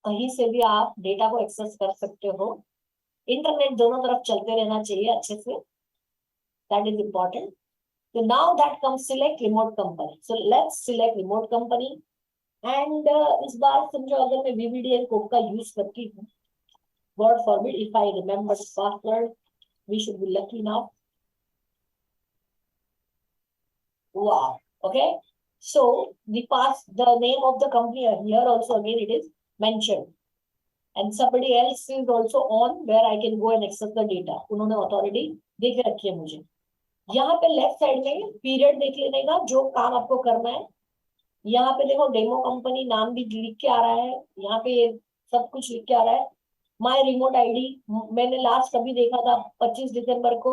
S3: कहीं से भी आप डेटा को एक्सेस कर सकते हो. इंटरनेट दोनों तरफ चलते रहना चाहिए अच्छे से, that is important. So now that comes select remote company. So let's select remote company. And इस बार समझो अगर मैं VVDN कोड का यूज करती हूँ, God forbid if I remember the password, we should be lucky now. Wow. Okay. So the name of the company here also again it is mentioned. And somebody else is also on where I can go and access the data. उन्होंने authority देख रखी है मुझे. यहाँ पे left side में period देख लेने का जो काम आपको करना है. यहाँ पे देखो डेमो कंपनी नाम भी लिख के आ रहा है, यहाँ पे ये सब कुछ लिख के आ रहा है. माय रिमोट आईडी मैंने लास्ट कभी देखा था 25 दिसंबर को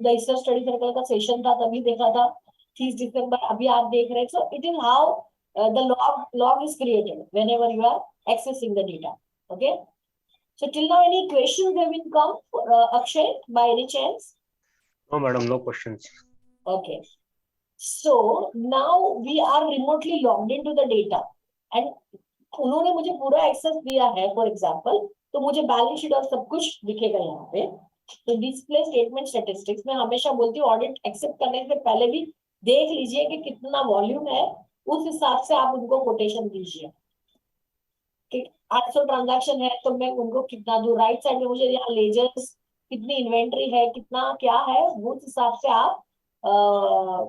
S3: द ईस्टर स्टडी सर्कल का सेशन था, तभी देखा था. 30 दिसंबर अभी आप देख रहे हैं. सो it is how the log is created whenever you are accessing the data. Okay, so till now any questions have been come Akshay by any chance?
S6: No, madam, no questions.
S3: Okay. So now we are remotely logged into the data and उन्होंने मुझे पूरा access दिया है. For example तो मुझे balance sheet और सब कुछ दिखेगा यहाँ पे. तो डिस्प्ले स्टेटमेंट स्टैटिस्टिक्स में हमेशा बोलती हूँ ऑडिट एक्सेप्ट करने से पहले भी देख लीजिए कि कितना वॉल्यूम है, उस हिसाब से आप उनको कोटेशन दीजिए. कि 800 ट्रांजैक्शन है तो मैं उनको कितना दूं. राइट साइड में मुझे यहाँ लेजर्स कितनी इन्वेंट्री है, कितना क्या है, उस हिसाब से आप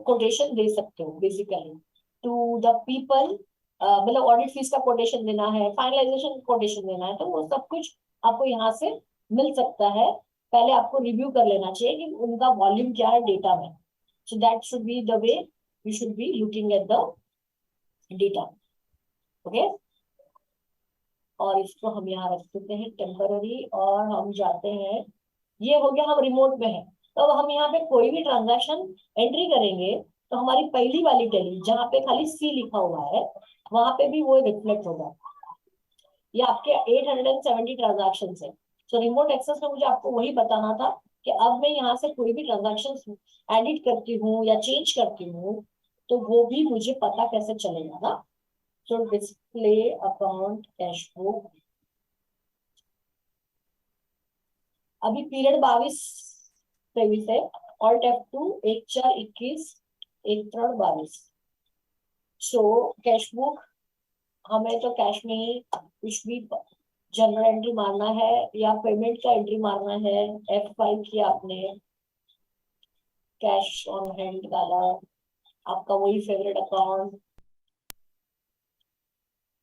S3: कोटेशन दे सकते हो. बेसिकली टू द पीपल मतलब ऑडिट फीस का कोटेशन देना है, फाइनलाइजेशन कोटेशन देना है, तो वो सब कुछ आपको यहाँ से मिल सकता है. पहले आपको रिव्यू कर लेना चाहिए कि उनका वॉल्यूम क्या है डेटा में. So that should be the way you should be looking at the data. Okay, और इसको हम यहाँ रख देते हैं टेम्पररी और हम जाते हैं. ये हो गया हम रिमोट में है. तो अब हम यहाँ पे कोई भी ट्रांजैक्शन एंट्री करेंगे तो हमारी पहली वाली टैली जहाँ पे खाली सी लिखा हुआ है वहां पे भी वो रिफ्लेक्ट होगा. ये आपके 870 ट्रांजैक्शन है. सो रिमोट एक्सेस में मुझे आपको वही बताना था कि अब मैं यहाँ से कोई भी ट्रांजैक्शन एडिट करती हूँ या चेंज करती हूँ तो वो भी मुझे पता कैसे चलेगा ना. सो डिस्प्ले अकाउंट कैश बुक. अभी पीरियड 22-23 है. Alt F2 1/4/21 1/3/22. So cash book हमें तो कैश में ही कुछ भी जनरल एंट्री मारना है या पेमेंट का एंट्री मारना है. F5 किया आपने, कैश ऑन हैंड डाला, आपका वही फेवरेट अकाउंट.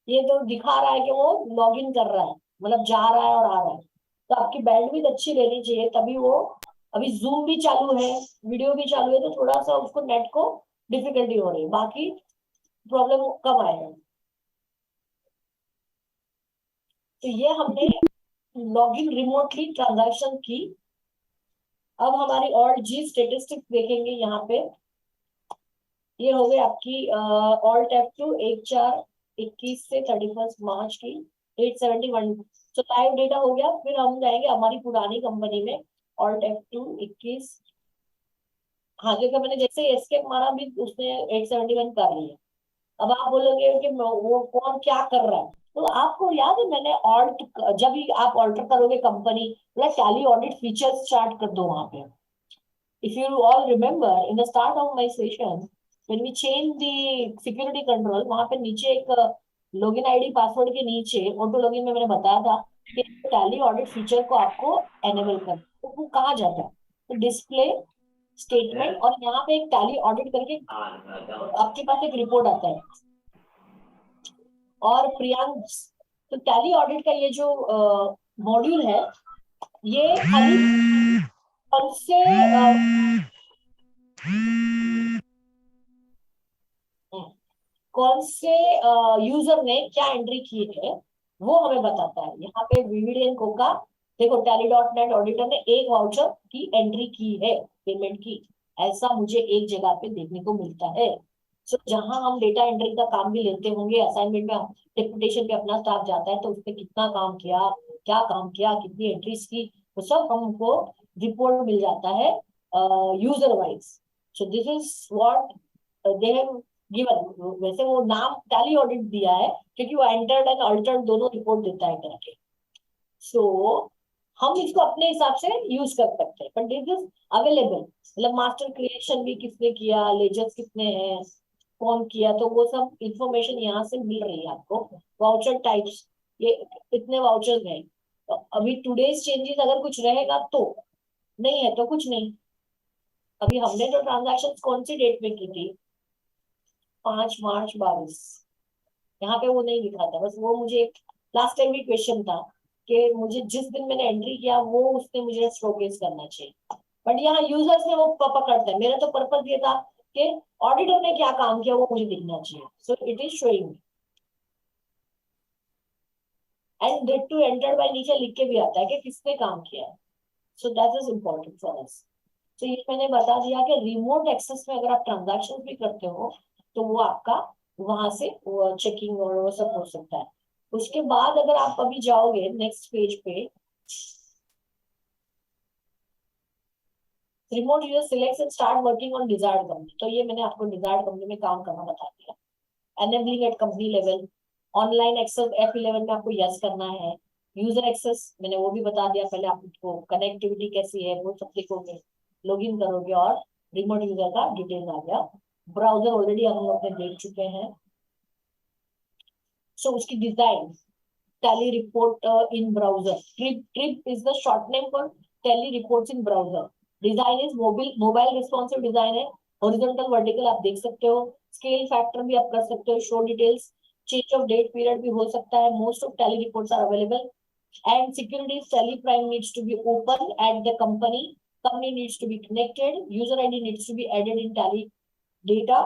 S3: ये तो दिखा रहा है कि वो लॉग इन कर रहा है, मतलब जा रहा है और आ रहा है. तो आपकी बैंडविड्थ अच्छी रहनी चाहिए तभी वो. अभी जूम भी चालू है, वीडियो भी चालू है, तो थोड़ा सा उसको नेट को डिफिकल्टी हो रही है, बाकी प्रॉब्लम कम आएगा. तो ये हमने लॉगिन रिमोटली ट्रांजैक्शन की. अब हमारी ऑल्ट जी स्टेटिस्टिक्स देखेंगे यहाँ पे. ये हो गई आपकी ऑल्ट F2 1/4/21 से 31 मार्च की 871. तो लाइव डेटा हो गया. फिर हम जाएंगे हमारी पुरानी कंपनी में ऑल्ट F2 21. आगे का मैंने जैसे एस्केप मारा भी उसने 871 कर लिया. अब आप बोलोगे कि वो कौन क्या कर रहा है, तो आपको याद है मैंने ऑल्ट जब भी आप ऑल्टर करोगे कंपनी मतलब टैली ऑडिट फीचर्स स्टार्ट कर दो वहां पे. If you all remember in the start of my session when we change the security control, वहां पे नीचे एक लॉगिन आईडी पासवर्ड के नीचे ऑटो लॉगिन में मैंने बताया था कि टैली ऑडिट फीचर को आपको एनेबल कर, तो वो कहाँ जाता है, तो डिस्प्ले स्टेटमेंट, और यहाँ पे एक टैली ऑडिट करके आपके पास एक रिपोर्ट आता है। और प्रियांक, तो टैली ऑडिट का ये जो मॉड्यूल है, ये खाली कौन से कौन से यूजर ने क्या एंट्री की है वो हमें बताता है। यहाँ पे विविडियन कोका, देखो tally.net ऑडिटर ने एक वाउचर की एंट्री की है पेमेंट की, ऐसा मुझे एक जगह पे देखने को मिलता है। सो जहां हम डेटा एंट्री का काम भी लेते होंगे, असाइनमेंट में डिप्यूटेशन पे अपना स्टाफ जाता है तो उसने कितना काम किया, क्या काम किया, कितनी एंट्रीज की, वो सब हमको रिपोर्ट मिल जाता है user wise. So this is what they have given. वैसे वो नाम टैली ऑडिट दिया है क्योंकि वो एंटर्ड एंड अल्टर्ड दोनों रिपोर्ट देता है करके। सो हम इसको अपने हिसाब से यूज कर सकते हैं, बट दिस इज अवेलेबल। मतलब मास्टर क्रिएशन भी किसने किया, लेजर्स कितने हैं, कौन किया, तो वो सब इंफॉर्मेशन यहाँ से मिल रही है आपको। वाउचर टाइप्स, ये इतने वाउचर्स हैं, तो अभी टुडेज चेंजेस अगर कुछ रहेगा तो, नहीं है तो कुछ नहीं। अभी हमने जो ट्रांजैक्शन कौन सी डेट में की थी, 5 मार्च 22, यहाँ पे वो नहीं लिखा था, बस वो मुझे लास्ट टाइम भी क्वेश्चन था कि मुझे जिस दिन मैंने एंट्री किया वो उसने मुझे शोकेस करना चाहिए, बट यहाँ यूजर्स ने वो पकड़ते हैं। मेरा तो पर्पस ये था कि ऑडिटर ने क्या काम किया वो मुझे दिखना चाहिए, so it is showing end date to entered by नीचे लिख के भी आता है कि किसने काम किया है। So that is important for us. तो ये मैंने बता दिया कि रिमोट एक्सेस में अगर आप ट्रांजैक्शन भी करते हो तो वो आपका वहां से चेकिंग और वो सब हो सकता है। उसके बाद अगर आप अभी जाओगे नेक्स्ट पेज पे, remote user select and start working on desired company, तो ये मैंने आपको डिजायर्ड कंपनी में काम करना बता दिया। Enabling at company level, online access F11 में आपको यस करना है। यूजर एक्सेस मैंने वो भी बता दिया, पहले आपको कनेक्टिविटी कैसी है वो सब लिखोगे, लॉगिन करोगे और रिमोट यूजर का डिटेल आ गया। ब्राउजर ऑलरेडी हम लोग ने देख चुके हैं। सो उसकी design, tally report in browser, trip is the short name for tally reports in browser. Design is mobile responsive design है, हॉरिजॉन्टल वर्टिकल आप देख सकते हो, स्केल फैक्टर भी आप कर सकते हो, show details, change of date period भी हो सकता है। Most of Tally reports are available and security Tally Prime needs to be open at the company needs to be connected, user ID needs to be added in tally data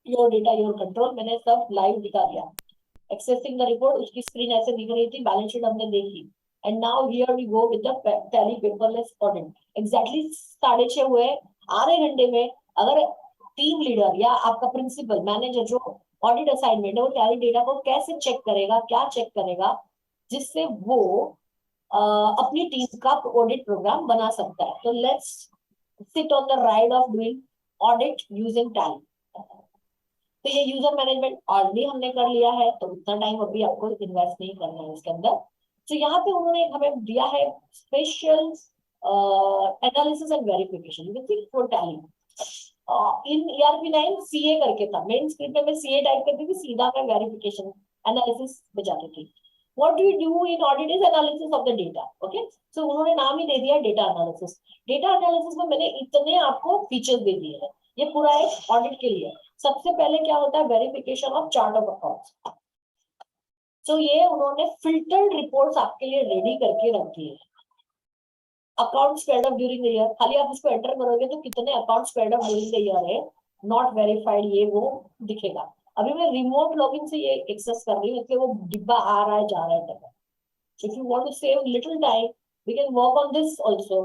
S3: your control, मैंने सब live दिखा दिया। Accessing the report, उसकी screen ऐसे दिख रही थी, balance sheet हमने देखी। And now here we go with the Tally paperless audit. Exactly 6:30 हुए, आधे घंटे में अगर टीम लीडर या आपका प्रिंसिपल मैनेजर जो ऑडिट असाइनमेंट है वो टैली डेटा को कैसे चेक करेगा, क्या चेक करेगा, जिससे वो अपनी टीम का ऑडिट प्रोग्राम बना सकता है। तो let's sit on the ride of doing audit using tally. तो ये यूजर मैनेजमेंट ऑलरेडी हमने कर लिया है, तो उतना टाइम अभी आपको इन्वेस्ट नहीं करना है इसके अंदर। तो यहाँ पे उन्होंने हमें दिया है special analysis and verification for tally. In ERP9 CA करके था, मेन स्क्रिप्ट में मैं CA टाइप करती थी, सीधा मैं वेरिफिकेशन एनालिसिस में जाती थी। What do we do in audit is analysis of the data, okay? So उन्होंने नाम ही दे दिया डेटा एनालिसिस। डेटा एनालिसिस में मैंने इतने आपको फीचर्स दे दिए हैं, ये पूरा एक ऑडिट के लिए। सबसे पहले क्या होता है, verification of chart of accounts. तो ये उन्होंने फिल्टर्ड रिपोर्ट्स आपके लिए रेडी करके रख दिए। Accounts paid up during the year, खाली आप उसको एंटर करोगे तो कितने accounts paid up during the year है, नॉट वेरीफाइड, ये वो दिखेगा। अभी मैं रिमोट लॉगिन से ये एक्सेस कर रही हूँ, इसलिए वो डिब्बा आ रहा है जा रहा है कर रहा है। If you want to save little time, we can work on this also.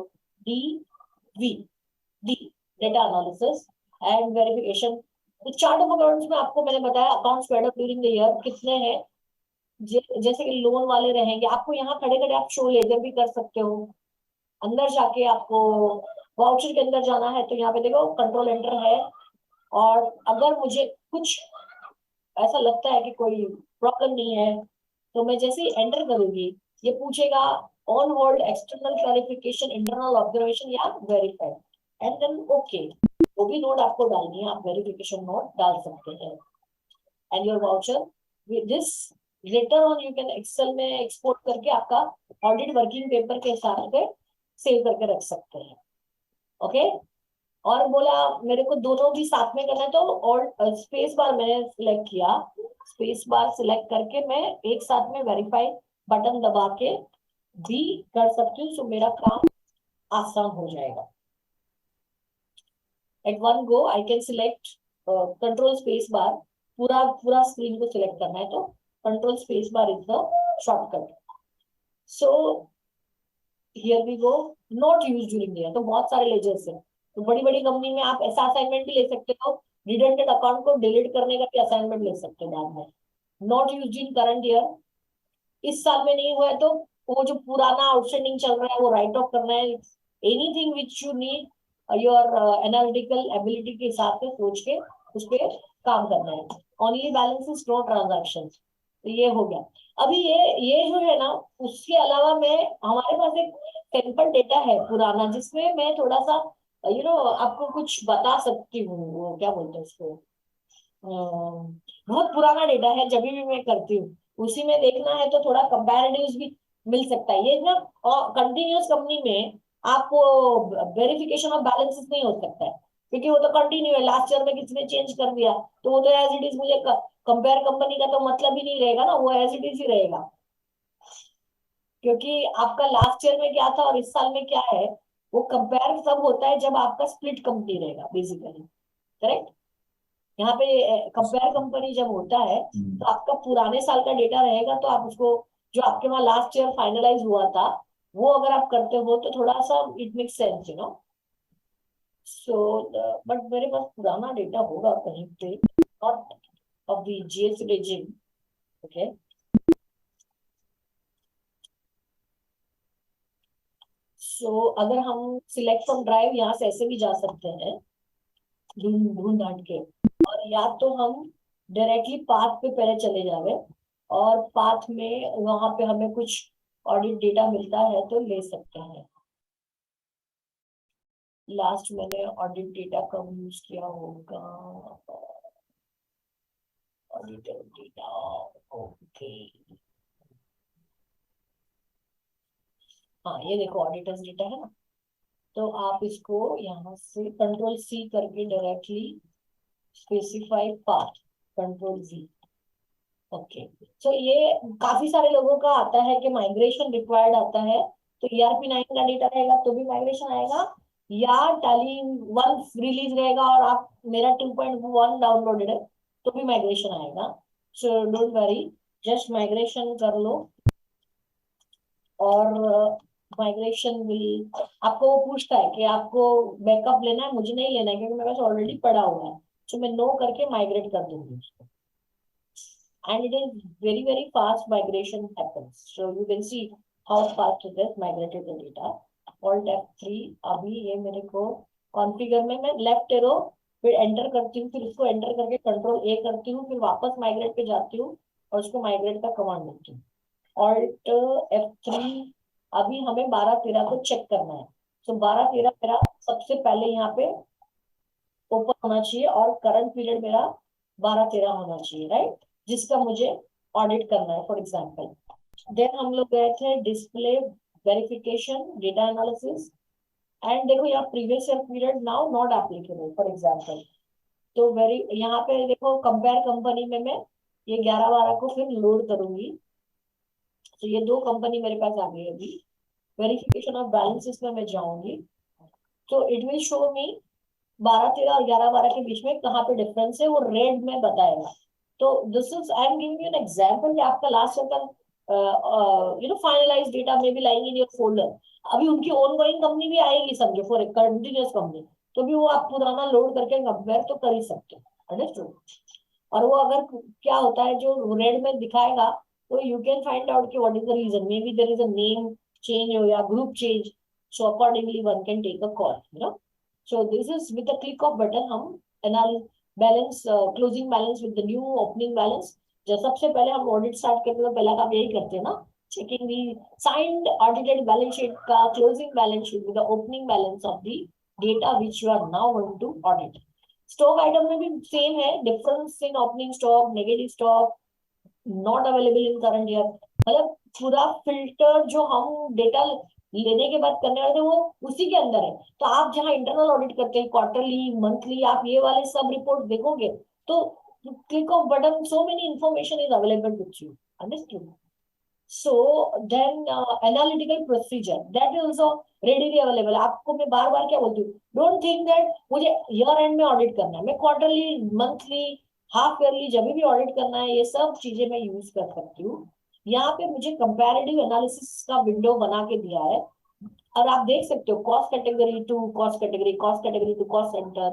S3: D data analysis and verification. तो चार्ट ऑफ अकाउंट्स में आपको मैंने बताया accounts paid up during the year कितने हैं, जैसे कि लोन वाले रहेंगे, आपको यहाँ खड़े खड़े आप शो लेजर भी कर सकते हो। अंदर जाके आपको वाउचर के अंदर जाना है तो यहाँ पे देखो कंट्रोल एंटर है, और अगर मुझे कुछ ऐसा लगता है कि कोई प्रॉब्लम नहीं है तो मैं जैसे ही एंटर करूंगी ये पूछेगा on hold, external clarification, internal observation या वेरीफाइड, एंड देन ओके। वो भी नोट आपको डालनी है, आप वेरिफिकेशन नोट डाल सकते हैं। And your voucher, this letter on you can Excel में एक्सपोर्ट करके आपका ऑडिट वर्किंग पेपर के हिसाब से सेव करके रख सकते हैं। ओके, और बोला मेरे को दोनों भी साथ में करना है, तो और स्पेस बार मैंने सिलेक्ट किया, स्पेस बार सिलेक्ट करके मैं एक साथ में वेरीफाई बटन दबा के भी कर सकती हूँ, सो मेरा काम आसान हो जाएगा। At one go I can select control space bar, पूरा स्क्रीन को सिलेक्ट करना है तो control space bar is the shortcut. So here we go, not use during year, तो बहुत सारे लेजर्स हैं, तो बड़ी बड़ी कंपनी में आप ऐसा असाइनमेंट भी ले सकते हो, रिडंडेंट अकाउंट को डिलीट करने का भी असाइनमेंट ले सकते हो बाद में। Not use in current year, इस साल में नहीं हुआ है तो वो जो पुराना आउटस्टैंडिंग चल रहा है वो राइट ऑफ करना है। Anything which you need your analytical ability के हिसाब से सोच के उस पर काम करना है। ओनली बैलेंसेस नो ट्रांजैक्शन, तो ये हो गया। अभी ये जो है ना, उसके अलावा मैं हमारे पास एक सैंपल डेटा है पुराना, जिसमें मैं थोड़ा सा आपको कुछ बता सकती हूँ। वो क्या बोलते हैं उसको, बहुत पुराना डेटा है, जब भी मैं करती हूँ उसी में देखना है तो थोड़ा कंपैरेटिव्स भी मिल सकता है। ये ना कंटिन्यूअस कंपनी में आपको वेरिफिकेशन ऑफ बैलेंसेस नहीं हो सकता है, क्योंकि वो तो कंटिन्यू है, लास्ट ईयर में किसी ने चेंज कर दिया तो वो तो एज इट इज, मुझे कंपेयर कंपनी का तो मतलब ही नहीं रहेगा ना, वो एज इट इज ही रहेगा, क्योंकि आपका लास्ट ईयर में क्या था और इस साल में क्या है वो कंपेयर तब होता है जब आपका स्प्लिट कंपनी रहेगा बेसिकली, करेक्ट। यहाँ पे कंपेयर कंपनी जब होता है तो आपका पुराने साल का डेटा रहेगा, तो आप उसको जो आपके वहां लास्ट ईयर फाइनलाइज हुआ था वो अगर आप करते हो तो थोड़ा सा it make sense, so but मेरे पास पुराना डेटा होगा कहीं पे, not of the GS regime. Okay, so अगर हम सिलेक्ट फ्रॉम ड्राइव यहाँ से ऐसे भी जा सकते हैं ढूंढ ढांड के, और या तो हम डायरेक्टली पाथ पे पहले चले जावे और पाथ में वहां पे हमें कुछ ऑडिट डेटा मिलता है तो ले सकते हैं। लास्ट मैंने ऑडिट डेटा कब यूज किया होगा, ऑडिटर डेटा, ओके, हाँ ये देखो ऑडिटर्स डेटा है ना, तो आप इसको यहाँ से कंट्रोल सी करके directly specify path, control V. Okay, so ये काफी सारे लोगों का आता है कि माइग्रेशन रिक्वायर्ड आता है, तो ERP 9 का डेटा रहेगा तो भी माइग्रेशन आएगा, या टैली 1 रिलीज रहेगा और आप मेरा 2.1 डाउनलोडेड है तो भी माइग्रेशन आएगा। So don't worry, just migration कर लो, और माइग्रेशन विल आपको वो पूछता है कि आपको बैकअप लेना है, मुझे नहीं लेना है क्योंकि मेरे पास ऑलरेडी पड़ा हुआ है, तो मैं नो करके माइग्रेट कर दूंगी उसको, and it is very fast migration happens. So you can see how fast it is migrated the data. Alt F3, अभी ये मेरे को कॉन्फ़िगर में मैं लेफ्ट एरो फिर एंटर करती हूँ, फिर इसको एंटर करके कंट्रोल A करती हूँ, फिर वापस माइग्रेट पे जाती हूँ और उसको माइग्रेट का कमांड देती हूँ। Alt F3, अभी हमें 12-13 को चेक करना है, तो 12-13 मेरा सबसे पहले यहाँ पे ओपन होना चाहिए और करंट पीरियड मेरा 12-13 होना चाहिए, राइट, जिसका मुझे ऑडिट करना है फॉर एग्जांपल। देन हम लोग गए थे display verification data analysis, and देखो यहाँ previous year period now not applicable for example, तो यहाँ पे देखो कंपेयर कंपनी में मैं ये 11-12 को फिर लोड करूंगी, तो ये 2 कंपनी मेरे पास आ गई अभी। वेरिफिकेशन ऑफ बैलेंसेस में मैं जाऊंगी तो इट विल शो मी 12-13 और 11-12 के बीच में कहाँ पे डिफरेंस है, वो रेड में बताएगा। तो this is I am giving you an example कि आपका लास्ट ईयर का फाइनलाइज डेटा में भी लाइंग इन योर फोल्डर, अभी उनकी ऑनगोइंग कंपनी भी आएगी समझो, फॉर ए कंटिन्यूअस कंपनी, तो भी वो आप पुराना लोड करके कंपेयर तो कर ही सकते हो, अंडरस्टूड। और वो अगर क्या होता है जो रेड में दिखाएगा तो यू कैन फाइंड आउट कि what is the reason, may be there is a name change हो या group change, so accordingly one can take a call, So this is with a click of button हम balance closing balance with the new opening balance, जब सबसे पहले हम audit start करते हैं तो पहला काम यही करते हैं ना, checking the signed audited balance sheet का closing balance sheet with the opening balance of the data which you are now going to audit. Stock item में भी सेम है, difference in opening stock, negative stock, not available in current year, मतलब पूरा filter जो हम data लेने के बाद करने वाले थे वो उसी के अंदर है। तो आप जहाँ इंटरनल ऑडिट करते हैं क्वार्टरली मंथली, आप ये वाले सब रिपोर्ट देखोगे तो click off button so many information is available with you, understood? So then analytical procedure that is also readily available. आपको मैं बार बार क्या बोलती हूँ, डोंट थिंक दैट मुझे ईयर एंड में ऑडिट करना है, मैं क्वार्टरली मंथली हाफ ईयरली जब भी ऑडिट करना है ये सब चीजें मैं यूज कर सकती हूँ। यहाँ पे मुझे कंपैरेटिव एनालिसिस का विंडो बना के दिया है और आप देख सकते हो cost category to cost category, cost category to cost center,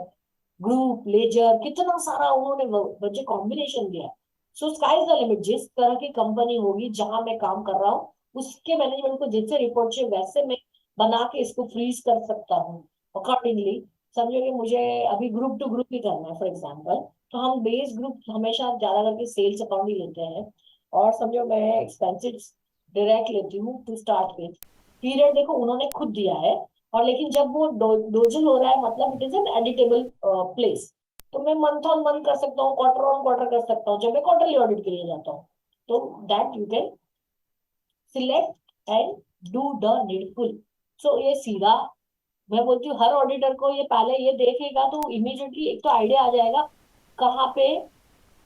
S3: group ledger, कितना सारा उन्होंने मुझे कॉम्बिनेशन दिया है। So sky is the limit, जिस तरह की कंपनी होगी जहां मैं काम कर रहा हूँ उसके मैनेजमेंट को जैसे रिपोर्ट चाहिए वैसे मैं बना के इसको फ्रीज कर सकता हूँ अकॉर्डिंगली। समझो कि मुझे अभी ग्रुप टू ग्रुप ही करना है फॉर एग्जाम्पल, तो हम बेस ग्रुप हमेशा ज्यादा करके सेल्स अकाउंट ही लेते हैं, और समझो मैं एक्सपेंसेस डायरेक्ट लेती हूँ टू स्टार्ट विथ। पीरियड देखो उन्होंने खुद दिया है, और लेकिन जब वो डोजल हो रहा है मतलब it is an editable place, तो मैं मंथ ऑन मंथ कर सकता हूँ, क्वार्टर ऑन क्वार्टर कर सकता हूँ जब मैं क्वार्टरली ऑडिट के लिए जाता हूँ। तो that you can select and do the needful. So ये सीधा मैं बोलती हूँ हर ऑडिटर को ये पहले ये देखेगा तो इमीडिएटली एक तो आइडिया आ जाएगा कहाँ पे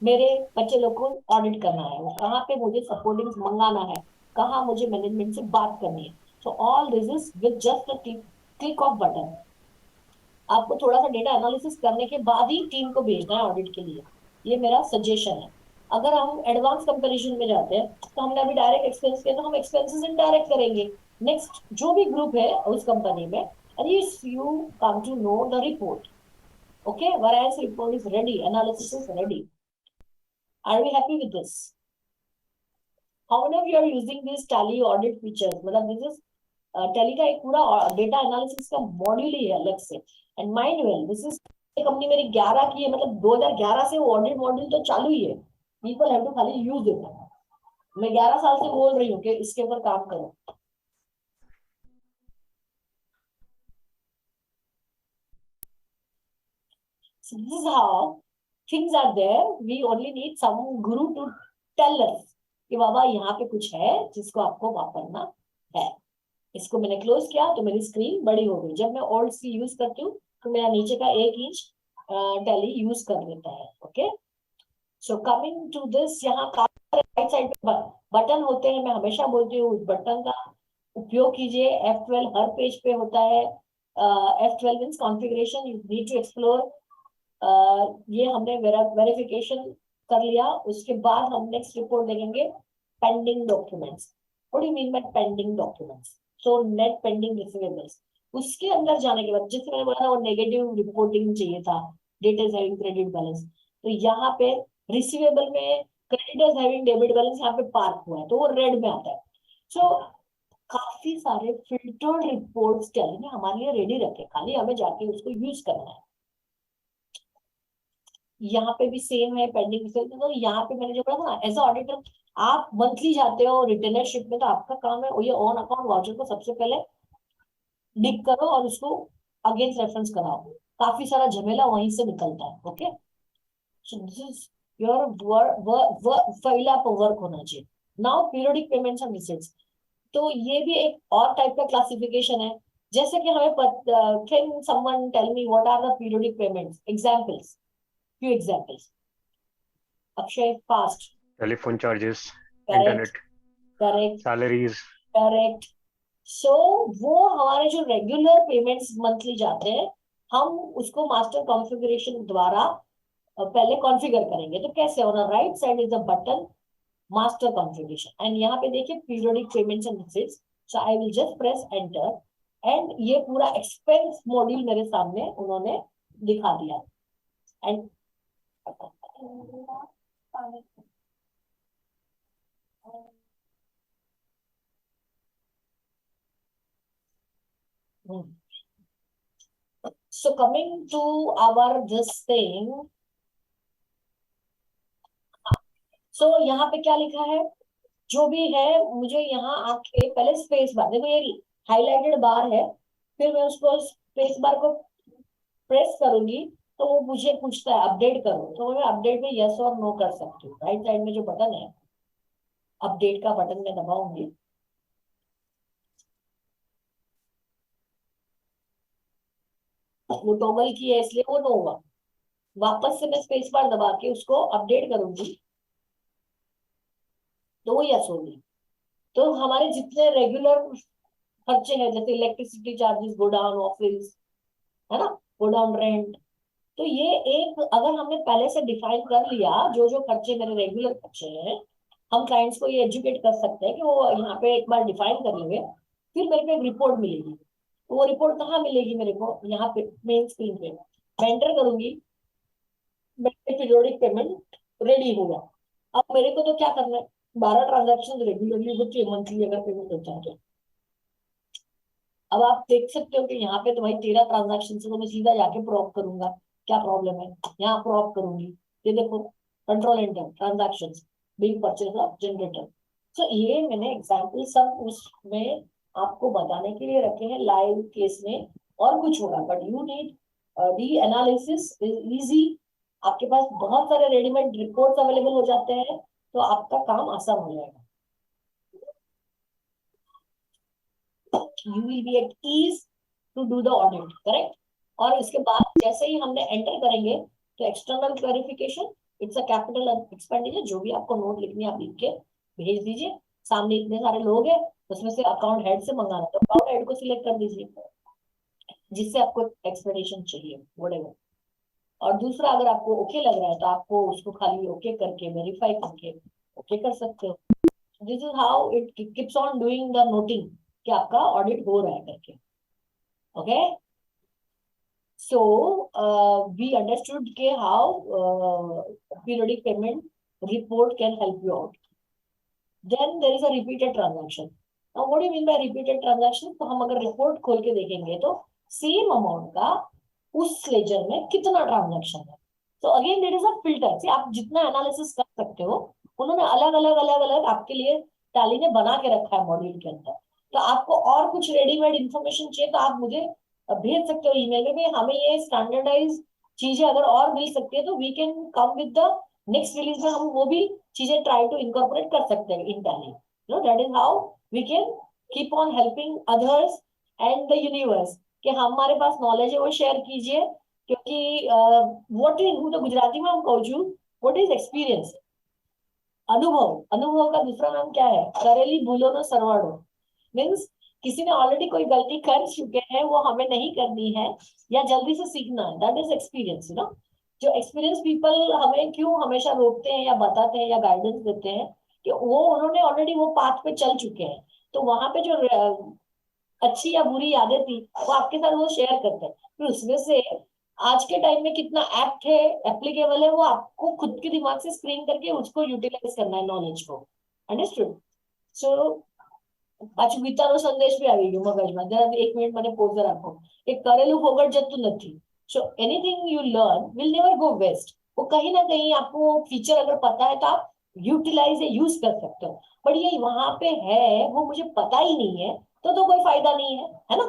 S3: मेरे बच्चे लोग को ऑडिट करना है, वो कहाँ पे मुझे सपोर्टिंग मंगाना है, कहाँ मुझे मैनेजमेंट से बात करनी है। So all this is with just a click off button. आपको थोड़ा सा डेटा एनालिसिस करने के बाद ही टीम को भेजना है ऑडिट के लिए, ये मेरा सजेशन है। अगर हम एडवांस कंपैरिजन में जाते हैं तो हमने अभी डायरेक्ट एक्सपेंस किया तो हम एक्सपेंसेस इनडायरेक्ट करेंगे नेक्स्ट जो भी ग्रुप है उस कंपनी में, and you come to know the report, okay, whereas report is ready, analysis is ready. Are we happy with this? How many of you are using this tally audit features? मतलब this is tally का एक पूरा data analysis का module ही है अलग से। And mind well this is company मेरी 11 की है, मतलब 2011 से ऑडिट मॉड्यूल तो चालू ही है, पीपल हैव टू खाली यूज इट। मैं 11 साल से बोल रही हूँ कि इसके ऊपर काम करो। So this is how things are there. We only need some guru to tell us कि बाबा यहाँ पे कुछ है जिसको आपको वापरना है। इसको मैंने क्लोज किया तो मेरी स्क्रीन बड़ी हो गई। जब मैं ऑल्ट सी यूज करती हूँ तो मेरा नीचे का 1 इंच टैली यूज कर लेता है। Okay, so coming to this, यहाँ राइट साइड पे बटन होते हैं। मैं हमेशा बोलती हूँ उस बटन का उपयोग कीजिए। F12 हर पेज पे होता है। F12 means configuration, you need to explore. ये हमने वेरिफिकेशन कर लिया, उसके बाद हम नेक्स्ट रिपोर्ट देखेंगे pending documents. What do you mean by pending documents? So net pending receivables, उसके अंदर जाने के बाद जिसमें मैंने बोला वो नेगेटिव रिपोर्टिंग चाहिए था, डेटर्स हैविंग क्रेडिट बैलेंस, तो यहाँ पे रिसीवेबल में क्रेडिटर्स हैविंग डेबिट बैलेंस यहाँ पे पार्क हुआ है तो वो रेड में आता है। सो काफी सारे फिल्टर्ड रिपोर्ट्स टेली ने हमारे लिए रेडी रखे, खाली हमें जाके उसको यूज करना है। यहाँ पे भी सेम है पेंडिंग। तो यहाँ पे मैंने जो बोला था ना, एज अ ऑडिटर आप मंथली जाते हो रिटेलरशिप में तो आपका काम है ये ऑन अकाउंट वाउचर को सबसे पहले डिक करो और उसको अगेंस्ट रेफरेंस कराओ। काफी सारा झमेला वहीं से निकलता है। Okay, so this is your पहला वर्क होना चाहिए। Now periodic payments and receipts, तो ये भी एक और टाइप का क्लासिफिकेशन है। जैसे कि हमें can someone tell me what are the periodic payments? Examples, few examples. Akshay, fast.
S6: Telephone charges,
S3: Correct.
S6: internet,
S3: Correct.
S6: salaries.
S3: Correct. So वो हमारे जो रेगुलर पेमेंट्स मंथली जाते हैं हम उसको मास्टर कॉन्फ़िगरेशन द्वारा पहले कॉन्फ़िगर करेंगे। तो कैसे? On the right side is the button master configuration and यहाँ पे देखिए periodic payments and receipts. So I will just press enter and ये पूरा एक्सपेंस मॉड्यूल मेरे सामने उन्होंने दिखा दिया। And so coming to our this thing, so यहाँ पे क्या लिखा है जो भी है मुझे यहाँ आके पहले स्पेस बार, देखो ये हाईलाइटेड बार है, फिर मैं उसको स्पेस बार को प्रेस करूंगी तो वो मुझे पूछता है अपडेट करो, तो मैं अपडेट में यस और नो कर सकती हूँ। राइट साइड में जो बटन है अपडेट का बटन मैं दबाऊंगी। वो टॉगल की है इसलिए वो नो हुआ। वापस से मैं स्पेस बार दबा के उसको अपडेट करूंगी तो वो यस होगी। तो हमारे जितने रेगुलर खर्चे हैं जैसे electricity charges go down, office है ना, गो डाउन रेंट, तो ये एक अगर हमने पहले से डिफाइन कर लिया जो जो खर्चे मेरे रेगुलर खर्चे हैं, हम क्लाइंट्स को ये एजुकेट कर सकते हैं कि वो यहाँ पे एक बार डिफाइन कर लेंगे, फिर मेरे को एक रिपोर्ट मिलेगी। तो वो रिपोर्ट कहाँ मिलेगी मेरे को? यहाँ पे मेन स्क्रीन पे मैं एंटर करूंगी, मेरे पीरियोडिक पेमेंट रेडी हो गया। अब मेरे को तो क्या करना है, 12 ट्रांजेक्शन रेगुलरली होती है, मंथली अगर पेमेंट होता है तो। अब आप देख सकते हो कि यहाँ पे तो भाई 13 ट्रांजेक्शन से तो मैं सीधा जाके प्रोप करूंगा, क्या प्रॉब्लम है, यहाँ प्रोप करूंगी। ये देखो control enter transaction big purchase of generator. तो ये मैंने एग्जाम्पल सब उसमें आपको बताने के लिए रखे हैं लाइव केस में, और कुछ होगा but you need the analysis is easy. आपके पास बहुत सारे रेडीमेड रिपोर्ट्स अवेलेबल हो जाते हैं तो आपका काम आसान हो जाएगा। You will be at ease to do the audit, correct? और इसके बाद जैसे ही हमने एंटर करेंगे तो external clarification, it's a capital expenditure, जो भी आपको नोट लिखनी है आप लिख के भेज दीजिए। सामने इतने सारे लोग हैं, उसमें से अकाउंट हेड से मंगाना तो अकाउंट हेड को सिलेक्ट कर दीजिए जिससे आपको एक्सप्लेनेशन चाहिए whatever। और दूसरा अगर आपको ओके लग रहा है तो आपको उसको खाली ओके करके वेरीफाई करके ओके कर सकते हो। This is how it keeps on doing the noting कि आपका ऑडिट हो रहा है करके। ओके, सो वी अंडरस्टूड के how periodic payment report can help you out. Then there is a repeated transaction. Now what do you mean by repeated transaction? तो हम अगर रिपोर्ट खोल के देखेंगे तो सेम अमाउंट का उस लेजर में कितना ट्रांजैक्शन है। तो again there is a filter से आप जितना एनालिसिस कर सकते हो, उन्होंने अलग अलग आपके लिए टैली ने बना के रखा है मॉड्यूल के अंदर। तो आपको और कुछ रेडीमेड इंफॉर्मेशन चाहिए तो आप मुझे भेज सकते हो ईमेल में भी, हमें ये स्टैंडर्डाइज चीजें अगर और मिल सकती है तो we can come with the next release में हम वो भी चीजें ट्राई टू इनकॉर्पोरेट कर सकते हैं in Tally. No, that is how we can keep on helping others and the universe कि हमारे पास नॉलेज है वो शेयर कीजिए। क्योंकि व्हाट इज, હું તો ગુજરાતીમાં હું કહું છું, व्हाट इज एक्सपीरियंस, अनुभव। अनुभव का दूसरा नाम क्या है? करेली भूलो नो सरवाड़ो। मीन्स किसी ने ऑलरेडी कोई गलती कर चुके हैं, वो हमें नहीं करनी है या जल्दी से सीखना है, that is experience. You know, जो एक्सपीरियंस पीपल हमें क्यों हमेशा रोकते हैं या बताते हैं या गाइडेंस देते हैं कि वो उन्होंने ऑलरेडी वो पाथ पे चल चुके हैं, तो वहां पे जो अच्छी या बुरी यादें थी वो आपके साथ वो शेयर करते हैं। फिर उसमें से आज के टाइम में कितना एप्ट है, एप्लीकेबल है, वो आपको खुद के दिमाग से स्क्रीन करके उसको यूटिलाइज करना है नॉलेज को। अंडरस्टूड? सो પાછું ગીતાનો સંદેશ બી આવી ગયો મગજમાં, જરા 1 મિનિટ મને પોઝ રાખો। એ કરેલું ફોગટ જતું નથી। So anything you learn will never go waste. वो कहीं ना कहीं आपको फीचर अगर पता है तो आप यूटिलाइज या यूज कर सकते हो, बट ये वहां पे है वो मुझे पता ही नहीं है तो कोई फायदा नहीं है ना?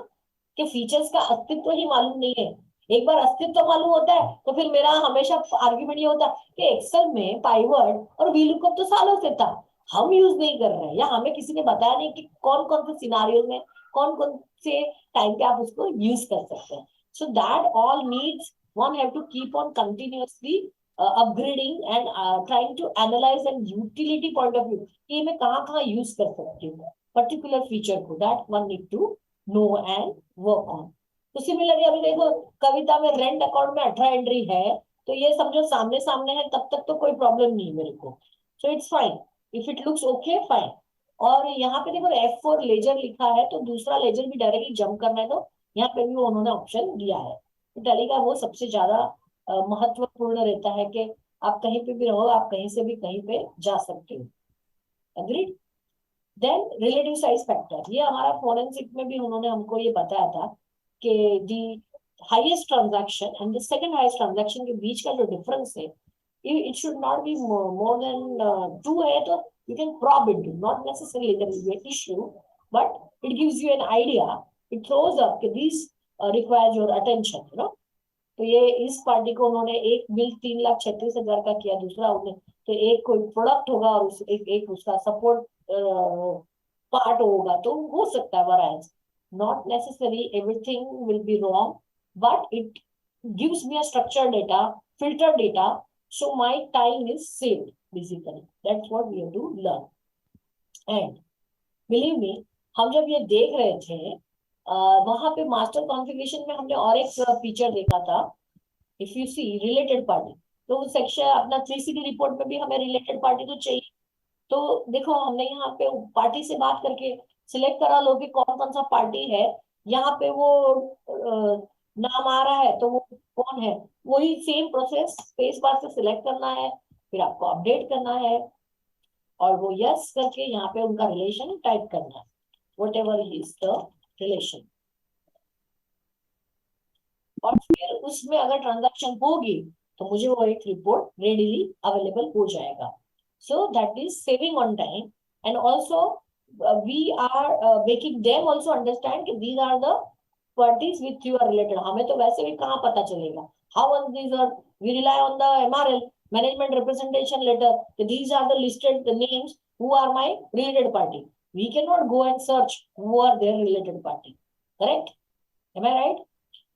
S3: कि फीचर्स का अस्तित्व ही मालूम नहीं है। एक बार अस्तित्व मालूम होता है तो फिर मेरा हमेशा आर्ग्यूमेंट ये होता है कि एक्सेल में पाइवट और वीलुकअप तो सालों से था, हम यूज नहीं कर रहे हैं या हमें किसी ने बताया नहीं कि कौन कौन से सिनारियों में कौन कौन से टाइम पे आप उसको यूज कर सकते हैं। So that all needs one have to keep on continuously upgrading and trying to analyse and utility point of view कि मैं कहाँ यूज कर सकती हूँ पर्टिकुलर फीचर को, that one need to know and work on. तो सिमिलरली अभी देखो कविता में रेंट अकाउंट में 18 एंट्री है, तो ये समझो सामने सामने है तब तक तो कोई प्रॉब्लम नहीं है मेरे को। So it's fine if it looks okay, fine. और यहाँ पे देखो F4 लेजर लिखा है तो दूसरा लेजर भी डायरेक्टली जंप करना है तो यहाँ पे भी वो उन्होंने ऑप्शन दिया है। तो टैली का वो सबसे ज्यादा महत्वपूर्ण रहता है कि आप कहीं पे भी रहो, आप कहीं से भी कहीं पे जा सकते हो। Agreed? Then relative size factor, ये हमारा फोरेंसिक में भी उन्होंने हमको ये बताया था कि the highest transaction and the second highest transaction के बीच का जो डिफरेंस है it should not be more than 2 है तो you can probe into, not necessarily there will be an issue, but it gives you an idea, it throws up that these requires your attention, you know. तो ये इस party को उन्होंने एक bill 3,36,000 का किया, दूसरा उन्हें तो एक कोई प्रोडक्ट होगा और एक उसका सपोर्ट पार्ट होगा, तो हो सकता है वराइज, not necessary everything will be wrong, but it gives me a structured data, filtered data, so my time is saved basically. That's what we have to learn. And believe me, हम जब ये देख रहे थे वहां पे मास्टर कॉन्फ़िगरेशन में हमने और एक फीचर देखा था, if you see related party, तो सेक्शन अपना 3CD रिपोर्ट में भी हमें रिलेटेड पार्टी तो चाहिए। तो देखो हमने यहाँ पे पार्टी से बात करके सिलेक्ट करा लो कि कौन कौन सा पार्टी है, यहाँ पे वो नाम आ रहा है तो वो कौन है, वही सेम प्रोसेस स्पेस बार से सिलेक्ट करना है, फिर आपको अपडेट करना है और वो यस करके यहाँ पे उनका रिलेशन टाइप करना है, what ever is the relation. और फिर उसमें अगर ट्रांजैक्शन होगी तो मुझे वो एक रिपोर्ट रेडीली अवेलेबल हो जाएगा। So that is saving on time, and also we are making them also understand that these are the parties with you are related. हमें तो वैसे भी कहाँ पता चलेगा? How on these are? We rely on the MRL, management representation letter. These are the listed the names who are my related party. We cannot go and search who are their related party. Correct? Am I right?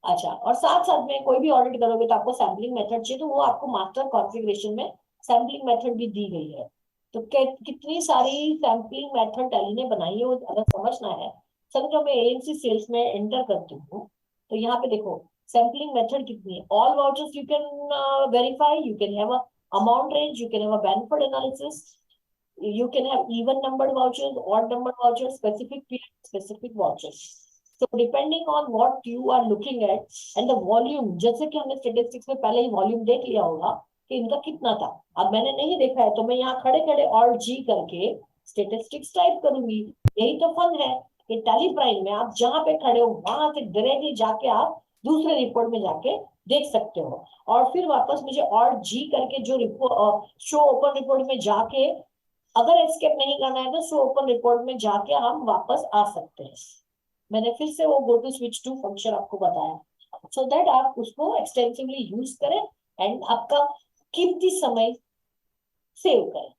S3: अच्छा, और साथ साथ में कोई भी audit करोगे तो आपको सैम्पलिंग मेथड चाहिए, तो वो आपको मास्टर कॉन्फ़िगरेशन में सैम्पलिंग मेथड भी दी गई है। तो कितनी सारी सैम्पलिंग मेथड टैली ने बनाई है, वो अगर समझना है, समझो मैं एएमसी सेल्स में एंटर करती हूँ, तो यहाँ पे देखो सैम्पलिंग मेथड कितनी है। All vouchers you can verify, you can have a amount range, you can have a benefit analysis, you can have even numbered vouchers, odd numbered vouchers, specific period, specific vouchers. So depending on what you are looking at and the volume, जैसे कि हमने statistics में पहले ही volume देख लिया होगा कि इनका कितना था, अब मैंने नहीं देखा है तो मैं यहाँ खड़े खड़े और जी करके स्टेटिस्टिक्स टाइप करूंगी। यही तो फन है कि टैली प्राइम में आप जहाँ पे खड़े हो वहां से डायरेक्टली जाके आप दूसरे रिपोर्ट में जाके देख सकते हो, और फिर वापस मुझे और जी करके जो रिपोर्ट शो ओपन रिपोर्ट में जाके अगर एस्केप नहीं करना है तो शो ओपन रिपोर्ट में जाके हम वापस आ सकते हैं। मैंने फिर से वो go to switch to function आपको बताया, सो दैट आप उसको एक्सटेंसिवली यूज करें एंड आपका कीमती समय सेव करें।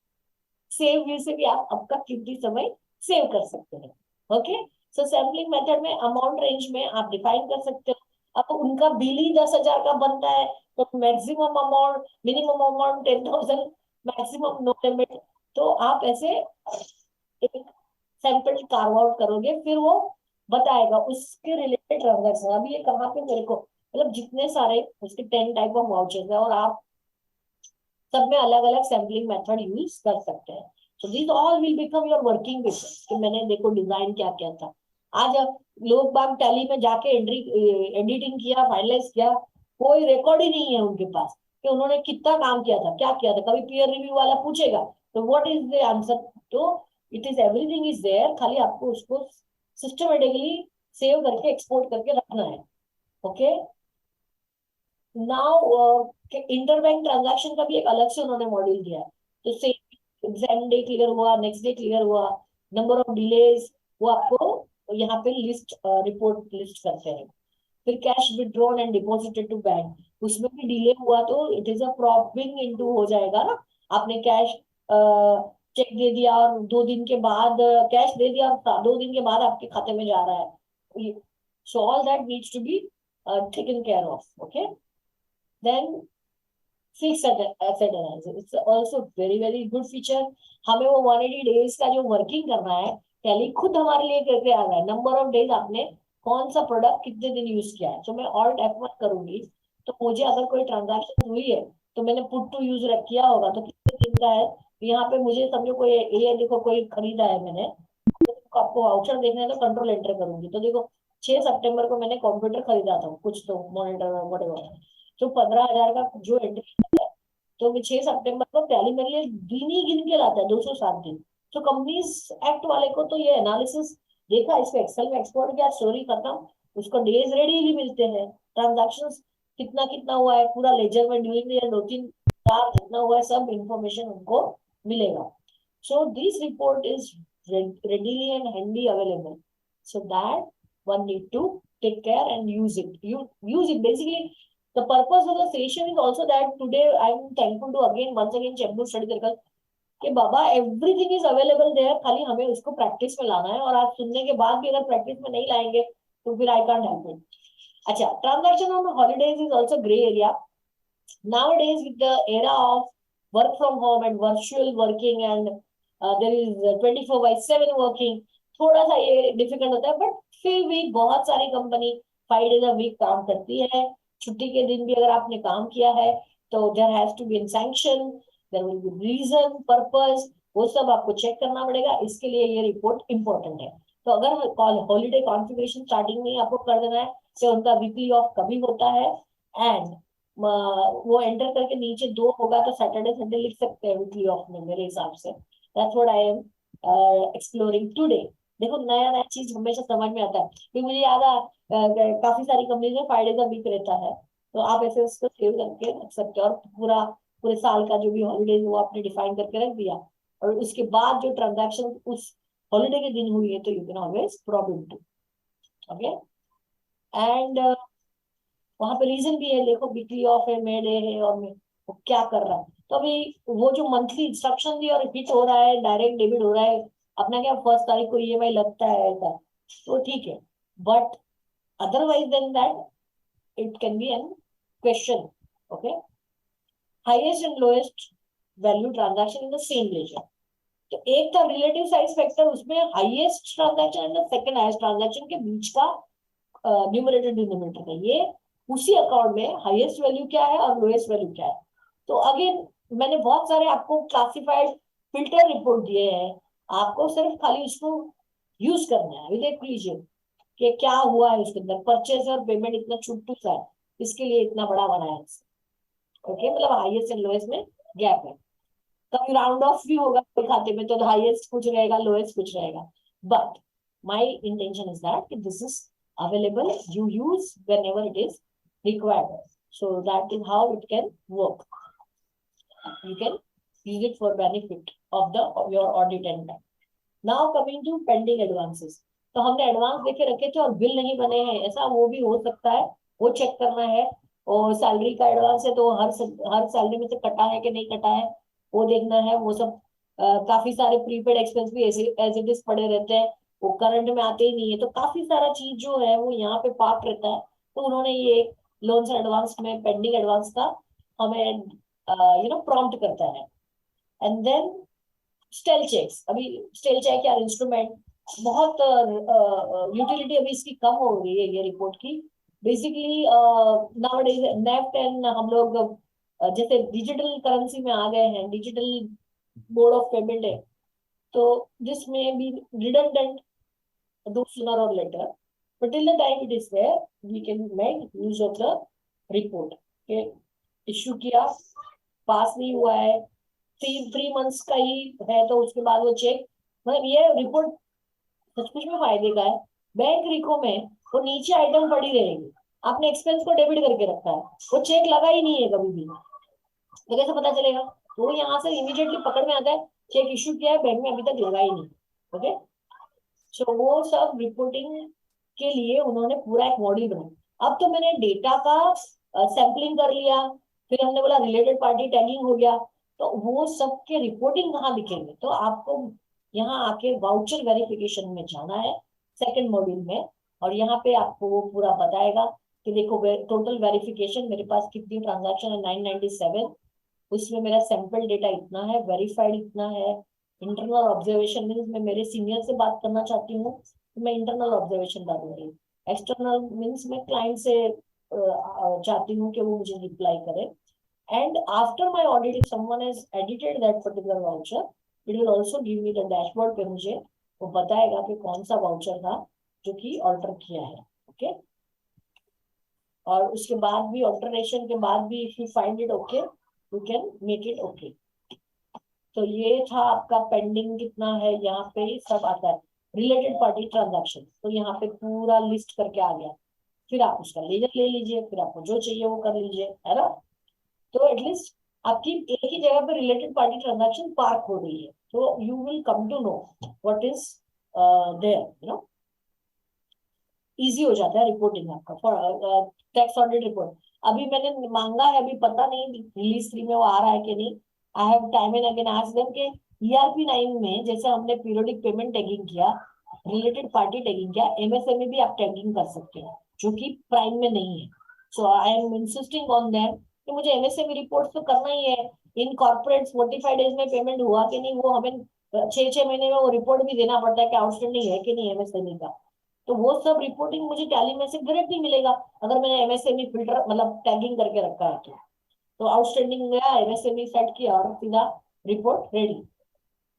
S3: सेव व्यू से भी आप आपका कीमती समय सेव कर सकते हैं। ओके, सो सैम्पलिंग मेथड में अमाउंट रेंज में आप डिफाइन कर सकते हो। अब उनका बिल ही 10,000 का बनता है तो maximum amount, minimum amount 10,000, maximum no limit, तो आप ऐसे एक सैंपल कार्व आउट करोगे, फिर वो बताएगा उसके रिलेटेड ट्रांजैक्शन। अभी ये कहाँ पे मेरे को मतलब जितने सारे उसके 10 टाइप ऑफ वाउचर्स है और आप सब में अलग अलग सैम्पलिंग मेथड यूज कर सकते हैं। So this all will become your working basis कि मैंने देखो डिजाइन क्या क्या था। आज लोग बाग टैली में जाके एडिटिंग किया, फाइनलाइज किया, कोई रिकॉर्ड ही नहीं है उनके पास कि उन्होंने कितना काम किया था, क्या किया था। कभी पीयर रिव्यू वाला पूछेगा तो व्हाट इज द आंसर, तो it is everything is there, खाली आपको उसको सिस्टमेटिकली सेव करके एक्सपोर्ट करके रखना है। ओके, नाउ इंटरबैंक ट्रांजैक्शन का भी एक अलग से उन्होंने मॉड्यूल दिया है, तो सेम एग्जाम डे क्लियर हुआ, नेक्स्ट डे क्लियर हुआ, नंबर ऑफ डिलेज वो आपको यहाँ पे लिस्ट रिपोर्ट लिस्ट करते हैं। फिर cash withdrawn and deposited to bank, उसमें भी डिले हुआ तो it is a propping into हो जाएगा ना, आपने कैश चेक दे दिया और 2 दिन के बाद कैश दे दिया और 2 दिन के बाद आपके खाते में जा रहा है, so all that needs to be taken care of. Okay, then fixed asset analysis, it's also very good feature। हमें वो 180 days का जो वर्किंग करना है टैली खुद हमारे लिए करके आ रहा है, नंबर ऑफ डेज आपने कौन सा प्रोडक्ट कितने दिन यूज किया है। तो मैं ऑल्ट F1 करूंगी तो मुझे अगर कोई ट्रांजैक्शन हुई है तो मैंने पुट टू यूज रख किया होगा तो कितने दिन का है, यहाँ पे मुझे समझो कोई ये देखो कोई खरीदा है मैंने, तो आपको वाउचर देखना है तो कंट्रोल एंटर करूंगी तो देखो 6 सितंबर को मैंने कंप्यूटर खरीदा था कुछ तो मॉनिटर वगैरह, तो 15,000 का जो एंट्री है तो 6 सितंबर को टैली मेरे लिए दिन ही गिन के लाता है 207 दिन। तो कंपनीज एक्ट वाले को तो ये एनालिसिस देखा, इसको एक्सेल में एक्सपोर्ट किया, स्टोरी खत्म, उसको डेज रेडी मिलते हैं, ट्रांजैक्शंस कितना कितना हुआ है पूरा लेजर में ड्यूरिंग ईयर 2-3-4 कितना हुआ है सब इंफॉर्मेशन उनको मिलेगा। So this report is readily and handy available, so that one need to take care and use it. You use it basically The purpose of the session is also that today I am thankful to once again Chembur Study Circle कि बाबा everything is available there, खाली हमें उसको practice में लाना है। और आप सुनने के बाद भी अगर प्रैक्टिस में नहीं लाएंगे तो फिर आई कांट हेल्प इट। अच्छा, transaction on holidays is also grey area. Nowadays with the era of work from home and virtual working and there is 24/7 working, थोड़ा सा ये डिफिकल्ट होता है, बट फिर भी बहुत सारी कंपनी 5 days a week काम करती है। छुट्टी के दिन भी अगर आपने काम किया है तो there has to be in sanction, there will be reason, purpose, वो सब आपको चेक करना पड़ेगा। इसके लिए ये रिपोर्ट इंपॉर्टेंट है। तो अगर हॉलीडे कॉन्फ़िगरेशन स्टार्टिंग में आपको कर देना है कि उनका वीकली ऑफ कभी होता है, एंड वो एंटर करके नीचे 2 होगा तो सैटरडे संडे लिख सकते हैं वीकली ऑफ में, मेरे हिसाब से। That's what I am exploring today. देखो, नया नया चीज हमेशा समझ में आता है। क्योंकि मुझे याद है काफी सारी कंपनीज में 5 days a week रहता है, तो आप ऐसे उसको सेव करके रख सकते हो और पूरे साल का जो भी हॉलीडेज वो आपने डिफाइन करके रख दिया, और उसके बाद जो ट्रांजैक्शन उस हॉलीडे के दिन हुई है तो you can always problem to. Okay, and वहां पे रीजन भी है, देखो वीकली ऑफ है, मे डे है, और वो क्या कर रहा है। तो अभी वो जो मंथली इंस्ट्रक्शन दी और रिपीट हो रहा है, डायरेक्ट डेबिट हो रहा है, अपना क्या 1 तारीख को EMI लगता है ऐसा, तो ठीक है, but otherwise then that it can be an question. Okay, highest and lowest value transaction in the same ledger. तो एक था रिलेटिव साइज फैक्टर, उसमें highest transaction and second highest transaction के बीच का न्यूमरेटर डिनोमिनेटर है। ये उसी अकाउंट में हाईएस्ट वैल्यू क्या है और लोएस्ट वैल्यू क्या है। तो अगेन मैंने बहुत सारे आपको क्लासिफाइड फिल्टर रिपोर्ट दिए हैं, आपको सिर्फ खाली उसको यूज करना है। देख लीजिए कि क्या हुआ है उसके अंदर, परचेज और पेमेंट इतना छुट्टू सा है, इसके लिए इतना बड़ा बनाया है। ओके, मतलब हाईएस्ट एंड लोएस्ट में गैप है। कभी राउंड ऑफ भी होगा कोई खाते में तो हाईएस्ट कुछ रहेगा, लोएस्ट कुछ रहेगा, but my intention is that this is available, you use whenever it is required. So that is how it can work. You can use it for benefit of your audit and time. Now coming to pending advances. तो हमने advance देखे रखे थे और bill नहीं बने हैं, ऐसा वो भी हो सकता है, वो चेक करना है। और सैलरी का एडवांस है तो हर सैलरी में से कटा है कि नहीं कटा है वो देखना है। वो सब काफी सारे प्रीपेड एक्सपेंस भी एज इट इज पड़े रहते हैं, वो करंट में आते ही नहीं है। तो काफी सारा चीज जो है वो यहाँ पे पार्क रहता है। तो उन्होंने ये लोन्स एडवांस में पेंडिंग एडवांस का हमें प्रॉम्प्ट करता है। एंड देन स्टेल चेक्स, अभी स्टेल चेक या इंस्ट्रूमेंट बहुत यूटिलिटी अभी इसकी कम हो रही है ये रिपोर्ट की। बेसिकली नाउअडेज नेफ्ट एंड हम लोग जैसे डिजिटल करेंसी में आ गए हैं, डिजिटल मोड ऑफ पेमेंट है, तो दिस में be redundant do sooner or later, but till the time it is there, we can make use of the report. Okay, issue किया, पास नहीं हुआ है, 3 months का ही है तो उसके बाद वो चेक, मतलब ये रिपोर्ट सचमुच में फायदे का है। बैंक रिको में वो नीचे आइटम पड़ी रहेगी, आपने एक्सपेंस को डेबिट करके रखा है, वो चेक लगा ही नहीं है कभी भी, तो कैसे पता चलेगा? वो यहाँ से इमीडिएटली पकड़ में आता है, चेक इश्यू किया है, बैंक में अभी तक लगा ही नहीं। ओके, सो वो सब रिपोर्टिंग के लिए उन्होंने पूरा एक मॉड्यूल बनाया। अब तो मैंने डेटा का सैम्पलिंग कर लिया, फिर हमने बोला रिलेटेड पार्टी टैगिंग हो गया, तो वो सब के रिपोर्टिंग कहाँ दिखेंगे? तो आपको यहाँ आके वाउचर वेरिफिकेशन में जाना है सेकंड मॉड्यूल में, और यहाँ पे आपको वो पूरा बताएगा कि देखो टोटल वेरिफिकेशन मेरे पास कितनी ट्रांजैक्शन है 997, उसमें मेरा सैंपल डेटा इतना है, वेरीफाइड इतना है, इंटरनल ऑब्जर्वेशन मीन्स मैं मेरे सीनियर से बात करना चाहती हूँ तो मैं इंटरनल ऑब्जर्वेशन डालूंगी, एक्सटर्नल मीन्स मैं क्लाइंट से चाहती हूँ कि वो मुझे रिप्लाई करे। And after my audit if someone has edited that particular voucher, it will also give me the dashboard पे मुझे वो बताएगा कि कौन सा वाउचर था जो कि ऑल्टर किया है। ओके, और उसके बाद भी ऑल्टरेशन के बाद भी if you find it okay you can make it okay. तो ये था आपका पेंडिंग कितना है, यहाँ पे सब आता है। रिलेटेड पार्टी ट्रांजैक्शन, तो यहाँ पे पूरा लिस्ट करके आ गया, फिर आप उसका लेजर ले लीजिए, फिर आपको जो चाहिए वो कर लीजिए, है ना। तो एटलीस्ट आपकी एक ही जगह पे रिलेटेड पार्टी ट्रांजैक्शन पार्क हो रही है, तो you will come to know what is there, easy हो जाता है रिपोर्टिंग आपका फॉर टैक्स ऑडिट रिपोर्ट। अभी मैंने मांगा है, अभी पता नहीं रिलीज 3 में वो आ रहा है कि नहीं। I have time and again asked them कि ERP 9 में जैसे हमने पीरियोडिक पेमेंट टैगिंग किया, रिलेटेड पार्टी टैगिंग किया, MSME भी आप टैगिंग कर सकते हैं, जो कि प्राइम में नहीं है। So I am insisting on that कि मुझे MSME रिपोर्ट तो करना ही है। इन कॉर्पोरेट 45 डेज में पेमेंट हुआ कि नहीं, वो हमें 6 महीने में वो रिपोर्ट भी देना पड़ता है कि आउटस्टैंडिंग है कि नहीं MSME का। तो वो सब रिपोर्टिंग मुझे टैली में से डायरेक्टली मिलेगा, अगर मैंने MSME फिल्टर मतलब टैगिंग करके रखा है तो आउटस्टैंडिंग गया, MSME सेट किया और सीधा report ready.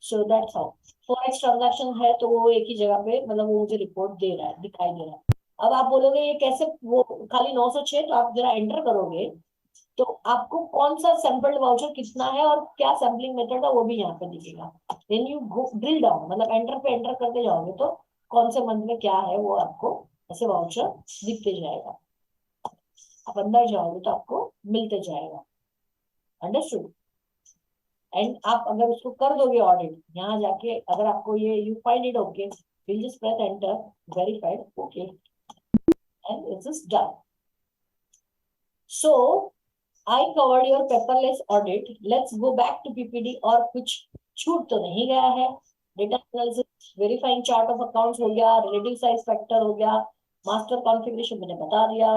S3: So that's how. Forex transaction है तो वो एक ही जगह पे मतलब वो मुझे रिपोर्ट दे रहा है, दिखाई दे रहा है। अब आप बोलोगे ये कैसे, वो खाली 906, तो आप जरा एंटर करोगे तो आपको कौन सा सैंपल्ड वाउचर कितना है और क्या सैम्पलिंग मेथड है वो भी यहाँ पे दिखेगा। Then you go drill down, मतलब एंटर पे एंटर करते जाओगे तो कौन से मंथ में क्या है वो आपको ऐसे वाउचर दिखते जाएगा। आप अंदर जाओगे तो आपको मिलते जाएगा। अंडरस्टूड। एंड आप अगर उसको कर दोगे ऑडिट यहाँ जाके, अगर आपको ये you find it okay, will just press enter, verified okay, and it's just done. So I covered your paperless audit. Let's go back to PPD। और कुछ छूट तो नहीं गया है। Data analysis, verifying chart of accounts हो गया, relative size factor हो गया, मास्टर कॉन्फ़िगरेशन मैंने बता दिया,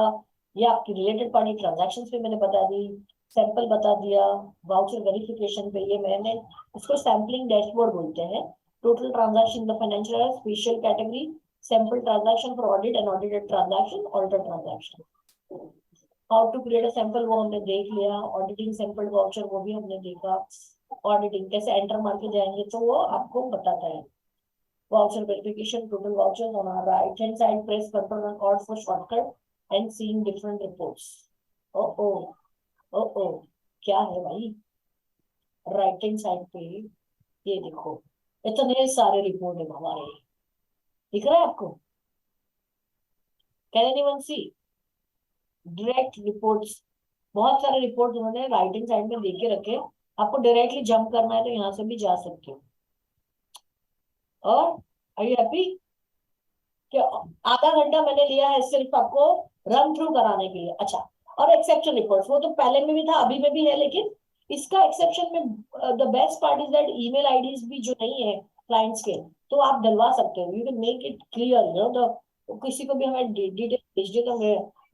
S3: ये आपकी रिलेटेड पार्टी ट्रांजैक्शंस पे मैंने बता दी, सैंपल बता दिया, वाउचर वेरिफिकेशन पे ये मैंने, इसको सैम्पलिंग डैशबोर्ड बोलते हैं। Total transaction the financial special category, sample transaction for audit and audited transaction, alter transaction. How to create a sample वो हमने देख लिया, ऑडिटिंग सैंपल वाउचर वो भी हमने देखा, ऑडिटिंग कैसे एंटर मार के जाएंगे तो वो आपको बताता है। Voucher verification, total vouchers on our right hand side, press control and alt for shortcut and seeing different reports. ओ ओ ओ ओ क्या है भाई, राइट हैंड साइड पे ये देखो, इतने सारे रिपोर्ट है हमारे, दिख रहा है आपको? Can anyone see direct reports? बहुत सारे रिपोर्ट उन्होंने राइट हैंड साइड में देके रखे, आपको डायरेक्टली जंप करना है तो यहाँ से भी जा सकते हो। और आर यू हैप्पी कि आधा घंटा मैंने लिया है सिर्फ आपको रन थ्रू कराने के लिए। अच्छा, और एक्सेप्शन रिपोर्ट्स वो तो पहले में भी था अभी में भी है, लेकिन इसका एक्सेप्शन में the best part is that email IDs भी जो नहीं है क्लाइंट्स के, तो आप डलवा सकते हो। You can make it clear, you know, किसी को भी हमें डिटेल भेज दे तो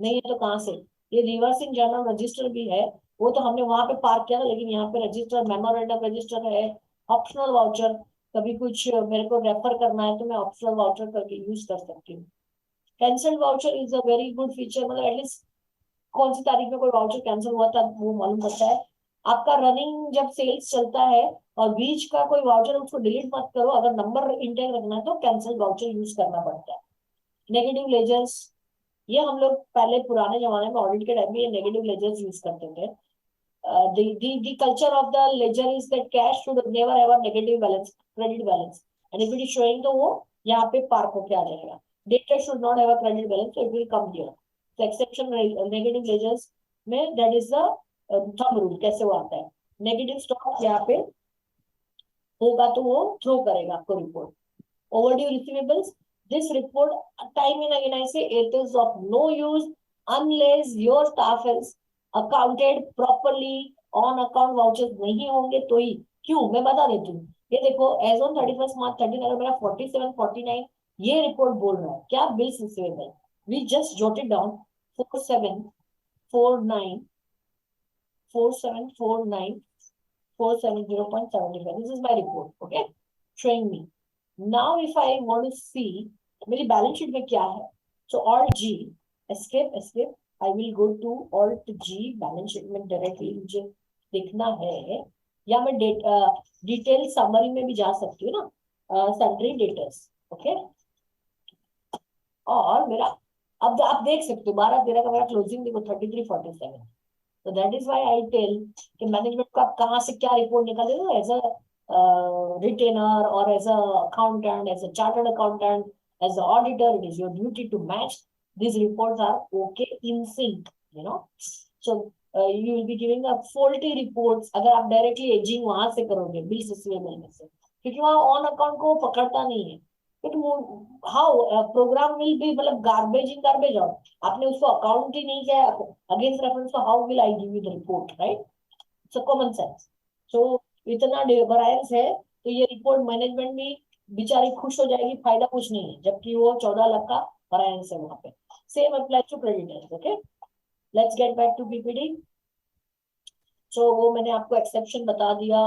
S3: नहीं है तो कहाँ से। ये रिवर्सिंग जर्नल रजिस्टर भी है, वो तो हमने वहां पे पार्क किया था, लेकिन यहाँ पे रजिस्टर, मेमोरेंडम रजिस्टर है, ऑप्शनल वाउचर, कभी कुछ मेरे को रेफर करना है तो मैं ऑप्शनल वाउचर करके यूज कर सकती हूँ। Cancel voucher is a very good feature, मतलब एटलीस्ट कौन सी तारीख में कोई वाउचर कैंसिल हुआ था वो मालूम पड़ता है। आपका रनिंग जब सेल्स चलता है और बीच का कोई वाउचर उसको डिलीट मत करो, अगर नंबर इंटेक रखना है तो कैंसिल वाउचर यूज करना पड़ता है। नेगेटिव लेजर्स, ये हम लोग पहले पुराने जमाने में ऑडिट के टाइम में ये नेगेटिव लेजर्स यूज करते थे। The culture of the ledger is that cash should never have a negative balance, credit balance, and if it is showing तो वो यहाँ पे पार्क होके आ जाएगा। Data should not have a credit balance, so it will come here. So exception negative ledgers में that is the thumb rule, कैसे वो आता है। Negative stock यहाँ पे होगा तो वो थ्रो करेगा आपको report. Overdue receivables, this report time and again I say it is of no use unless your staff is accounted properly, on account vouchers नहीं होंगे तो ही। क्यों, मैं बता देती हूँ। ये देखो एज ऑन 31 मार्च 30 अगर मेरा 47 49 ये रिपोर्ट बोल रहा है क्या, bills receivable, we just jotted down 4749 4749 470.75, this is my report, okay, showing me। Now if I want to see मेरी बैलेंस शीट में क्या है, so Alt G, escape, I will go to Alt G, balance sheet में directly मुझे देखना है, या मैं डिटेल समरी में भी जा सकती हूँ ना, सैलरी डेटर्स, ओके। और मेरा अब आप देख सकते हो 12/13 का मेरा क्लोजिंग देखो 3347। तो that is why I tell कि मैनेजमेंट को आप कहाँ से क्या रिपोर्ट निकाल दो, as a retainer or as a accountant, as a chartered accountant, as an auditor, it is your duty to match these reports are okay in sync, you know। So you will be giving a faulty reports अगर आप directly ageing वहां से करोगे bills receivable में से, क्योंकि वहां on account को पकड़ता नहीं है। It how program will be, मतलब गार्बेज इन गार्बेज आउट, आपने उसको अकाउंट ही नहीं किया अगेंस्ट रेफरेंस, तो how will I give you the report, right? So common sense. So इतना डिफरेंस है, तो ये रिपोर्ट मैनेजमेंट भी बेचारी खुश हो जाएगी, फायदा कुछ नहीं है, जबकि वो 14 लाख का वरायंस है वहां पे। Same apply to creditors. Okay, let's get back to PPT. So वो मैंने आपको एक्सेप्शन बता दिया।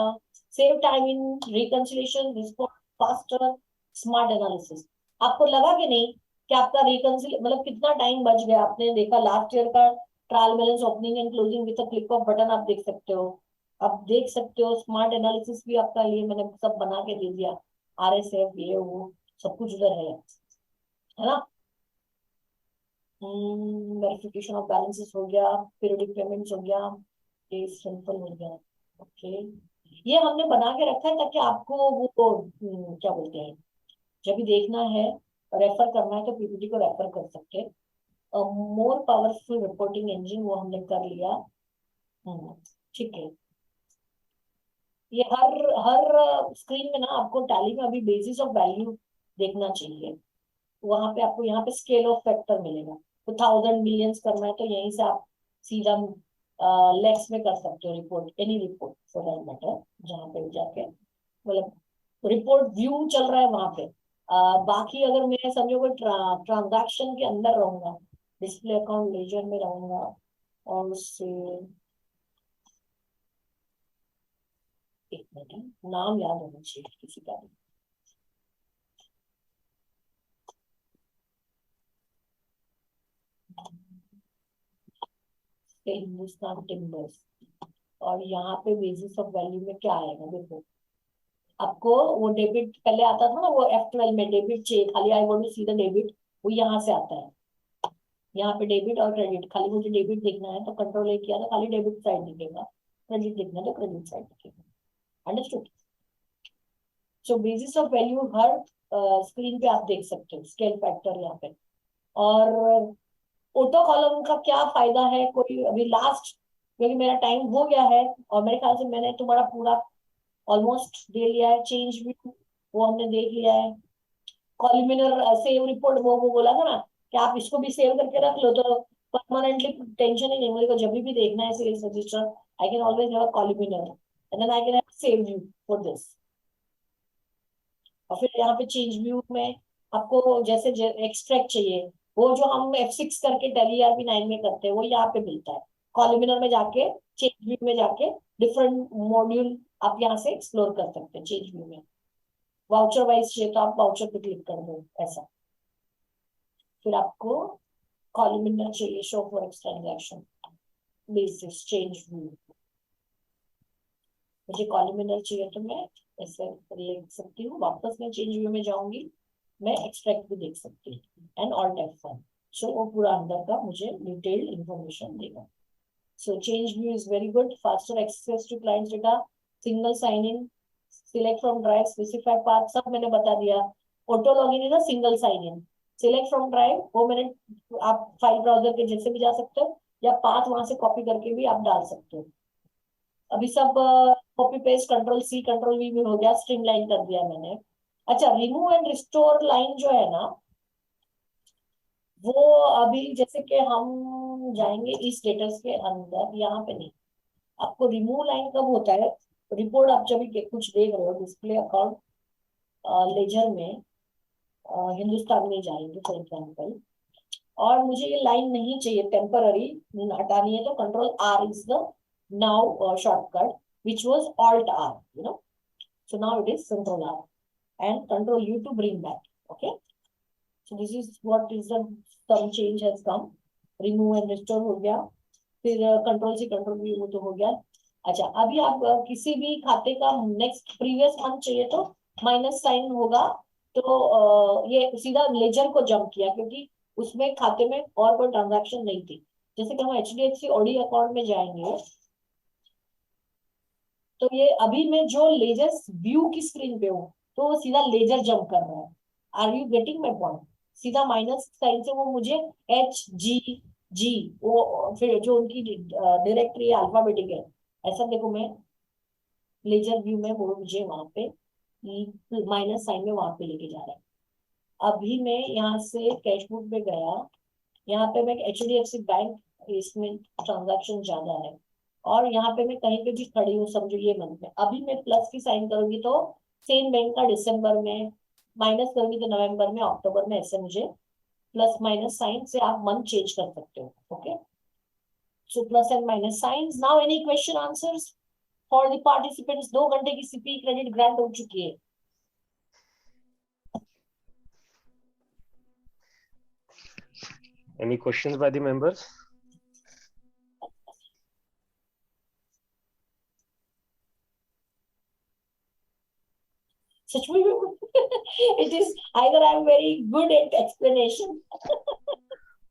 S3: Save time in reconciliation, respond faster, smart analysis. आपको लगा कि नहीं कि आपका रिकंसिल मतलब कितना टाइम बच गया? आपने देखा लास्ट ईयर का trial balance opening and closing with click off button, आप देख सकते हो। आप देख सकते हो स्मार्ट एनालिसिस भी आपका, ये मैंने सब बना के दे दिया, RSF ये वो सब कुछ उधर है ना? वेरिफिकेशन ऑफ बैलेंसेस हो गया, पीरियडिक पेमेंट्स हो गया, ये सिंपल हो गया। ओके, ये हमने बना के रखा है ताकि आपको वो क्या बोलते हैं, जब भी देखना है, रेफर करना है, तो पीपीटी को रेफर कर सकते हैं। मोर पावरफुल रिपोर्टिंग इंजन वो हमने कर लिया। ठीक है। ये हर हर स्क्रीन में ना आपको टैली में अभी बेसिस ऑफ वैल्यू देखना चाहिए। वहां पे आपको यहाँ पे स्केल ऑफ फैक्टर मिलेगा, तो 1000 मिलियंस करना है तो यहीं से आप सीधा लेक्स में कर सकते हो report, any report for that matter, जहाँ पे जाके मतलब रिपोर्ट व्यू चल रहा है वहां पे। बाकी अगर मैं समझो कोई ट्रांजैक्शन के अंदर रहूंगा, डिस्प्ले अकाउंट लेजर में रहूंगा, और उससे एक मिनट, नाम याद होना चाहिए किसी का भी। हिंदुस्तान टिम्बर्स, और यहाँ पे बेसिस ऑफ वैल्यू में क्या आएगा देखो। आपको वो डेबिट पहले आता था ना, वो F12 में डेबिट चाहिए, खाली I want to see the debit, वो यहाँ से आता है। यहाँ पे डेबिट और क्रेडिट, खाली मुझे डेबिट देखना है तो कंट्रोल ए किया तो खाली डेबिट साइड दिखेगा, क्रेडिट देखना है तो क्रेडिट साइड दिखेगा। Understood? So basis of value her screen पे आप देख सकते हो, स्केल फैक्टर यहाँ पे। और ऑटो कॉलम का क्या फायदा है, कोई अभी लास्ट, क्योंकि मेरा टाइम हो गया है और मेरे ख्याल से मैंने तुम्हारा पूरा ऑलमोस्ट दे लिया है। चेंज भी वो हमने देख लिया है। कॉलमिनर सेव रिपोर्ट वो बोला था ना कि आप इसको भी सेव करके रख लो, तो परमानेंटली टेंशन ही नहीं, मेरे को जब भी देखना है sales register, I can always have a columnar and then I can have save view for this. और फिर यहाँ पे चेंज व्यू में आपको जैसे एक्सट्रैक्ट चाहिए, वो जो हम F6 करके टैली ERP9 में करते हैं, वो यहाँ पे मिलता है। कॉलमिनर में जाके, चेंज व्यू में जाके डिफरेंट मॉड्यूल आप यहाँ से एक्सप्लोर कर सकते हैं चेंज व्यू में। वाउचर वाइज चाहिए तो आप वाउचर पे क्लिक कर दो ऐसा। फिर आपको कॉलमिनर चाहिए, show for x transaction basis change view. मुझे कॉलमिनर चाहिए तो मैं ऐसे लिख सकती हूँ, वापस मैं चेंज व्यू में जाऊंगी, मैं एक्सट्रैक्ट भी देख सकती हूँ एंड ऑल्ट F1। सो वो पूरा अंदर का मुझे डिटेल्ड इंफॉर्मेशन देगा। So change view is very good, faster access to clients data, single sign in, select from drive, specify path, सब मैंने बता दिया। Auto login is a single sign in, select from drive वो मैंने, आप file browser के जैसे भी जा सकते हो, या पाथ वहां से कॉपी करके भी आप डाल सकते हो। अभी सब कॉपी पेस्ट Ctrl+C Ctrl+V भी हो गया, स्ट्रीमलाइन कर दिया मैंने। अच्छा, रिमूव एंड रिस्टोर लाइन जो है ना, वो अभी जैसे कि हम जाएंगे इस स्टेटस के अंदर, यहाँ पे नहीं, आपको रिमूव लाइन कब होता है, रिपोर्ट आप जब भी कुछ देख रहे हो, डिस्प्ले अकाउंट लेजर में हिंदुस्तान में जाएंगे फॉर एग्जाम्पल, और मुझे ये लाइन नहीं चाहिए, टेम्पररी हटानी है, तो Ctrl+R is the now shortcut, which was Alt+R, you know. So now it is Ctrl+R and Ctrl+U to bring back. Okay. So this is what is the some change has come. Remove and restore हो गया, फिर Ctrl+C Ctrl+V वो तो हो गया। अच्छा, अभी आप किसी भी खाते का नेक्स्ट प्रीवियस मंथ चाहिए तो माइनस साइन होगा, तो ये सीधा लेजर को जंप किया, क्योंकि उसमें खाते में और कोई ट्रांजैक्शन नहीं थी। जैसे कि हम HDFC OD अकाउंट में जाएंगे, तो ये अभी मैं जो लेजर व्यू की स्क्रीन पे हूँ, तो वो सीधा लेजर जंप कर रहा है। Are you getting my point? सीधा माइनस साइन से वो मुझे HGG, वो फिर जो उनकी डायरेक्टरी अल्फाबेटिक है, ऐसा देखो मैं लेजर व्यू में वो मुझे वहां पे माइनस साइन में वहां पे लेके जा रहा है। अभी मैं यहाँ से कैशबुक में गया, यहाँ पे मैं HDFC बैंक, इसमें ट्रांजैक्शन ज्यादा है, और यहाँ पे मैं कहीं पे भी खड़ी हूँ समझो ये मंथ में, अभी मैं प्लस की साइन करूंगी तो सेम बैंक का दिसंबर में, माइनस करूंगी तो नवंबर में, अक्टूबर में, ऐसे मुझे प्लस माइनस साइन से आप मंथ चेंज कर सकते हो. Okay, so plus and minus science. Now any question answers for the participants. 2 घंटे की CP क्रेडिट ग्रांट हो चुकी है.
S6: Any questions by the members?
S3: सच में it is either I'm very good at explanation.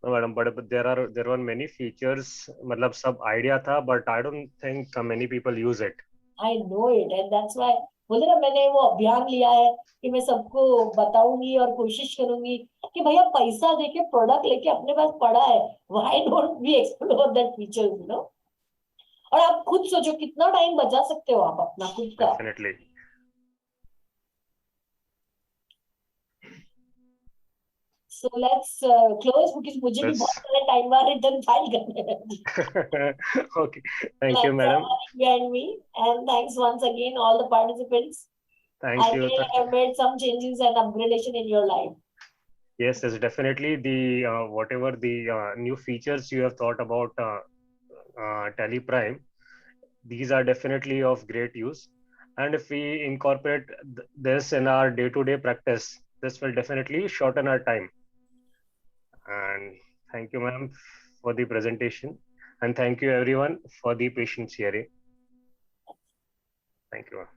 S6: No, madam, but there were many features. मतलब सब idea था, but I don't think many people use it.
S3: I know it, and that's why बोले ना मैंने वो अभियान लिया है कि मैं सबको बताऊंगी और कोशिश करूंगी कि भैया पैसा देके प्रोडक्ट लेके अपने पास पड़ा है, why don't we explore that feature, you know? और आप खुद सोचो कितना टाइम बचा सकते हो आप अपना खुद का.
S6: Definitely.
S3: So let's close because मुझे भी
S6: Let's-
S3: बहुत सारे टाइम बाद रिटर्न फाइल करने हैं.
S6: Okay. Thank you, madam.
S3: And me, and thanks once again all the participants.
S6: Thank
S3: I
S6: you.
S3: may have made some changes and upgradation in your life.
S6: Yes, yes, definitely. The whatever the new features you have thought about Tally Prime, these are definitely of great use. And if we incorporate this in our day-to-day practice, this will definitely shorten our time. And thank you, ma'am, for the presentation. And thank you, everyone, for the patience hearing. Thank you, ma'am.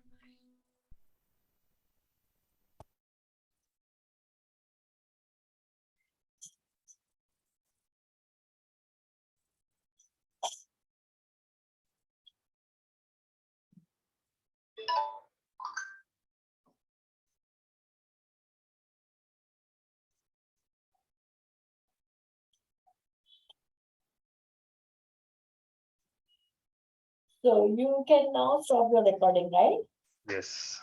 S3: So you can now stop your recording, right?
S6: Yes.